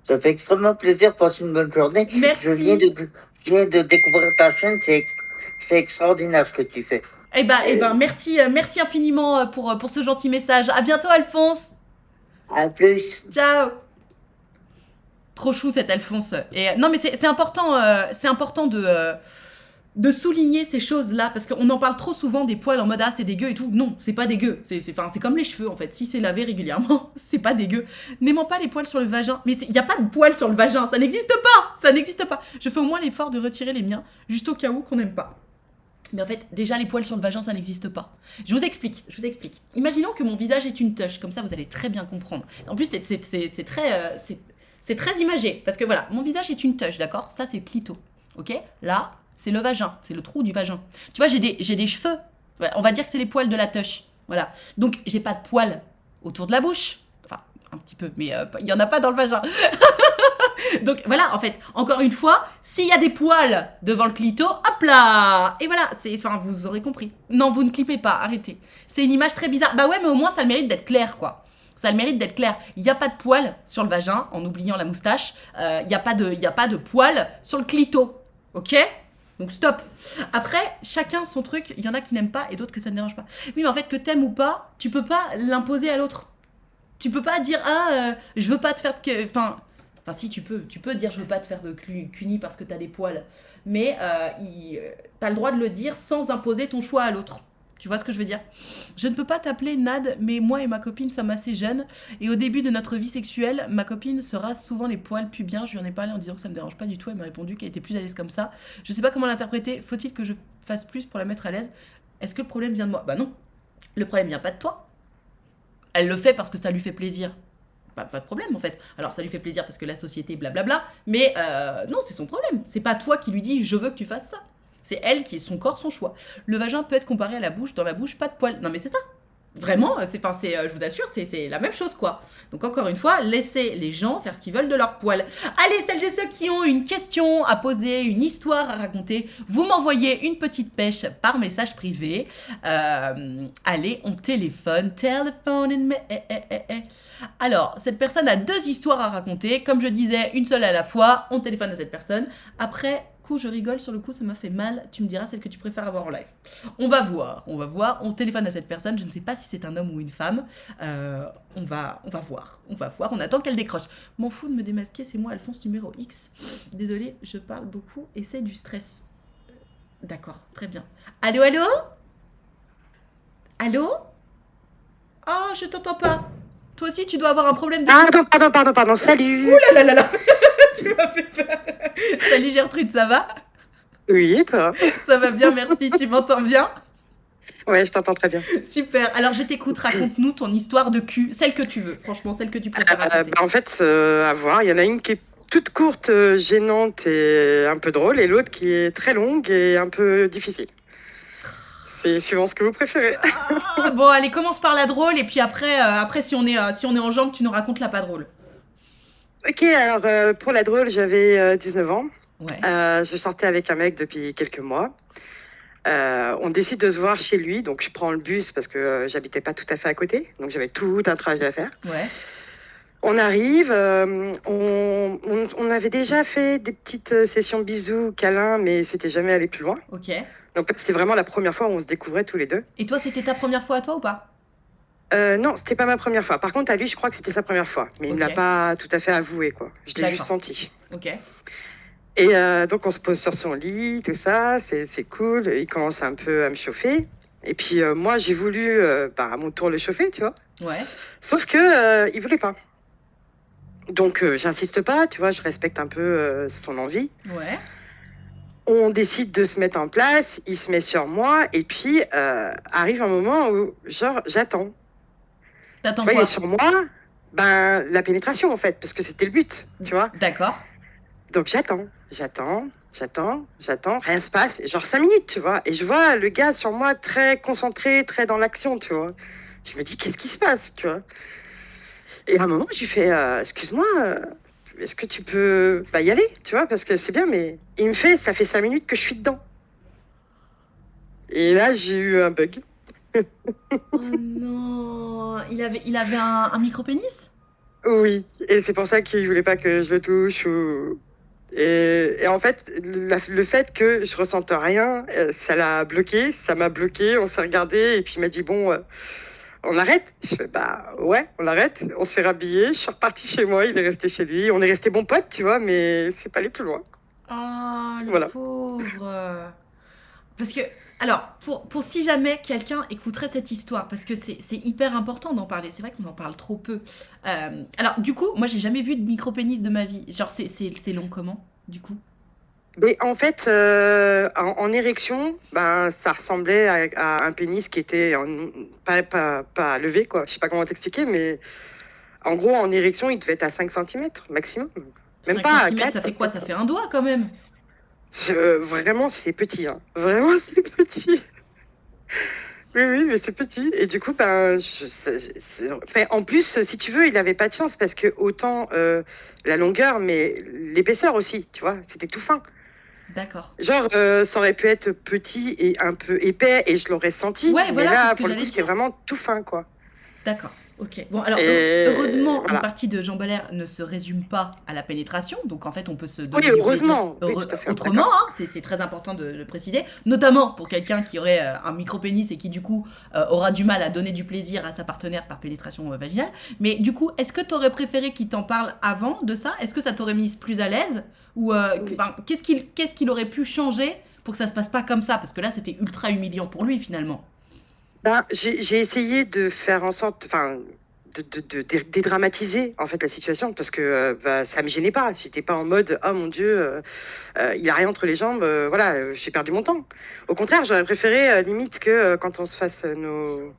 [SPEAKER 6] Ça fait extrêmement plaisir. Passe une bonne journée.
[SPEAKER 1] Merci.
[SPEAKER 6] Je viens de découvrir ta chaîne. C'est extraordinaire ce que tu fais.
[SPEAKER 1] Eh ben merci infiniment pour ce gentil message. À bientôt Alphonse.
[SPEAKER 6] À plus.
[SPEAKER 1] Ciao. Trop chou cet Alphonse. Et non mais c'est important de souligner ces choses-là parce qu'on en parle trop souvent des poils en mode ah c'est dégueu et tout. Non, c'est pas dégueu. C'est comme les cheveux en fait. Si c'est lavé régulièrement, c'est pas dégueu. N'aimant pas les poils sur le vagin. Mais il y a pas de poils sur le vagin, ça n'existe pas. Ça n'existe pas. Je fais au moins l'effort de retirer les miens juste au cas où qu'on n'aime pas. Mais en fait, déjà les poils sur le vagin, ça n'existe pas. Je vous explique. Imaginons que mon visage est une touche, comme ça vous allez très bien comprendre. En plus, c'est très imagé, parce que voilà, mon visage est une touche, d'accord? Ça, c'est le clito, ok? Là, c'est le vagin, c'est le trou du vagin. Tu vois, j'ai des cheveux. Ouais, on va dire que c'est les poils de la touche, voilà. Donc, j'ai pas de poils autour de la bouche. Enfin, un petit peu, mais il y en a pas dans le vagin. Donc voilà, en fait, encore une fois, s'il y a des poils devant le clito, hop là. Et voilà, vous aurez compris. Non, vous ne clippez pas, arrêtez. C'est une image très bizarre. Bah ouais, mais au moins, ça a le mérite d'être clair, quoi. Ça a le mérite d'être clair. Il n'y a pas de poils sur le vagin, en oubliant la moustache. Il n'y a pas de poils sur le clito, ok? Donc stop. Après, chacun son truc. Il y en a qui n'aiment pas et d'autres que ça ne dérange pas. Oui, mais en fait, que t'aimes ou pas, tu peux pas l'imposer à l'autre. Tu peux pas dire, je veux pas te faire de... Enfin, si, tu peux dire je veux pas te faire de cuni parce que t'as des poils. Mais t'as le droit de le dire sans imposer ton choix à l'autre. Tu vois ce que je veux dire? Je ne peux pas t'appeler Nad, mais moi et ma copine sommes assez jeunes. Et au début de notre vie sexuelle, ma copine se rase souvent les poils pubiens. Je lui en ai parlé en disant que ça me dérange pas du tout. Elle m'a répondu qu'elle était plus à l'aise comme ça. Je sais pas comment l'interpréter. Faut-il que je fasse plus pour la mettre à l'aise? Est-ce que le problème vient de moi? Bah non. Le problème vient pas de toi. Elle le fait parce que ça lui fait plaisir. Pas de problème en fait. Alors ça lui fait plaisir parce que la société blablabla, mais non, c'est son problème. C'est pas toi qui lui dis je veux que tu fasses ça. C'est elle qui est son corps, son choix. Le vagin peut être comparé à la bouche. Dans la bouche, pas de poils. Non mais c'est ça. Vraiment, je vous assure, c'est la même chose quoi. Donc encore une fois, laissez les gens faire ce qu'ils veulent de leurs poils. Allez, celles et ceux qui ont une question à poser, une histoire à raconter, vous m'envoyez une petite pêche par message privé. Allez, on téléphone. Alors, cette personne a 2 histoires à raconter. Comme je disais, une seule à la fois. On téléphone à cette personne. Après, je rigole, sur le coup, ça m'a fait mal. Tu me diras celle que tu préfères avoir en live. On va voir. On téléphone à cette personne. Je ne sais pas si c'est un homme ou une femme. On va voir. On attend qu'elle décroche. M'en fous de me démasquer, c'est moi, Alphonse numéro X. Désolée, je parle beaucoup et c'est du stress. D'accord, très bien. Allô? Allô? Oh, je t'entends pas. Toi aussi, tu dois avoir un problème de...
[SPEAKER 7] Pardon, salut.
[SPEAKER 1] Ouh là là là. Tu m'as fait peur. Salut Gertrude, ça va?
[SPEAKER 7] Oui, et toi?
[SPEAKER 1] Ça va bien, merci. Tu m'entends bien?
[SPEAKER 7] Ouais, je t'entends très bien.
[SPEAKER 1] Super. Alors, je t'écoute. Raconte-nous ton histoire de cul. Celle que tu veux. Franchement, celle que tu préfères raconter.
[SPEAKER 7] En fait, à voir. Il y en a une qui est toute courte, gênante et un peu drôle, et l'autre qui est très longue et un peu difficile. C'est suivant ce que vous préférez.
[SPEAKER 1] Bon, allez, commence par la drôle, et puis après si on est en jambes, tu nous racontes la pas drôle.
[SPEAKER 7] Ok, alors pour la drôle, j'avais 19 ans.
[SPEAKER 1] Ouais.
[SPEAKER 7] Je sortais avec un mec depuis quelques mois. On décide de se voir chez lui, donc je prends le bus parce que j'habitais pas tout à fait à côté, donc j'avais tout un trajet à faire.
[SPEAKER 1] Ouais.
[SPEAKER 7] On arrive, on avait déjà fait des petites sessions bisous, câlins, mais c'était jamais allé plus loin.
[SPEAKER 1] Ok.
[SPEAKER 7] Donc c'était vraiment la première fois où on se découvrait tous les deux.
[SPEAKER 1] Et toi, c'était ta première fois à toi ou pas?
[SPEAKER 7] Non, c'était pas ma première fois. Par contre, à lui, je crois que c'était sa première fois. Mais il me l'a pas tout à fait avoué, quoi. Je l'ai juste senti.
[SPEAKER 1] Ok.
[SPEAKER 7] Et donc, on se pose sur son lit, tout ça, c'est cool. Il commence un peu à me chauffer. Et puis, moi, j'ai voulu, à mon tour, le chauffer, tu vois.
[SPEAKER 1] Ouais.
[SPEAKER 7] Sauf que il voulait pas. Donc, j'insiste pas, tu vois, je respecte un peu son envie.
[SPEAKER 1] Ouais.
[SPEAKER 7] On décide de se mettre en place, il se met sur moi, et puis arrive un moment où, genre, j'attends.
[SPEAKER 1] T'attends
[SPEAKER 7] Tu vois,
[SPEAKER 1] quoi?
[SPEAKER 7] et sur moi, ben, la pénétration, en fait, parce que c'était le but, tu vois.
[SPEAKER 1] D'accord.
[SPEAKER 7] Donc j'attends, rien se passe, genre 5 minutes, tu vois. Et je vois le gars sur moi très concentré, très dans l'action, tu vois. Je me dis, qu'est-ce qui se passe, tu vois. Et à un moment, je lui fais, excuse-moi, est-ce que tu peux y aller, tu vois, parce que c'est bien, mais il me fait, ça fait 5 minutes que je suis dedans. Et là, j'ai eu un bug.
[SPEAKER 1] Oh non, il avait un micro-pénis?
[SPEAKER 7] Oui, et c'est pour ça qu'il voulait pas que je le touche ou... Et en fait, le fait que je ressente rien, ça l'a bloqué, ça m'a bloqué, on s'est regardé et puis il m'a dit bon, on arrête. Je fais bah ouais, on arrête. On s'est rhabillé, je suis repartie chez moi, il est resté chez lui. On est resté bons potes, tu vois, mais c'est pas allé plus loin.
[SPEAKER 1] Oh, le
[SPEAKER 7] Voilà.
[SPEAKER 1] pauvre. Parce que, alors, pour si jamais quelqu'un écouterait cette histoire, parce que c'est hyper important d'en parler, c'est vrai qu'on en parle trop peu. Alors, du coup, moi, j'ai jamais vu de micro-pénis de ma vie. Genre, c'est long comment, du coup?
[SPEAKER 7] Mais en fait, en érection, ben, ça ressemblait à un pénis qui était pas levé, quoi. Je sais pas comment t'expliquer, mais en gros, en érection, il devait être à 5 cm maximum. Même
[SPEAKER 1] 5
[SPEAKER 7] pas à
[SPEAKER 1] centimètres,
[SPEAKER 7] 4.
[SPEAKER 1] ça fait quoi? Ça fait un doigt, quand même.
[SPEAKER 7] Vraiment, c'est petit, hein. Vraiment, c'est petit. Oui, mais c'est petit. Et du coup, ben, enfin, en plus, si tu veux, il avait pas de chance parce que autant la longueur, mais l'épaisseur aussi, tu vois, c'était tout fin.
[SPEAKER 1] D'accord.
[SPEAKER 7] Genre, ça aurait pu être petit et un peu épais et je l'aurais senti.
[SPEAKER 1] Ouais,
[SPEAKER 7] mais
[SPEAKER 1] voilà, c'est
[SPEAKER 7] là,
[SPEAKER 1] ce que
[SPEAKER 7] pour le coup,
[SPEAKER 1] j'allais
[SPEAKER 7] c'était
[SPEAKER 1] dire.
[SPEAKER 7] vraiment tout fin, quoi.
[SPEAKER 1] D'accord. Ok. Bon, alors,
[SPEAKER 7] Et
[SPEAKER 1] heureusement,
[SPEAKER 7] voilà.
[SPEAKER 1] une partie de Jean Belair ne se résume pas à la pénétration. Donc, en fait, on peut se
[SPEAKER 7] Oui,
[SPEAKER 1] donner du plaisir
[SPEAKER 7] heureusement. Oui, tout à fait.
[SPEAKER 1] autrement.
[SPEAKER 7] D'accord.
[SPEAKER 1] Hein, c'est très important de le préciser. Notamment pour quelqu'un qui aurait un micro-pénis et qui, du coup, aura du mal à donner du plaisir à sa partenaire par pénétration vaginale. Mais du coup, est-ce que tu aurais préféré qu'il t'en parle avant de ça? Est-ce que ça t'aurait mise plus à l'aise? Ou
[SPEAKER 7] Oui.
[SPEAKER 1] qu'est-ce qu'il aurait pu changer pour que ça se passe pas comme ça? Parce que là, c'était ultra humiliant pour lui, finalement.
[SPEAKER 7] Ben, j'ai essayé de faire en sorte, enfin, de dédramatiser en fait la situation parce que bah, ça me gênait pas. J'étais pas en mode oh mon Dieu, il a rien entre les jambes, voilà, j'ai perdu mon temps. Au contraire, j'aurais préféré limite que quand on se fasse nos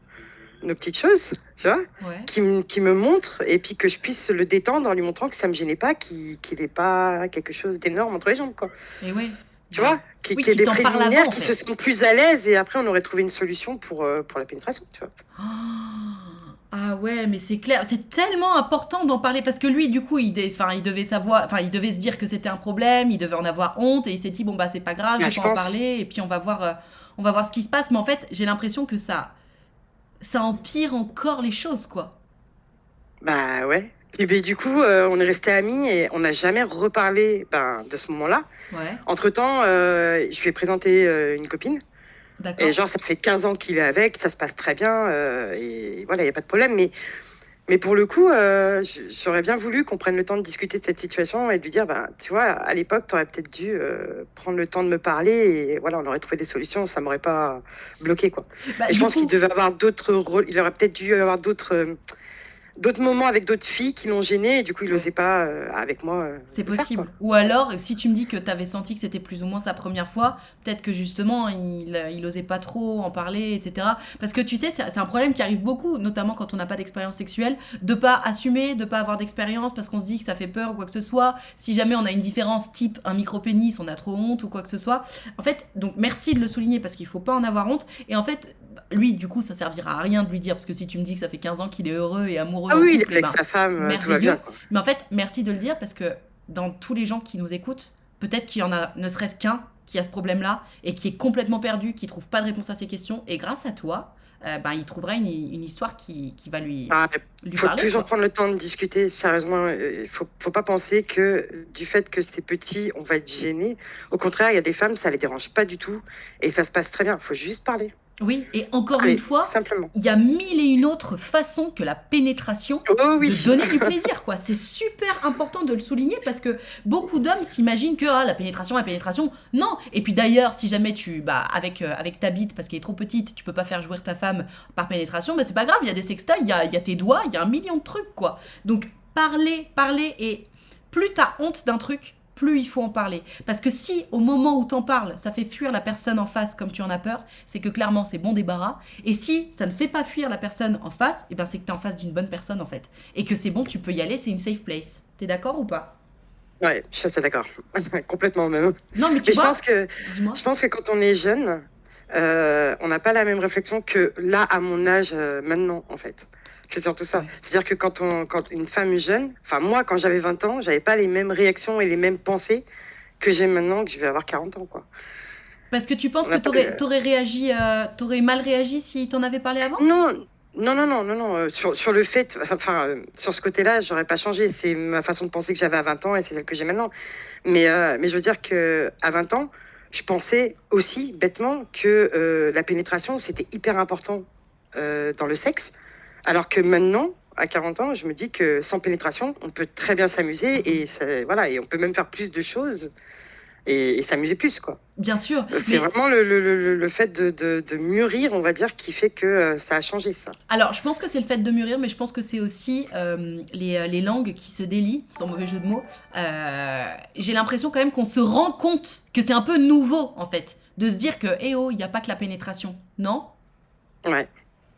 [SPEAKER 7] petites choses, tu vois,
[SPEAKER 1] Ouais.
[SPEAKER 7] qui me montre et puis que je puisse le détendre en lui montrant que ça me gênait pas, qu'il n'ait pas quelque chose d'énorme entre les jambes, quoi.
[SPEAKER 1] Et ouais.
[SPEAKER 7] Tu vois, qu'il
[SPEAKER 1] Oui,
[SPEAKER 7] y ait
[SPEAKER 1] qui
[SPEAKER 7] des
[SPEAKER 1] t'en parle
[SPEAKER 7] préliminaires
[SPEAKER 1] avant, en
[SPEAKER 7] qui
[SPEAKER 1] fait.
[SPEAKER 7] se sentent plus à l'aise et après on aurait trouvé une solution pour la pénétration, tu vois.
[SPEAKER 1] Ah ouais, mais c'est clair, c'est tellement important d'en parler parce que lui, du coup, il devait savoir, enfin, il devait se dire que c'était un problème, il devait en avoir honte et il s'est dit bon bah c'est pas grave, je
[SPEAKER 7] Ah,
[SPEAKER 1] vais
[SPEAKER 7] je
[SPEAKER 1] pas en
[SPEAKER 7] pense.
[SPEAKER 1] parler et puis on va voir ce qui se passe. Mais en fait, j'ai l'impression que ça empire encore les choses, quoi.
[SPEAKER 7] Bah ouais. Et ben, du coup, on est restés amis et on n'a jamais reparlé de ce moment-là.
[SPEAKER 1] Ouais,
[SPEAKER 7] Entre-temps, je lui ai présenté une copine.
[SPEAKER 1] d'accord.
[SPEAKER 7] Et genre, ça fait 15 ans qu'il est avec, ça se passe très bien. Et voilà, il n'y a pas de problème. Mais pour le coup, j'aurais bien voulu qu'on prenne le temps de discuter de cette situation et de lui dire, bah, tu vois, à l'époque, tu aurais peut-être dû prendre le temps de me parler et voilà, on aurait trouvé des solutions, ça m'aurait pas bloqué, quoi.
[SPEAKER 1] Bah,
[SPEAKER 7] Et je
[SPEAKER 1] du
[SPEAKER 7] pense qu'il
[SPEAKER 1] coup,
[SPEAKER 7] devait avoir d'autres rôles, il aurait peut-être dû avoir d'autres moments avec d'autres filles qui l'ont gêné et du coup, il n'osait pas, avec moi,
[SPEAKER 1] c'est
[SPEAKER 7] le faire,
[SPEAKER 1] possible.
[SPEAKER 7] quoi.
[SPEAKER 1] Ou alors, si tu me dis que t'avais senti que c'était plus ou moins sa première fois, peut-être que justement, il osait pas trop en parler, etc. Parce que tu sais, c'est un problème qui arrive beaucoup, notamment quand on n'a pas d'expérience sexuelle, de pas assumer, de pas avoir d'expérience parce qu'on se dit que ça fait peur ou quoi que ce soit. Si jamais on a une différence type un micro-pénis, on a trop honte ou quoi que ce soit. En fait, donc merci de le souligner parce qu'il faut pas en avoir honte. Et en fait, lui, du coup, ça servira à rien de lui dire parce que si tu me dis que ça fait 15 ans qu'il est heureux et amoureux
[SPEAKER 7] Ah
[SPEAKER 1] en
[SPEAKER 7] oui, il est
[SPEAKER 1] couple,
[SPEAKER 7] avec sa femme, tout va bien,
[SPEAKER 1] merveilleux.
[SPEAKER 7] quoi.
[SPEAKER 1] Mais en fait, merci de le dire parce que dans tous les gens qui nous écoutent, peut-être qu'il y en a ne serait-ce qu'un qui a ce problème-là et qui est complètement perdu, qui trouve pas de réponse à ses questions. Et grâce à toi, il trouvera une histoire qui va lui
[SPEAKER 7] Ah, faut
[SPEAKER 1] parler,
[SPEAKER 7] toujours
[SPEAKER 1] quoi.
[SPEAKER 7] prendre le temps de discuter. Sérieusement, faut pas penser que du fait que c'est petit, on va être gêné. Au contraire, il y a des femmes, ça les dérange pas du tout et ça se passe très bien. Faut juste parler.
[SPEAKER 1] Oui, et encore
[SPEAKER 7] Allez,
[SPEAKER 1] une fois,
[SPEAKER 7] simplement.
[SPEAKER 1] il y a mille et une autres façons que la pénétration
[SPEAKER 7] Oh
[SPEAKER 1] de
[SPEAKER 7] oui.
[SPEAKER 1] donner du plaisir, quoi. C'est super important de le souligner parce que beaucoup d'hommes s'imaginent que la pénétration, non. Et puis d'ailleurs, si jamais avec ta bite, parce qu'elle est trop petite, tu peux pas faire jouir ta femme par pénétration, c'est pas grave, il y a des sextoys, il y a tes doigts, il y a un million de trucs, quoi. Donc parler, et plus t'as honte d'un truc, plus il faut en parler. Parce que si, au moment où t'en parles, ça fait fuir la personne en face comme tu en as peur, c'est que clairement, c'est bon débarras. Et si ça ne fait pas fuir la personne en face, eh ben c'est que t'es en face d'une bonne personne, en fait. Et que c'est bon, tu peux y aller, c'est une safe place. T'es d'accord ou pas?
[SPEAKER 7] Ouais, je suis assez d'accord. Complètement même.
[SPEAKER 1] Non, mais tu
[SPEAKER 7] Mais
[SPEAKER 1] vois...
[SPEAKER 7] je pense que quand on est jeune, on n'a pas la même réflexion que là, à mon âge, maintenant, en fait. C'est surtout ça.
[SPEAKER 1] Ouais.
[SPEAKER 7] C'est-à-dire que quand une femme est jeune, enfin moi, quand j'avais 20 ans, j'avais pas les mêmes réactions et les mêmes pensées que j'ai maintenant que je vais avoir 40 ans, quoi.
[SPEAKER 1] Parce que tu penses
[SPEAKER 7] On
[SPEAKER 1] que
[SPEAKER 7] a pas
[SPEAKER 1] t'aurais réagi, t'aurais mal réagi si t'en avais parlé avant?
[SPEAKER 7] Non, non. Sur le fait, enfin, sur ce côté-là, j'aurais pas changé. C'est ma façon de penser que j'avais à 20 ans et c'est celle que j'ai maintenant. Mais je veux dire que à 20 ans, je pensais aussi bêtement que la pénétration, c'était hyper important dans le sexe. Alors que maintenant, à 40 ans, je me dis que sans pénétration, on peut très bien s'amuser et voilà, et on peut même faire plus de choses et s'amuser plus, quoi.
[SPEAKER 1] Bien sûr,
[SPEAKER 7] C'est
[SPEAKER 1] mais
[SPEAKER 7] vraiment le fait de mûrir, on va dire, qui fait que ça a changé, ça.
[SPEAKER 1] alors je pense que c'est le fait de mûrir, mais je pense que c'est aussi les langues qui se délient, sans mauvais jeu de mots. J'ai l'impression quand même qu'on se rend compte que c'est un peu nouveau, en fait, de se dire que, eh oh, il n'y a pas que la pénétration, non?
[SPEAKER 7] Ouais.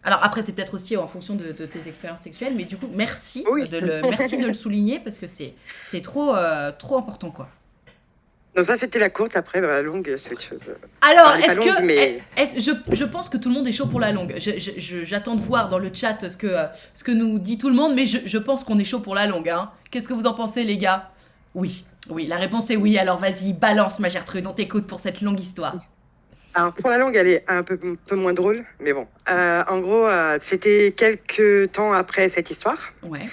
[SPEAKER 1] Alors après, c'est peut-être aussi en fonction de tes expériences sexuelles, mais du coup, merci
[SPEAKER 7] Oui.
[SPEAKER 1] merci de le souligner, parce que c'est trop important, quoi.
[SPEAKER 7] Donc ça, c'était la courte. Après, la longue, c'est autre chose.
[SPEAKER 1] Alors,
[SPEAKER 7] Elle est pas
[SPEAKER 1] est-ce que...
[SPEAKER 7] longue, mais-
[SPEAKER 1] je pense que tout le monde est chaud pour la longue. J'attends de voir dans le chat ce que nous dit tout le monde, mais je pense qu'on est chaud pour la longue. Hein. Qu'est-ce que vous en pensez, les gars? Oui, la réponse est oui. Alors vas-y, balance, ma Gertrude, on t'écoute pour cette longue histoire.
[SPEAKER 7] Alors, pour la longue, elle est un peu moins drôle, mais bon. En gros, c'était quelques temps après cette histoire.
[SPEAKER 1] Ouais,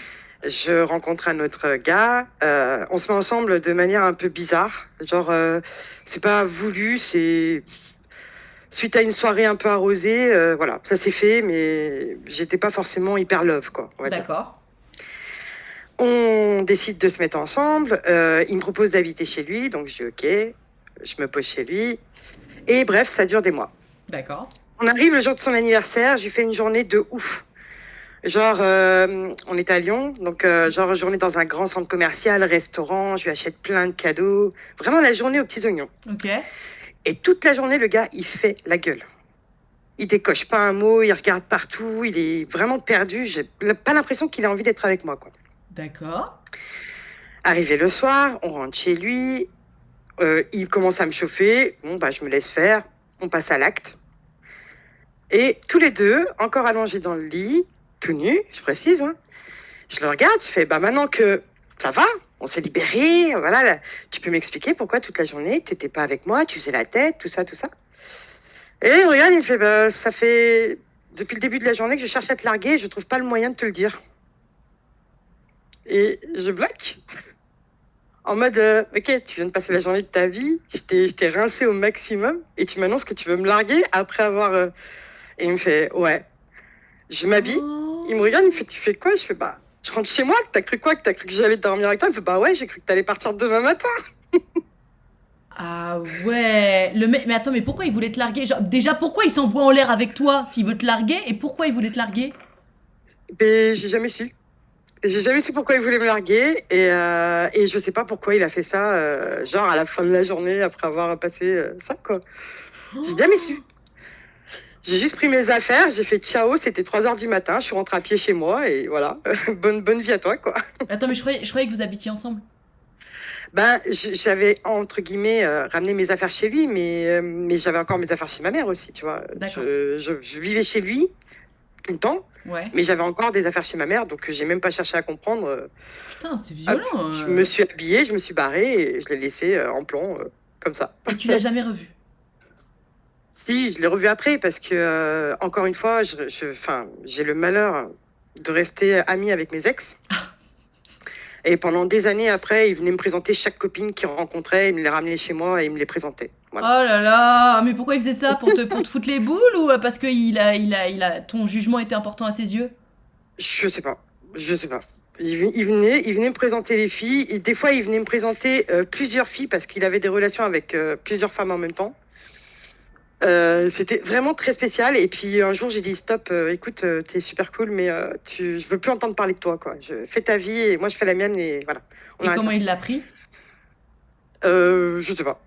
[SPEAKER 7] Je rencontre un autre gars. On se met ensemble de manière un peu bizarre. Genre, c'est pas voulu, c'est suite à une soirée un peu arrosée. Voilà, ça s'est fait, mais j'étais pas forcément hyper love, quoi. On va dire.
[SPEAKER 1] d'accord.
[SPEAKER 7] On décide de se mettre ensemble. Il me propose d'habiter chez lui, donc je dis ok. Je me pose chez lui. Et bref, ça dure des mois.
[SPEAKER 1] D'accord.
[SPEAKER 7] On arrive le jour de son anniversaire, j'ai fait une journée de ouf. Genre, on était à Lyon, donc genre journée dans un grand centre commercial, restaurant, je lui achète plein de cadeaux. Vraiment la journée aux petits oignons.
[SPEAKER 1] Ok.
[SPEAKER 7] Et toute la journée, le gars, il fait la gueule. Il décoche pas un mot, il regarde partout, il est vraiment perdu. J'ai pas l'impression qu'il a envie d'être avec moi, quoi.
[SPEAKER 1] D'accord.
[SPEAKER 7] Arrivé le soir, on rentre chez lui, il commence à me chauffer. Bon, bah, je me laisse faire, on passe à l'acte. Et tous les deux, encore allongés dans le lit, tout nus, je précise, hein, je le regarde, je fais, bah maintenant que ça va, on s'est libérés, voilà, là, tu peux m'expliquer pourquoi toute la journée, tu n'étais pas avec moi, tu faisais la tête, tout ça, tout ça. Et il me regarde, il me fait, bah, ça fait depuis le début de la journée que je cherche à te larguer, je trouve pas le moyen de te le dire. Et je bloque. En mode, ok, tu viens de passer la journée de ta vie, je t'ai rincé au maximum, et tu m'annonces que tu veux me larguer après avoir... Et il me fait, ouais. Je m'habille,
[SPEAKER 1] Oh.
[SPEAKER 7] il me regarde, il me fait, tu fais quoi? Je fais, bah, je rentre chez moi, t'as cru quoi? Que t'as cru que j'allais dormir avec toi? Il me fait, bah ouais, j'ai cru que t'allais partir demain matin.
[SPEAKER 1] Ah ouais. Mais attends, mais pourquoi il voulait te larguer? Genre, déjà, pourquoi il s'envoie en l'air avec toi s'il veut te larguer? Et pourquoi il voulait te larguer?
[SPEAKER 7] Mais j'ai jamais su. J'ai jamais su pourquoi il voulait me larguer et je sais pas pourquoi il a fait ça, genre à la fin de la journée après avoir passé ça, quoi. J'ai jamais su. J'ai juste pris mes affaires, j'ai fait ciao, c'était 3h du matin, je suis rentrée à pied chez moi et voilà. Bonne vie à toi, quoi.
[SPEAKER 1] Attends, mais je croyais que vous habitiez ensemble.
[SPEAKER 7] Ben, j'avais, entre guillemets, ramené mes affaires chez lui, mais j'avais encore mes affaires chez ma mère aussi, tu vois.
[SPEAKER 1] D'accord.
[SPEAKER 7] Je vivais chez lui tout le temps,
[SPEAKER 1] Ouais.
[SPEAKER 7] mais j'avais encore des affaires chez ma mère, donc j'ai même pas cherché à comprendre.
[SPEAKER 1] Putain, c'est violent.
[SPEAKER 7] Je me suis habillée, je me suis barrée et je l'ai laissé en plan, comme ça.
[SPEAKER 1] Et tu l'as jamais revu.
[SPEAKER 7] Si, je l'ai revu après parce que, encore une fois, enfin, j'ai le malheur de rester amie avec mes ex. Et pendant des années après, il venait me présenter chaque copine qu'il rencontrait, il me les ramenait chez moi et il me les présentait. Voilà.
[SPEAKER 1] Oh là là, mais pourquoi il faisait ça? Pour te foutre les boules ou parce que ton jugement était important à ses yeux?
[SPEAKER 7] Je sais pas. Il venait me présenter les filles. Et des fois, il venait me présenter plusieurs filles parce qu'il avait des relations avec plusieurs femmes en même temps. C'était vraiment très spécial. Et puis un jour, j'ai dit stop. Écoute, t'es super cool, mais je veux plus entendre parler de toi, quoi. Fais ta vie et moi je fais la mienne et voilà. On
[SPEAKER 1] Et
[SPEAKER 7] arrête
[SPEAKER 1] comment
[SPEAKER 7] là.
[SPEAKER 1] il l'a pris?
[SPEAKER 7] Je sais pas.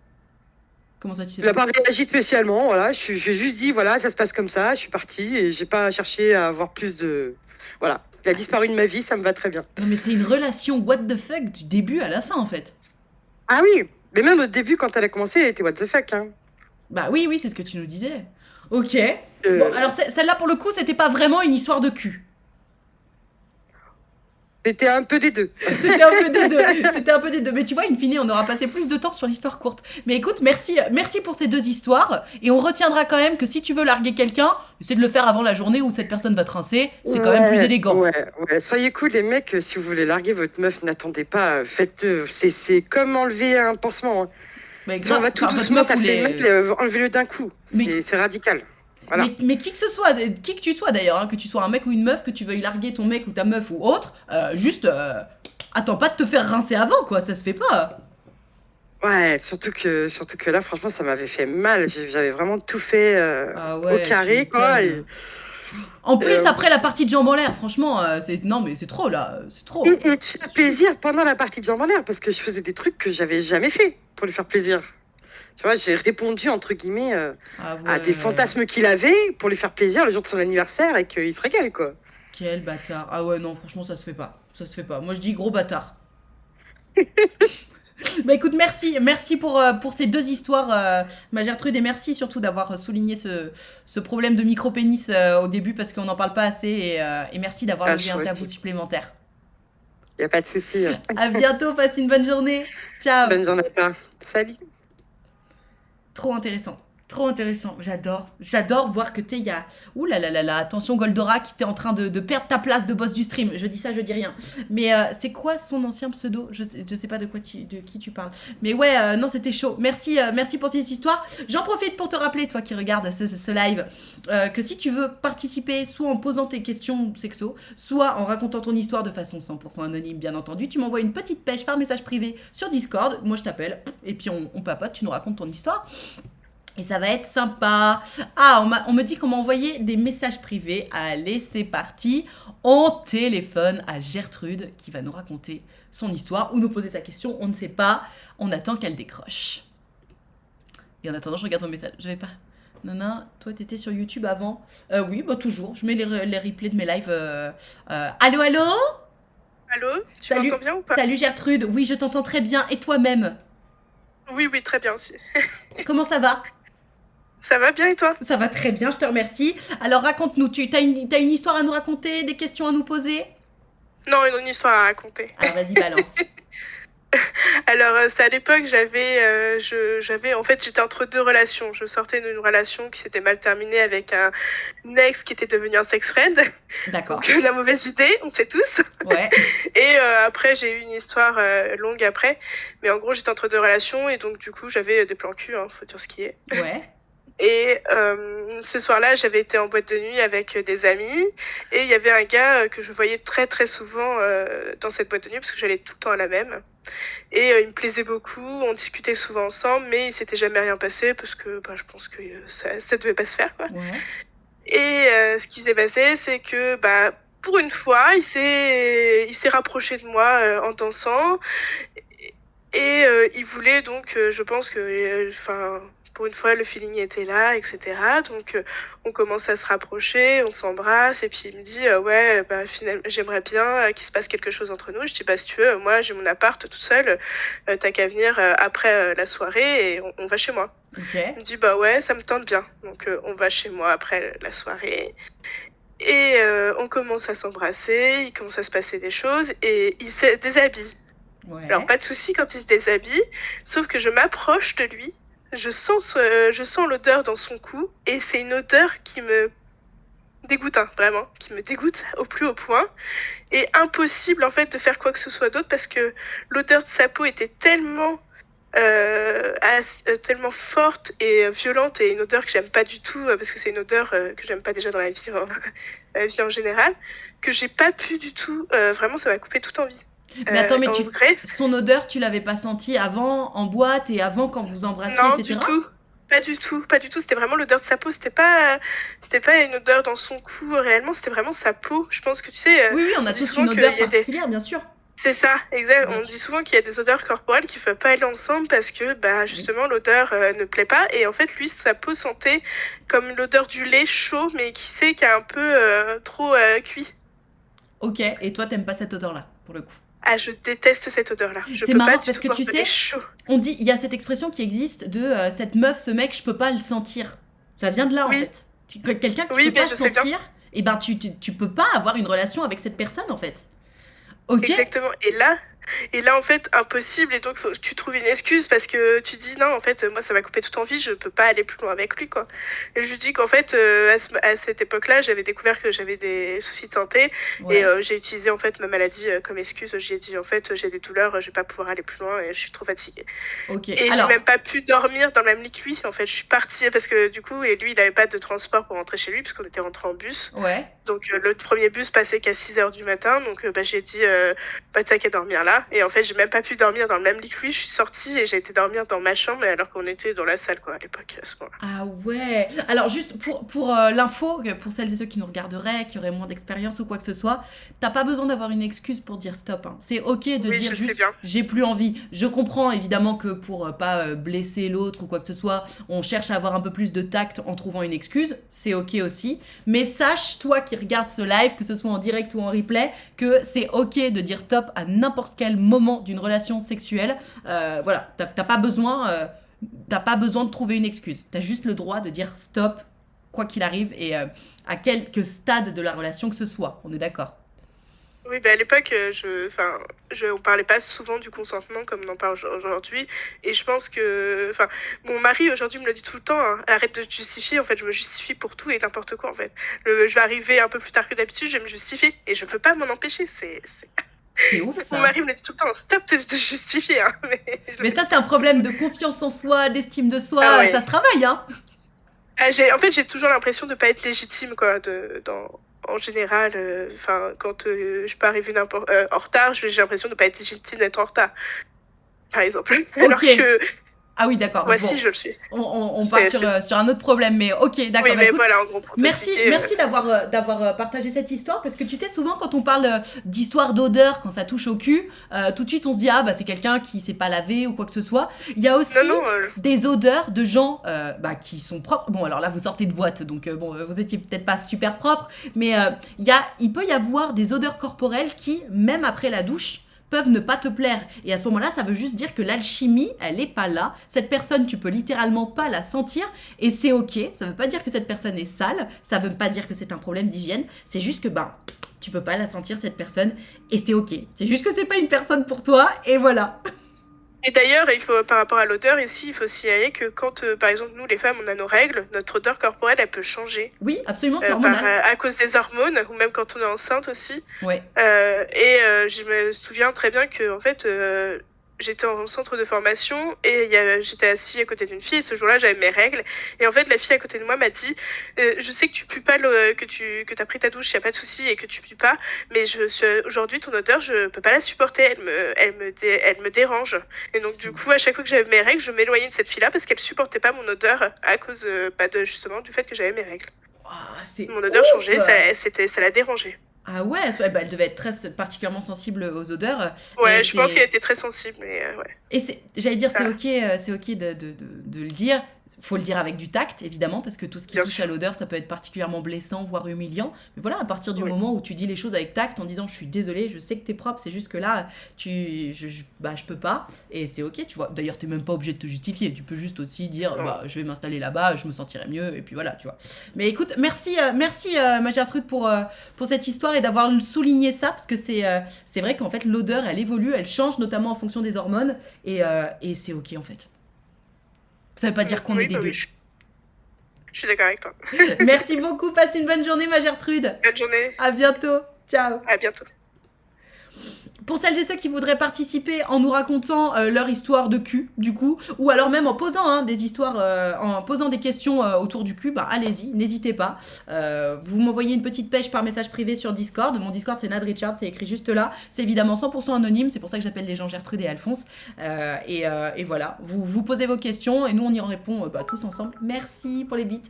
[SPEAKER 1] Comment ça, tu sais
[SPEAKER 7] Il n'a
[SPEAKER 1] pas?
[SPEAKER 7] pas réagi spécialement, voilà. J'ai juste dit, voilà, ça se passe comme ça, je suis partie et j'ai pas cherché à avoir plus de. Voilà. Il a disparu de ma vie, ça me va très bien.
[SPEAKER 1] Non, mais c'est une relation what the fuck du début à la fin, en fait.
[SPEAKER 7] Ah oui, mais même au début, quand elle a commencé, elle était what the fuck, hein.
[SPEAKER 1] Bah oui, oui, c'est ce que tu nous disais. Ok.
[SPEAKER 7] Euh,
[SPEAKER 1] Bon, alors celle-là, pour le coup, c'était pas vraiment une histoire de cul.
[SPEAKER 7] C'était un peu des deux.
[SPEAKER 1] C'était un peu des deux. C'était un peu des deux. Mais tu vois, in fine, on aura passé plus de temps sur l'histoire courte. Mais écoute, merci pour ces 2 histoires. Et on retiendra quand même que si tu veux larguer quelqu'un, essaie de le faire avant la journée où cette personne va te rincer. C'est quand même plus élégant.
[SPEAKER 7] Ouais. Soyez cool, les mecs, si vous voulez larguer votre meuf, n'attendez pas, faites-le. C'est comme enlever un pansement, hein.
[SPEAKER 1] Mais
[SPEAKER 7] Si on
[SPEAKER 1] grave,
[SPEAKER 7] va tout
[SPEAKER 1] enfin, votre
[SPEAKER 7] doucement,
[SPEAKER 1] meuf
[SPEAKER 7] ça
[SPEAKER 1] ou
[SPEAKER 7] fait
[SPEAKER 1] les...
[SPEAKER 7] mal, enlevez-le d'un coup.
[SPEAKER 1] Mais-
[SPEAKER 7] C'est radical. Voilà.
[SPEAKER 1] Mais qui que ce soit, qui que tu sois d'ailleurs, hein, que tu sois un mec ou une meuf, que tu veuilles larguer ton mec ou ta meuf ou autre, attends pas de te faire rincer avant, quoi, ça se fait pas.
[SPEAKER 7] Ouais, surtout que là, franchement, ça m'avait fait mal. J'avais vraiment tout fait
[SPEAKER 1] Ah ouais,
[SPEAKER 7] au carré,
[SPEAKER 1] tu
[SPEAKER 7] quoi.
[SPEAKER 1] m'étonnes. En plus,
[SPEAKER 7] Euh,
[SPEAKER 1] après la partie de jambes en l'air, franchement, non mais c'est trop là, c'est trop.
[SPEAKER 7] Et de faire plaisir pendant la partie de jambes en l'air, parce que je faisais des trucs que j'avais jamais fait pour lui faire plaisir. Tu vois, j'ai répondu, entre guillemets,
[SPEAKER 1] Ah
[SPEAKER 7] à des
[SPEAKER 1] ouais.
[SPEAKER 7] fantasmes qu'il avait pour lui faire plaisir le jour de son anniversaire et qu'il se régale, quoi.
[SPEAKER 1] Quel bâtard. Ah ouais, non, franchement, ça se fait pas. Ça se fait pas. Moi, je dis gros bâtard. Bah écoute, merci pour ces 2 histoires, ma Gertrude, et merci surtout d'avoir souligné ce problème de micro-pénis au début parce qu'on n'en parle pas assez et merci d'avoir
[SPEAKER 7] Ah,
[SPEAKER 1] levé un
[SPEAKER 7] je
[SPEAKER 1] tabou
[SPEAKER 7] aussi.
[SPEAKER 1] supplémentaire.
[SPEAKER 7] Y a pas de souci.
[SPEAKER 1] À bientôt, passe une bonne journée. Ciao.
[SPEAKER 7] Bonne journée à toi. Salut.
[SPEAKER 1] Trop intéressant. Trop intéressant. J'adore voir que t'es, ouh là là là là, attention Goldorak, t'es en train de perdre ta place de boss du stream. Je dis ça, je dis rien. Mais c'est quoi son ancien pseudo? Je sais pas de qui tu parles. Mais ouais, non, c'était chaud. Merci pour ces histoires. J'en profite pour te rappeler, toi qui regardes ce live, que si tu veux participer, soit en posant tes questions sexo, soit en racontant ton histoire de façon 100% anonyme, bien entendu, tu m'envoies une petite pêche par message privé sur Discord. Moi, je t'appelle et puis on papote, tu nous racontes ton histoire. Et ça va être sympa. Ah, on me dit qu'on m'a envoyé des messages privés. Allez, c'est parti. On téléphone à Gertrude qui va nous raconter son histoire ou nous poser sa question. On ne sait pas. On attend qu'elle décroche. Et en attendant, je regarde ton message. Je vais pas... Nana, toi, t'étais sur YouTube avant? Oui, bah toujours. Je mets les replays de mes lives. Allô, allô?
[SPEAKER 8] Allô? Tu
[SPEAKER 1] Salut.
[SPEAKER 8] m'entends bien ou pas?
[SPEAKER 1] Salut Gertrude. Oui, je t'entends très bien. Et toi-même?
[SPEAKER 8] Oui, très bien aussi.
[SPEAKER 1] Comment ça va?
[SPEAKER 8] Ça va bien et toi?
[SPEAKER 1] Ça va très bien, je te remercie. Alors raconte-nous, t'as une histoire à nous raconter, des questions à nous poser?
[SPEAKER 8] Non, une histoire à raconter.
[SPEAKER 1] Alors vas-y, balance.
[SPEAKER 8] Alors, c'est à l'époque, en fait, j'étais entre 2 relations. Je sortais d'une relation qui s'était mal terminée avec un ex qui était devenu un sex friend.
[SPEAKER 1] D'accord.
[SPEAKER 8] Donc, la mauvaise idée, on sait tous.
[SPEAKER 1] Ouais.
[SPEAKER 8] Et après, j'ai eu une histoire longue après. Mais en gros, j'étais entre 2 relations et donc, du coup, j'avais des plans cul, hein, faut dire ce qui est.
[SPEAKER 1] Ouais.
[SPEAKER 8] Et ce soir-là, j'avais été en boîte de nuit avec des amis et il y avait un gars que je voyais très très souvent dans cette boîte de nuit parce que j'allais tout le temps à la même. Et il me plaisait beaucoup, on discutait souvent ensemble, mais il s'était jamais rien passé parce que je pense que ça devait pas se faire, quoi.
[SPEAKER 1] Ouais.
[SPEAKER 8] Et ce qui s'est passé, c'est que pour une fois, il s'est rapproché de moi en dansant et il voulait donc, je pense que, pour une fois, le feeling était là, etc. Donc, on commence à se rapprocher, on s'embrasse, et puis il me dit ouais, finalement, j'aimerais bien qu'il se passe quelque chose entre nous. Je dis si tu veux, moi j'ai mon appart tout seul, t'as qu'à venir après la soirée et on va chez moi.
[SPEAKER 1] Ok.
[SPEAKER 8] Il me dit ouais, ça me tente bien. Donc, on va chez moi après la soirée. Et on commence à s'embrasser, il commence à se passer des choses, et il se déshabille.
[SPEAKER 1] Ouais.
[SPEAKER 8] Alors, pas de souci quand il se déshabille, sauf que je m'approche de lui. Je sens l'odeur dans son cou et c'est une odeur qui me dégoûte, hein, vraiment, qui me dégoûte au plus haut point. Et impossible en fait de faire quoi que ce soit d'autre parce que l'odeur de sa peau était tellement forte et violente et une odeur que j'aime pas du tout parce que c'est une odeur que j'aime pas déjà dans la vie en général, que j'ai pas pu du tout, vraiment ça m'a coupé toute envie.
[SPEAKER 1] Mais attends, mais
[SPEAKER 8] en vrai,
[SPEAKER 1] son odeur, tu l'avais pas sentie avant en boîte et avant quand vous embrassiez,
[SPEAKER 8] non,
[SPEAKER 1] etc.
[SPEAKER 8] du tout. Pas du tout. C'était vraiment l'odeur de sa peau. C'était pas une odeur dans son cou réellement. C'était vraiment sa peau. Je pense que tu sais.
[SPEAKER 1] Oui, on a
[SPEAKER 8] on dit
[SPEAKER 1] tous
[SPEAKER 8] souvent
[SPEAKER 1] une odeur
[SPEAKER 8] qu'il y a des-
[SPEAKER 1] particulière, bien sûr.
[SPEAKER 8] C'est ça, exact.
[SPEAKER 1] Bien
[SPEAKER 8] On
[SPEAKER 1] sûr.
[SPEAKER 8] dit souvent qu'il y a des odeurs corporelles qui ne peuvent pas aller ensemble parce que bah, justement l'odeur ne plaît pas. Et en fait, lui, sa peau sentait comme l'odeur du lait chaud, mais qui sait qu'il y a un peu trop cuit.
[SPEAKER 1] Ok, et toi, t'aimes pas cette odeur-là, pour le coup.
[SPEAKER 8] Ah, je déteste cette odeur-là. Je
[SPEAKER 1] C'est
[SPEAKER 8] peux
[SPEAKER 1] marrant
[SPEAKER 8] pas du
[SPEAKER 1] parce
[SPEAKER 8] tout
[SPEAKER 1] que
[SPEAKER 8] voir
[SPEAKER 1] tu
[SPEAKER 8] de
[SPEAKER 1] sais,
[SPEAKER 8] lait chaud.
[SPEAKER 1] on dit, il y a cette expression qui existe de cette meuf, ce mec, je peux pas le sentir. Ça vient de là, en
[SPEAKER 8] Oui.
[SPEAKER 1] fait. Quelqu'un que tu
[SPEAKER 8] Oui,
[SPEAKER 1] peux
[SPEAKER 8] mais
[SPEAKER 1] pas
[SPEAKER 8] je sais bien.
[SPEAKER 1] sentir, et ben tu peux pas avoir une relation avec cette personne, en fait. Ok.
[SPEAKER 8] Exactement. Et là, en fait, impossible. Et donc, faut que tu trouves une excuse parce que tu dis non, en fait, moi, ça m'a coupé toute envie, je peux pas aller plus loin avec lui, quoi. Et je lui dis qu'en fait, à cette époque-là, j'avais découvert que j'avais des soucis de santé
[SPEAKER 1] Ouais.
[SPEAKER 8] et j'ai utilisé, en fait, ma maladie comme excuse. J'ai dit, en fait, j'ai des douleurs, je vais pas pouvoir aller plus loin et je suis trop fatiguée.
[SPEAKER 1] Ok.
[SPEAKER 8] Et j'ai
[SPEAKER 1] Alors,
[SPEAKER 8] même pas pu dormir dans le même lit que lui. En fait, je suis partie parce que du coup, et lui, il avait pas de transport pour rentrer chez lui parce qu'on était rentrés en bus.
[SPEAKER 1] ouais.
[SPEAKER 8] Donc le premier bus passait qu'à 6h du matin, donc bah, j'ai dit bah t'as qu'à dormir là. Et en fait j'ai même pas pu dormir dans le même lit que lui, je suis sortie et j'ai été dormir dans ma chambre alors qu'on était dans la salle quoi à l'époque à ce moment-là.
[SPEAKER 1] Ah ouais. Alors juste pour l'info, pour celles et ceux qui nous regarderaient, qui auraient moins d'expérience ou quoi que ce soit, t'as pas besoin d'avoir une excuse pour dire stop. Hein. C'est ok de
[SPEAKER 8] Oui,
[SPEAKER 1] dire
[SPEAKER 8] je sais
[SPEAKER 1] juste
[SPEAKER 8] bien.
[SPEAKER 1] j'ai plus envie. Je comprends évidemment que pour pas blesser l'autre ou quoi que ce soit, on cherche à avoir un peu plus de tact en trouvant une excuse. C'est ok aussi. Mais sache, toi qui regardes ce live, que ce soit en direct ou en replay, que c'est ok de dire stop à n'importe quel moment d'une relation sexuelle. Voilà, t'as pas besoin de trouver une excuse. T'as juste le droit de dire stop, quoi qu'il arrive, et à quelque stade de la relation que ce soit. On est d'accord?
[SPEAKER 8] Oui, bah à l'époque, on parlait pas souvent du consentement comme on en parle aujourd'hui. Et je pense que, mon mari aujourd'hui me le dit tout le temps, hein, arrête de te justifier. En fait, je me justifie pour tout et n'importe quoi. En fait, je vais arriver un peu plus tard que d'habitude, je vais me justifier et je peux pas m'en empêcher.
[SPEAKER 1] C'est ouf ça.
[SPEAKER 8] Mon mari me le dit tout le temps, stop de te justifier. Hein,
[SPEAKER 1] mais ça, c'est un problème de confiance en soi, d'estime de soi.
[SPEAKER 8] Ah ouais.
[SPEAKER 1] Ça se travaille, hein.
[SPEAKER 8] En fait, j'ai toujours l'impression de pas être légitime, quoi, en général, quand je peux arriver en retard, j'ai l'impression de pas être légitime d'être en retard, par exemple. Alors que
[SPEAKER 1] Ah oui, d'accord.
[SPEAKER 8] moi,
[SPEAKER 1] bon,
[SPEAKER 8] si, je le suis.
[SPEAKER 1] on part sur un autre problème, mais ok, d'accord.
[SPEAKER 8] Oui,
[SPEAKER 1] bah,
[SPEAKER 8] mais
[SPEAKER 1] écoute,
[SPEAKER 8] voilà, en gros, pour
[SPEAKER 1] merci
[SPEAKER 8] t'expliquer,
[SPEAKER 1] d'avoir partagé cette histoire, parce que tu sais, souvent quand on parle d'histoire d'odeur, quand ça touche au cul, tout de suite on se dit, ah bah c'est quelqu'un qui s'est pas lavé ou quoi que ce soit. Il y a aussi des odeurs de gens qui sont propres. Bon, alors là vous sortez de boîte, donc vous étiez peut-être pas super propre, mais il peut y avoir des odeurs corporelles qui, même après la douche, peuvent ne pas te plaire. Et à ce moment-là, ça veut juste dire que l'alchimie, elle est pas là. Cette personne, tu peux littéralement pas la sentir et c'est ok. Ça veut pas dire que cette personne est sale, ça veut pas dire que c'est un problème d'hygiène, c'est juste que tu peux pas la sentir cette personne et c'est ok. C'est juste que c'est pas une personne pour toi et voilà.
[SPEAKER 8] Et d'ailleurs, par rapport à l'odeur ici, il faut signaler que quand, par exemple, nous les femmes, on a nos règles, notre odeur corporelle, elle peut changer.
[SPEAKER 1] Oui, absolument, c'est hormonal.
[SPEAKER 8] À cause des hormones, ou même quand on est enceinte aussi.
[SPEAKER 1] Ouais.
[SPEAKER 8] Je me souviens très bien que, en fait, j'étais en centre de formation et j'étais assise à côté d'une fille et ce jour-là j'avais mes règles et en fait la fille à côté de moi m'a dit je sais que tu pues pas que t'as pris ta douche, y a pas de souci et que tu pues pas, mais aujourd'hui ton odeur je peux pas la supporter, elle me dérange. Et donc du coup à chaque fois que j'avais mes règles je m'éloignais de cette fille-là parce qu'elle supportait pas mon odeur à cause justement du fait que j'avais mes règles. Mon odeur changeait, ça la dérangeait.
[SPEAKER 1] Ah ouais, elle devait être particulièrement sensible aux odeurs.
[SPEAKER 8] Ouais, je pense qu'elle était très sensible, mais ouais.
[SPEAKER 1] Et j'allais dire, c'est ok de le dire. Faut le dire avec du tact, évidemment, parce que tout ce qui touche à l'odeur, ça peut être particulièrement blessant, voire humiliant. Mais voilà, à partir du moment où tu dis les choses avec tact, en disant « je suis désolée, je sais que t'es propre, c'est juste que là, je peux pas », et c'est ok, tu vois. D'ailleurs, t'es même pas obligé de te justifier, tu peux juste aussi dire « je vais m'installer là-bas, je me sentirai mieux », et puis voilà, tu vois. Mais écoute, merci ma Gertrude pour cette histoire et d'avoir souligné ça, parce que c'est vrai qu'en fait, l'odeur, elle évolue, elle change, notamment en fonction des hormones, et c'est ok, en fait. Ça veut pas dire qu'on est dégueu.
[SPEAKER 8] Je suis d'accord avec toi.
[SPEAKER 1] Merci beaucoup, passe une bonne journée ma Gertrude.
[SPEAKER 8] Bonne journée.
[SPEAKER 1] À bientôt, ciao.
[SPEAKER 8] À bientôt.
[SPEAKER 1] Pour celles et ceux qui voudraient participer en nous racontant leur histoire de cul, du coup, ou alors même en posant des histoires, en posant des questions autour du cul, allez-y, n'hésitez pas. Vous m'envoyez une petite pêche par message privé sur Discord. Mon Discord, c'est Nad Richard, c'est écrit juste là. C'est évidemment 100% anonyme, c'est pour ça que j'appelle les gens Gertrude et Alphonse. Et voilà, vous posez vos questions et nous, on y répond tous ensemble. Merci pour les bits.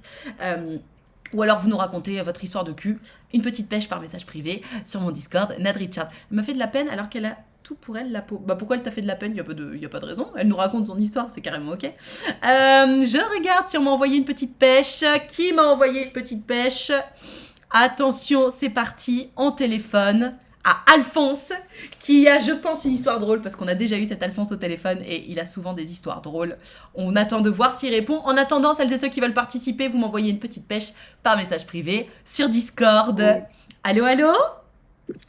[SPEAKER 1] Ou alors vous nous racontez votre histoire de cul, une petite pêche par message privé sur mon Discord, Nad Richard. Elle m'a fait de la peine alors qu'elle a tout pour elle, la peau. Bah pourquoi elle t'a fait de la peine? Y a pas de raison. Elle nous raconte son histoire, c'est carrément ok. Je regarde si on m'a envoyé une petite pêche. Qui m'a envoyé une petite pêche? Attention, c'est parti, en téléphone à Alphonse, qui a, je pense, une histoire drôle, parce qu'on a déjà eu cet Alphonse au téléphone, et il a souvent des histoires drôles. On attend de voir s'il répond. En attendant, celles et ceux qui veulent participer, vous m'envoyez une petite pêche par message privé sur Discord.
[SPEAKER 9] Oh.
[SPEAKER 1] Allô, allô?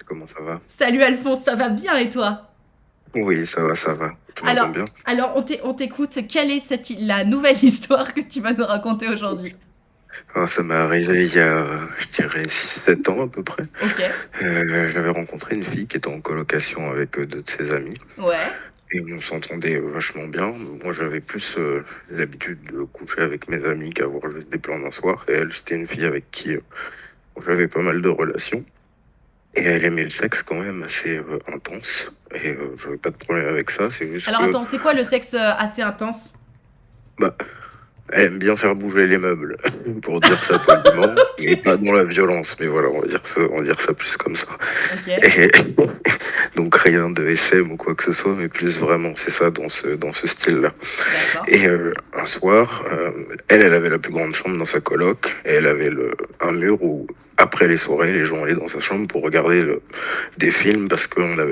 [SPEAKER 9] Comment ça va?
[SPEAKER 1] Salut Alphonse, ça va bien et toi?
[SPEAKER 9] Oui, ça va, ça va. Tu
[SPEAKER 1] Alors,
[SPEAKER 9] m'entends bien?
[SPEAKER 1] alors on t'écoute. Quelle est la nouvelle histoire que tu vas nous raconter aujourd'hui?
[SPEAKER 9] Ça m'est arrivé il y a, je dirais, 6-7 ans à peu près.
[SPEAKER 1] Ok,
[SPEAKER 9] J'avais rencontré une fille qui était en colocation avec deux de ses amis.
[SPEAKER 1] ouais,
[SPEAKER 9] Et on s'entendait vachement bien. Moi, j'avais plus l'habitude de coucher avec mes amis qu'avoir juste des plans d'un soir. Et elle, c'était une fille avec qui j'avais pas mal de relations. Et elle aimait le sexe quand même assez intense. Et j'avais pas de problème avec ça. C'est juste
[SPEAKER 1] alors
[SPEAKER 9] que,
[SPEAKER 1] attends, c'est quoi le sexe assez intense?
[SPEAKER 9] bah, elle aime bien faire bouger les meubles, pour dire ça poliment, mais pas dans la violence. Mais voilà, on va dire ça plus comme ça.
[SPEAKER 1] Ok,
[SPEAKER 9] Et donc rien de SM ou quoi que ce soit, mais plus vraiment, c'est ça, dans ce style-là.
[SPEAKER 1] d'accord.
[SPEAKER 9] Et un soir, elle avait la plus grande chambre dans sa coloc, et elle avait un mur où, après les soirées, les gens allaient dans sa chambre pour regarder des films, parce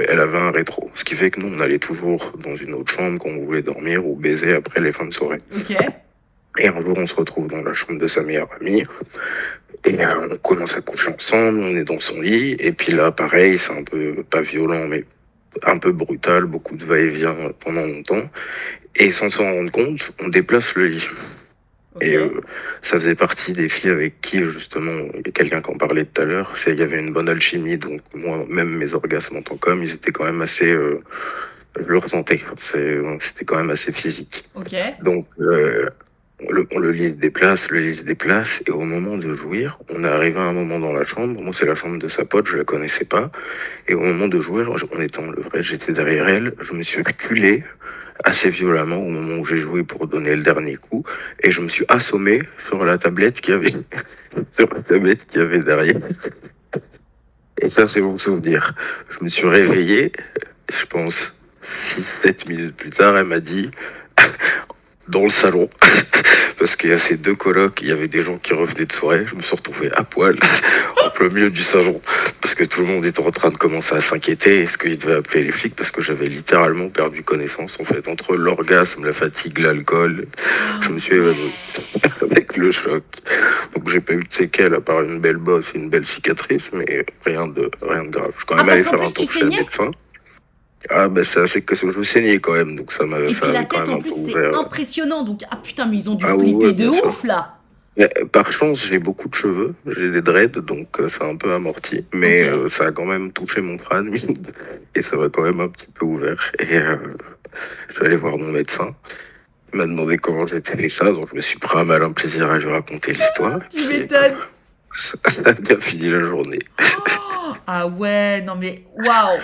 [SPEAKER 9] elle avait un rétro. Ce qui fait que nous, on allait toujours dans une autre chambre quand on voulait dormir ou baiser après les fins de soirée.
[SPEAKER 1] Ok,
[SPEAKER 9] Et un jour, on se retrouve dans la chambre de sa meilleure amie, et on commence à coucher ensemble, on est dans son lit, et puis là, pareil, c'est un peu, pas violent, mais un peu brutal, beaucoup de va-et-vient pendant longtemps, et sans s'en rendre compte, on déplace le lit.
[SPEAKER 1] ok.
[SPEAKER 9] Et ça faisait partie des filles avec qui, justement, il y a quelqu'un qui en parlait tout à l'heure, il y avait une bonne alchimie, donc moi, même mes orgasmes en tant qu'homme, ils étaient quand même assez... je le ressentais, c'était quand même assez physique.
[SPEAKER 1] Ok,
[SPEAKER 9] Donc, le lit se déplace, et au moment de jouir, on est arrivé à un moment dans la chambre, moi c'est la chambre de sa pote, je la connaissais pas, et au moment de jouir, on était en levrette, j'étais derrière elle, je me suis reculé assez violemment au moment où j'ai joué pour donner le dernier coup, et je me suis assommé sur la tablette qu'il y avait, derrière. Et ça c'est mon souvenir. Je me suis réveillé, je pense 6-7 minutes plus tard, elle m'a dit... dans le salon, parce qu'il y a ces deux colocs, il y avait des gens qui revenaient de soirée, je me suis retrouvé à poil, en plein milieu du salon, parce que tout le monde était en train de commencer à s'inquiéter, est-ce qu'il devait appeler les flics, parce que j'avais littéralement perdu connaissance, en fait, entre l'orgasme, la fatigue, l'alcool, je me suis évanoui, avec le choc. Donc j'ai pas eu de séquelles, à part une belle bosse et une belle cicatrice, mais rien de grave. Je suis quand même allé faire un tour chez le médecin. Ah bah c'est que je saignais quand même, donc ça m'a
[SPEAKER 1] et
[SPEAKER 9] ça
[SPEAKER 1] puis la
[SPEAKER 9] avait quand
[SPEAKER 1] tête
[SPEAKER 9] même
[SPEAKER 1] en
[SPEAKER 9] un
[SPEAKER 1] plus
[SPEAKER 9] peu
[SPEAKER 1] c'est
[SPEAKER 9] ouvert.
[SPEAKER 1] impressionnant, donc ah putain mais ils ont dû
[SPEAKER 9] Ah
[SPEAKER 1] flipper
[SPEAKER 9] ouais,
[SPEAKER 1] de
[SPEAKER 9] bien sûr.
[SPEAKER 1] ouf là.
[SPEAKER 9] Mais, par chance, j'ai beaucoup de cheveux, j'ai des dreads, donc ça a un peu amorti, mais
[SPEAKER 1] Ok.
[SPEAKER 9] ça a quand même touché mon crâne, et ça m'a quand même un petit peu ouvert. Et je suis allé voir mon médecin, il m'a demandé comment j'étais et ça, donc je me suis pris un malin plaisir à lui raconter l'histoire.
[SPEAKER 1] Tu
[SPEAKER 9] Et
[SPEAKER 1] m'étonnes.
[SPEAKER 9] ça a bien fini la journée.
[SPEAKER 1] Oh, ah ouais, non mais waouh.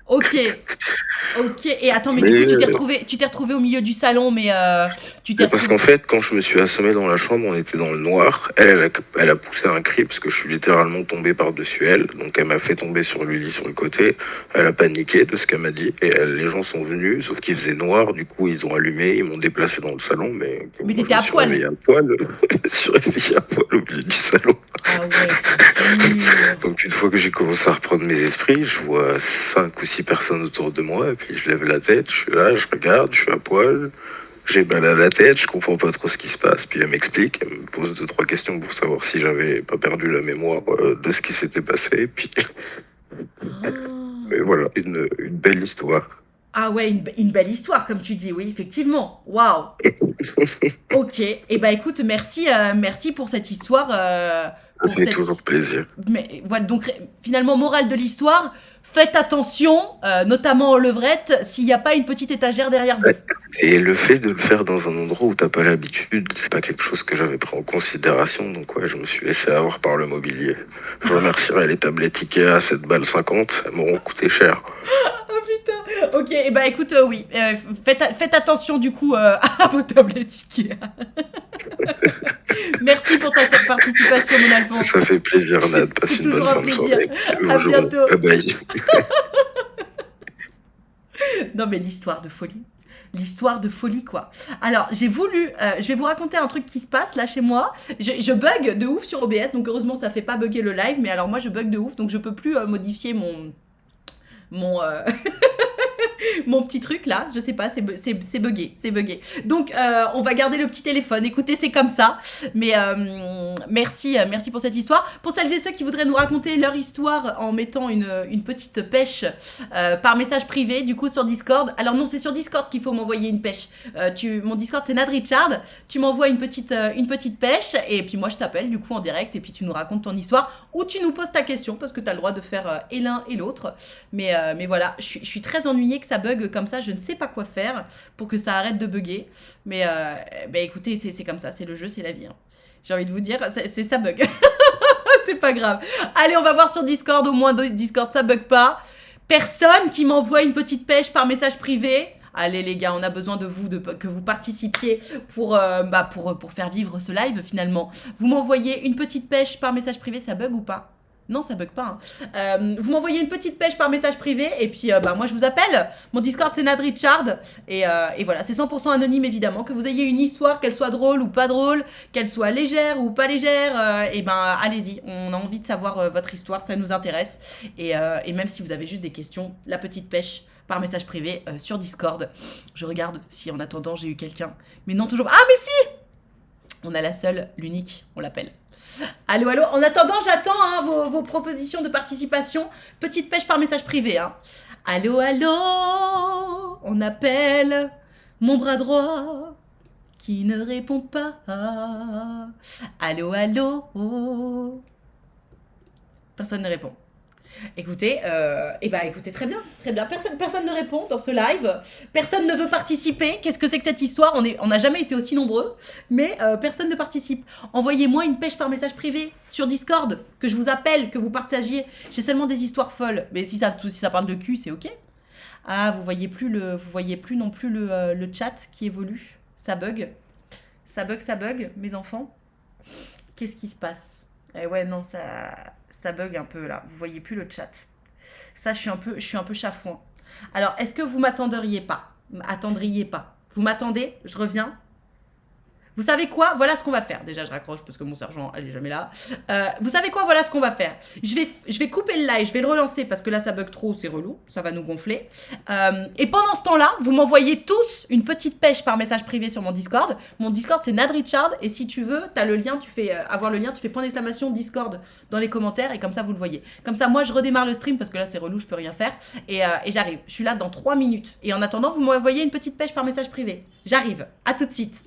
[SPEAKER 1] Ok. Ok, et attends, mais du
[SPEAKER 9] Mais
[SPEAKER 1] coup, tu t'es retrouvé au milieu du salon, mais tu t'es
[SPEAKER 9] parce
[SPEAKER 1] retrouvé...
[SPEAKER 9] qu'en fait, quand je me suis assommé dans la chambre, on était dans le noir. Elle a poussé un cri parce que je suis littéralement tombé par-dessus elle. Donc elle m'a fait tomber sur le lit sur le côté. Elle a paniqué de ce qu'elle m'a dit. Et les gens sont venus, sauf qu'il faisait noir. Du coup, ils ont allumé, ils m'ont déplacé dans le salon. Mais
[SPEAKER 1] Mais
[SPEAKER 9] moi,
[SPEAKER 1] t'étais
[SPEAKER 9] je me
[SPEAKER 1] à
[SPEAKER 9] suis
[SPEAKER 1] poil.
[SPEAKER 9] réveillé à poil. Je me suis réveillé à poil au milieu du salon.
[SPEAKER 1] Ah ouais, c'est dur.
[SPEAKER 9] Donc une fois que j'ai commencé à reprendre mes esprits, je vois 5 ou 6 personnes autour de moi. Et puis je lève la tête, je suis là, je regarde, je suis à poil. J'ai mal à la tête, je comprends pas trop ce qui se passe. Puis elle m'explique, elle me pose 2-3 questions pour savoir si j'avais pas perdu la mémoire de ce qui s'était passé. Puis
[SPEAKER 1] Ah.
[SPEAKER 9] mais voilà, une belle histoire.
[SPEAKER 1] Ah ouais, une belle histoire, comme tu dis, oui, effectivement. Waouh. Ok, et bah écoute, merci pour cette histoire.
[SPEAKER 9] Ça fait toujours plaisir.
[SPEAKER 1] Mais voilà, donc finalement, morale de l'histoire, faites attention, notamment en levrette, s'il n'y a pas une petite étagère derrière vous.
[SPEAKER 9] Et le fait de le faire dans un endroit où t'as pas l'habitude, c'est pas quelque chose que j'avais pris en considération, donc ouais, je me suis laissé avoir par le mobilier. Je remercierai les tablettes Ikea à 7,50 balles, elles m'auront coûté cher.
[SPEAKER 1] Oh putain. Ok, et bah écoute, oui, faites attention du coup à vos tablettes Ikea. Merci pour ta participation, mon Alphonse.
[SPEAKER 9] Ça fait plaisir, Nad. Passe
[SPEAKER 1] c'est
[SPEAKER 9] une bonne
[SPEAKER 1] toujours un
[SPEAKER 9] fin de
[SPEAKER 1] plaisir.
[SPEAKER 9] soirée.
[SPEAKER 1] À bientôt.
[SPEAKER 9] Bye bye.
[SPEAKER 1] Non mais l'histoire de folie. L'histoire de folie, quoi. Alors, j'ai voulu... je vais vous raconter un truc qui se passe là chez moi. Je bug de ouf sur OBS, donc heureusement ça fait pas bugger le live, mais alors moi je bug de ouf, donc je peux plus modifier mon mon petit truc là, je sais pas, c'est buggé, c'est buggé. Donc on va garder le petit téléphone, écoutez, c'est comme ça. Mais merci pour cette histoire. Pour celles et ceux qui voudraient nous raconter leur histoire en mettant une petite pêche par message privé, du coup sur Discord. Alors non, c'est sur Discord qu'il faut m'envoyer une pêche. Mon Discord c'est Nad Richard, tu m'envoies une petite pêche et puis moi je t'appelle du coup en direct et puis tu nous racontes ton histoire ou tu nous poses ta question parce que tu as le droit de faire et l'un et l'autre. Mais voilà, je suis très ennuyée que ça bug comme ça, je ne sais pas quoi faire pour que ça arrête de bugger. Mais écoutez, c'est comme ça, c'est le jeu, c'est la vie. Hein. J'ai envie de vous dire, ça bug. C'est pas grave. Allez, on va voir sur Discord, au moins Discord ça bug pas. Personne qui m'envoie une petite pêche par message privé. Allez les gars, on a besoin de vous, que vous participiez pour faire vivre ce live finalement. Vous m'envoyez une petite pêche par message privé, ça bug ou pas ? Non, ça bug pas. Hein. Vous m'envoyez une petite pêche par message privé et puis moi je vous appelle. Mon Discord c'est Nad Richard et voilà, c'est 100% anonyme évidemment. Que vous ayez une histoire, qu'elle soit drôle ou pas drôle, qu'elle soit légère ou pas légère, allez-y. On a envie de savoir votre histoire, ça nous intéresse. Et même si vous avez juste des questions, la petite pêche par message privé sur Discord. Je regarde si en attendant j'ai eu quelqu'un. Mais non, toujours. Ah mais si! On a la seule, l'unique, on l'appelle. Allô, allô. En attendant, j'attends vos propositions de participation. Petite pêche par message privé. Hein. Allô, allô. On appelle mon bras droit qui ne répond pas. Allô, allô. Personne ne répond. Écoutez, écoutez, très bien. Personne ne répond dans ce live. Personne ne veut participer. Qu'est-ce que c'est que cette histoire ? On n'a jamais été aussi nombreux, mais personne ne participe. Envoyez-moi une pêche par message privé sur Discord, que je vous appelle, que vous partagiez. J'ai seulement des histoires folles. Mais si ça parle de cul, c'est ok. Ah, vous voyez plus non plus le chat qui évolue. Ça bug. Ça bug, mes enfants. Qu'est-ce qui se passe ? Eh ouais, non, ça bug un peu là. Vous voyez plus le chat. Ça, je suis un peu chafouin. Alors, est-ce que vous m'attendriez pas ? Vous m'attendez ? Je reviens. Vous savez quoi ? Voilà ce qu'on va faire. Déjà, je raccroche parce que mon sergent, elle est jamais là. Vous savez quoi ? Voilà ce qu'on va faire. Je vais couper le live, je vais le relancer parce que là, ça bug trop, c'est relou. Ça va nous gonfler. Et pendant ce temps-là, vous m'envoyez tous une petite pêche par message privé sur mon Discord. Mon Discord, c'est Nad Richard. Et si tu veux, tu as le lien, tu fais point d'exclamation Discord dans les commentaires et comme ça, vous le voyez. Comme ça, moi, je redémarre le stream parce que là, c'est relou, je peux rien faire. Et j'arrive. Je suis là dans 3 minutes. Et en attendant, vous m'envoyez une petite pêche par message privé. J'arrive. À tout de suite.